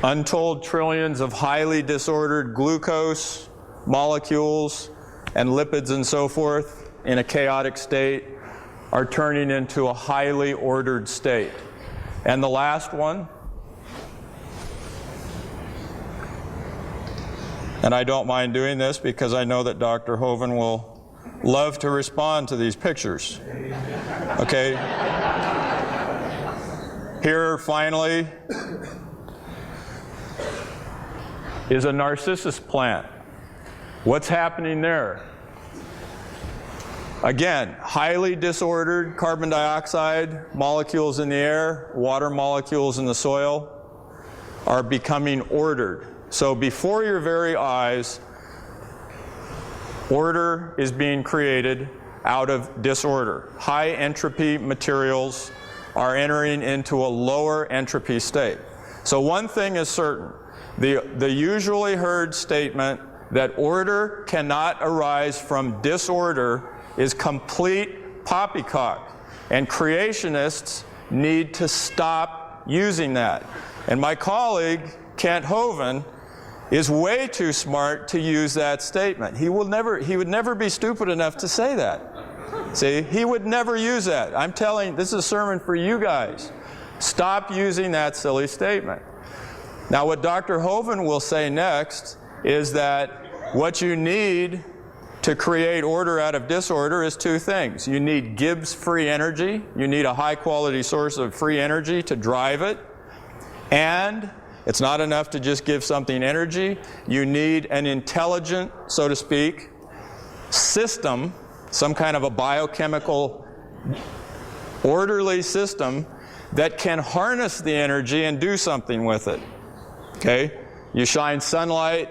Untold trillions of highly disordered glucose molecules and lipids and so forth in a chaotic state are turning into a highly ordered state. And the last one, and I don't mind doing this because I know that Dr. Hovind will love to respond to these pictures. Okay? Here, finally, is a narcissus plant. What's happening there? Again, highly disordered carbon dioxide molecules in the air, water molecules in the soil are becoming ordered. So before your very eyes, order is being created out of disorder. High entropy materials are entering into a lower entropy state. So one thing is certain, the usually heard statement that order cannot arise from disorder is complete poppycock, and creationists need to stop using that. And my colleague, Kent Hovind, is way too smart to use that statement. He would never be stupid enough to say that. See, he would never use that. I'm telling, this is a sermon for you guys. Stop using that silly statement. Now what Dr. Hovind will say next is that what you need to create order out of disorder is two things. You need Gibbs free energy. You need a high quality source of free energy to drive it. And it's not enough to just give something energy. You need an intelligent, so to speak, system, some kind of a biochemical orderly system that can harness the energy and do something with it. Okay? You shine sunlight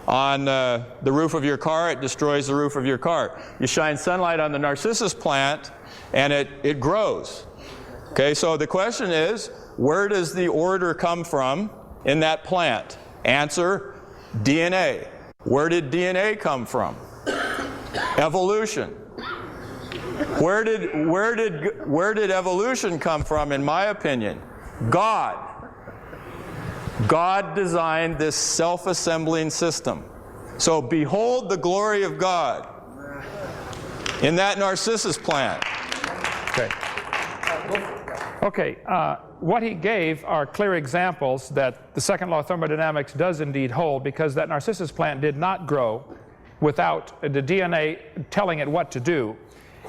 on the roof of your car, it destroys the roof of your car. You shine sunlight on the narcissus plant, and it grows. Okay, so the question is, where does the order come from in that plant? Answer, DNA. Where did DNA come from? Evolution. Where did evolution come from, in my opinion? God. God designed this self-assembling system. So behold the glory of God in that narcissus plant. Okay, what he gave are clear examples that the second law of thermodynamics does indeed hold, because that narcissus plant did not grow without the DNA telling it what to do.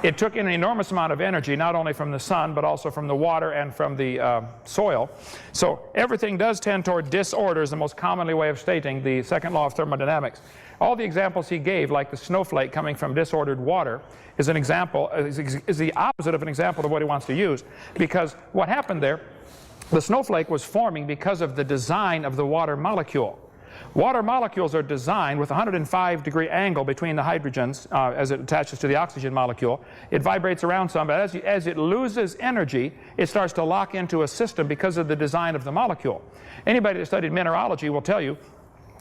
It took in an enormous amount of energy, not only from the sun, but also from the water and from the soil. So everything does tend toward disorder, is the most commonly way of stating the second law of thermodynamics. All the examples he gave, like the snowflake coming from disordered water, is an example, is the opposite of an example of what he wants to use. Because what happened there, the snowflake was forming because of the design of the water molecule. Water molecules are designed with a 105-degree angle between the hydrogens as it attaches to the oxygen molecule. It vibrates around some, but as it loses energy, it starts to lock into a system because of the design of the molecule. Anybody that studied mineralogy will tell you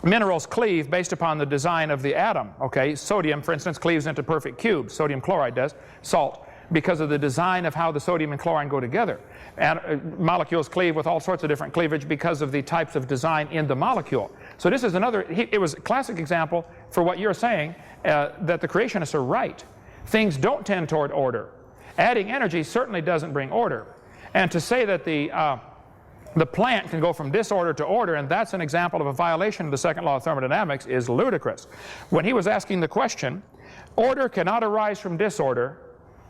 minerals cleave based upon the design of the atom. Okay, sodium, for instance, cleaves into perfect cubes. Sodium chloride does. Salt, because of the design of how the sodium and chlorine go together. And molecules cleave with all sorts of different cleavage because of the types of design in the molecule. So this is another, it was a classic example for what you're saying, that the creationists are right. Things don't tend toward order. Adding energy certainly doesn't bring order. And to say that the plant can go from disorder to order, and that's an example of a violation of the second law of thermodynamics, is ludicrous. When he was asking the question, order cannot arise from disorder,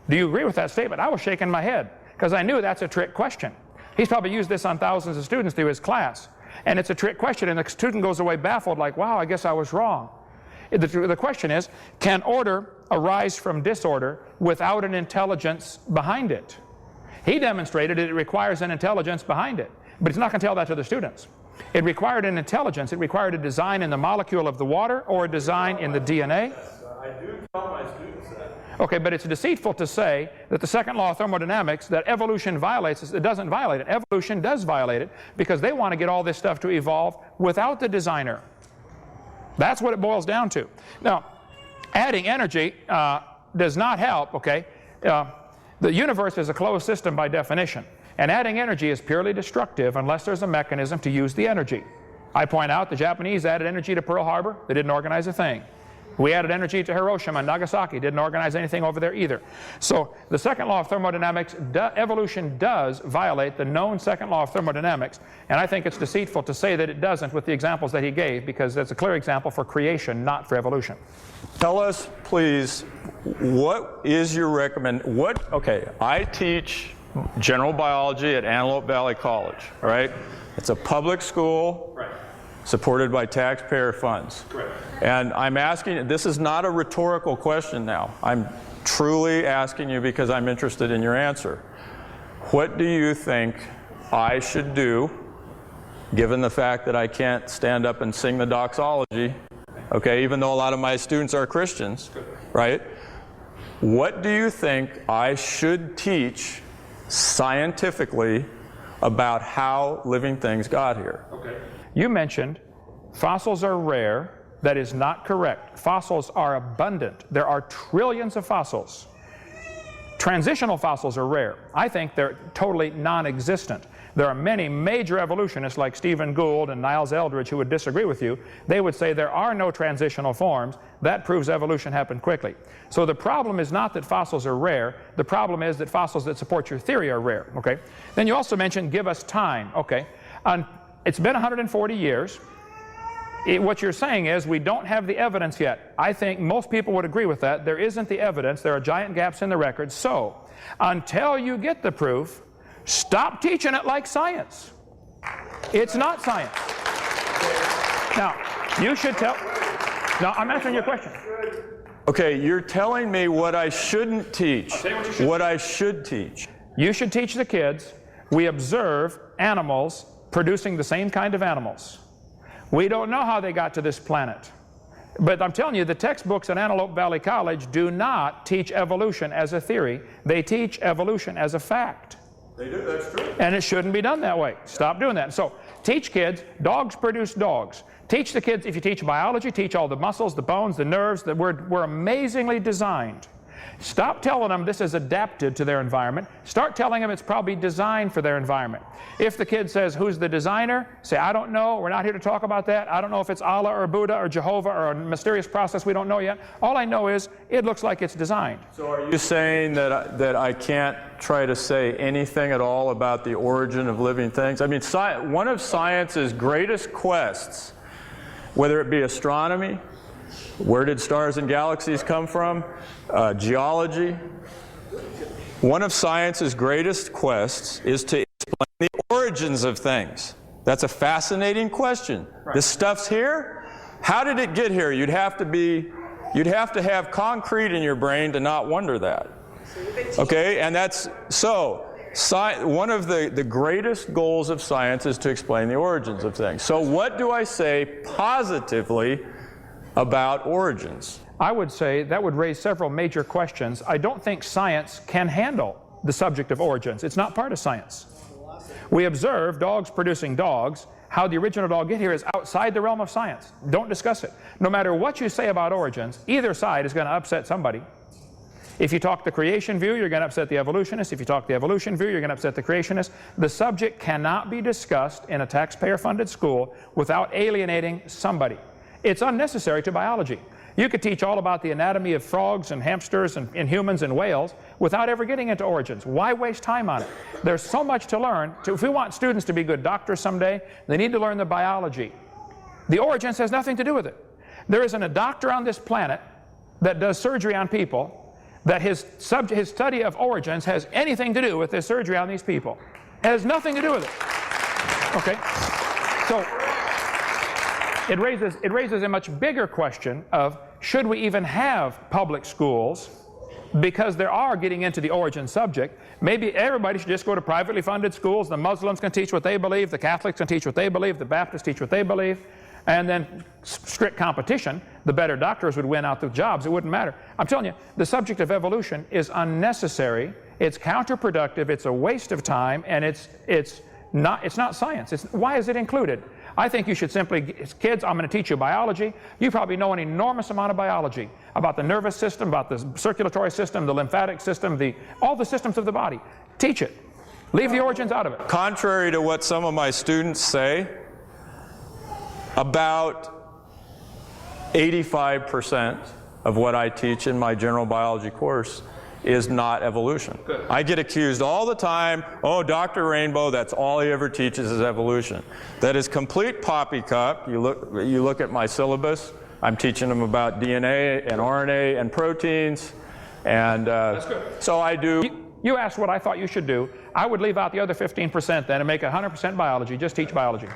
do you agree with that statement? I was shaking my head, because I knew that's a trick question. He's probably used this on thousands of students through his class. And it's a trick question, and the student goes away baffled like, wow, I guess I was wrong. The question is, can order arise from disorder without an intelligence behind it? He demonstrated it requires an intelligence behind it, but he's not going to tell that to the students. It required an intelligence. It required a design in the molecule of the water or a design in the DNA. I do tell my students that. Okay, but it's deceitful to say that the second law of thermodynamics, that evolution violates it. It doesn't violate it. Evolution does violate it because they want to get all this stuff to evolve without the designer. That's what it boils down to. Now, adding energy does not help, okay? The universe is a closed system by definition, and adding energy is purely destructive unless there's a mechanism to use the energy. I point out the Japanese added energy to Pearl Harbor. They didn't organize a thing. We added energy to Hiroshima and Nagasaki. Didn't organize anything over there either. So the second law of thermodynamics, evolution does violate the known second law of thermodynamics, and I think it's deceitful to say that it doesn't with the examples that he gave, because that's a clear example for creation, not for evolution. Tell us, please, what is your okay, I teach general biology at Antelope Valley College, all right? It's a public school. Right. Supported by taxpayer funds. Correct. And I'm asking, this is not a rhetorical question now. I'm truly asking you because I'm interested in your answer. What do you think I should do, given the fact that I can't stand up and sing the doxology, okay, even though a lot of my students are Christians, right? What do you think I should teach scientifically about how living things got here? Okay. You mentioned fossils are rare. That is not correct. Fossils are abundant. There are trillions of fossils. Transitional fossils are rare. I think they're totally non-existent. There are many major evolutionists like Stephen Gould and Niles Eldredge who would disagree with you. They would say there are no transitional forms. That proves evolution happened quickly. So the problem is not that fossils are rare. The problem is that fossils that support your theory are rare. Okay. Then you also mentioned give us time. Okay. It's been 140 years. What you're saying is we don't have the evidence yet. I think most people would agree with that. There isn't the evidence. There are giant gaps in the record. So until you get the proof, stop teaching it like science. It's not science. Now, you should tell. Now, I'm answering your question. Okay, you're telling me what I shouldn't teach. I'll tell you what you should. What I should teach. You should teach the kids we observe animals producing the same kind of animals. We don't know how they got to this planet. But I'm telling you, the textbooks at Antelope Valley College do not teach evolution as a theory. They teach evolution as a fact. They do, that's true. And it shouldn't be done that way. Stop doing that. So teach kids, dogs produce dogs. Teach the kids, if you teach biology, teach all the muscles, the bones, the nerves, that we're amazingly designed. Stop telling them this is adapted to their environment. Start telling them it's probably designed for their environment. If the kid says, who's the designer? Say, I don't know. We're not here to talk about that. I don't know if it's Allah or Buddha or Jehovah or a mysterious process we don't know yet. All I know is it looks like it's designed. So are you saying that I can't try to say anything at all about the origin of living things? I mean, one of science's greatest quests, whether it be astronomy, where did stars and galaxies come from? Geology. One of science's greatest quests is to explain the origins of things. That's a fascinating question. Right. This stuff's here? How did it get here? You'd have to have concrete in your brain to not wonder that. Okay, and that's so. One of the greatest goals of science is to explain the origins of things. So what do I say positively about origins? I would say that would raise several major questions. I don't think science can handle the subject of origins. It's not part of science. We observe dogs producing dogs. How the original dog get here is outside the realm of science. Don't discuss it. No matter what you say about origins, either side is going to upset somebody. If you talk the creation view, you're going to upset the evolutionist. If you talk the evolution view, you're going to upset the creationist. The subject cannot be discussed in a taxpayer-funded school without alienating somebody. It's unnecessary to biology. You could teach all about the anatomy of frogs and hamsters and humans and whales without ever getting into origins. Why waste time on it? There's so much to learn. If we want students to be good doctors someday, they need to learn the biology. The origins has nothing to do with it. There isn't a doctor on this planet that does surgery on people that his study of origins has anything to do with his surgery on these people. It has nothing to do with it. Okay? So it raises a much bigger question of, should we even have public schools? Because there are, getting into the origin subject, maybe everybody should just go to privately funded schools. The Muslims can teach what they believe, the Catholics can teach what they believe, the Baptists teach what they believe, and then strict competition, the better doctors would win out the jobs. It wouldn't matter. I'm telling you, the subject of evolution is unnecessary, it's counterproductive, it's a waste of time, and it's not science. Why is it included? I think you should simply, kids, I'm going to teach you biology. You probably know an enormous amount of biology about the nervous system, about the circulatory system, the lymphatic system, all the systems of the body. Teach it. Leave the origins out of it. Contrary to what some of my students say, about 85% of what I teach in my general biology course is not evolution. Good. I get accused all the time, oh, Dr. Rainbow, that's all he ever teaches is evolution. That is complete poppycock. You look at my syllabus, I'm teaching them about DNA and RNA and proteins, and That's good. so I do. You asked what I thought you should do. I would leave out the other 15% then and make 100% biology. Just teach biology.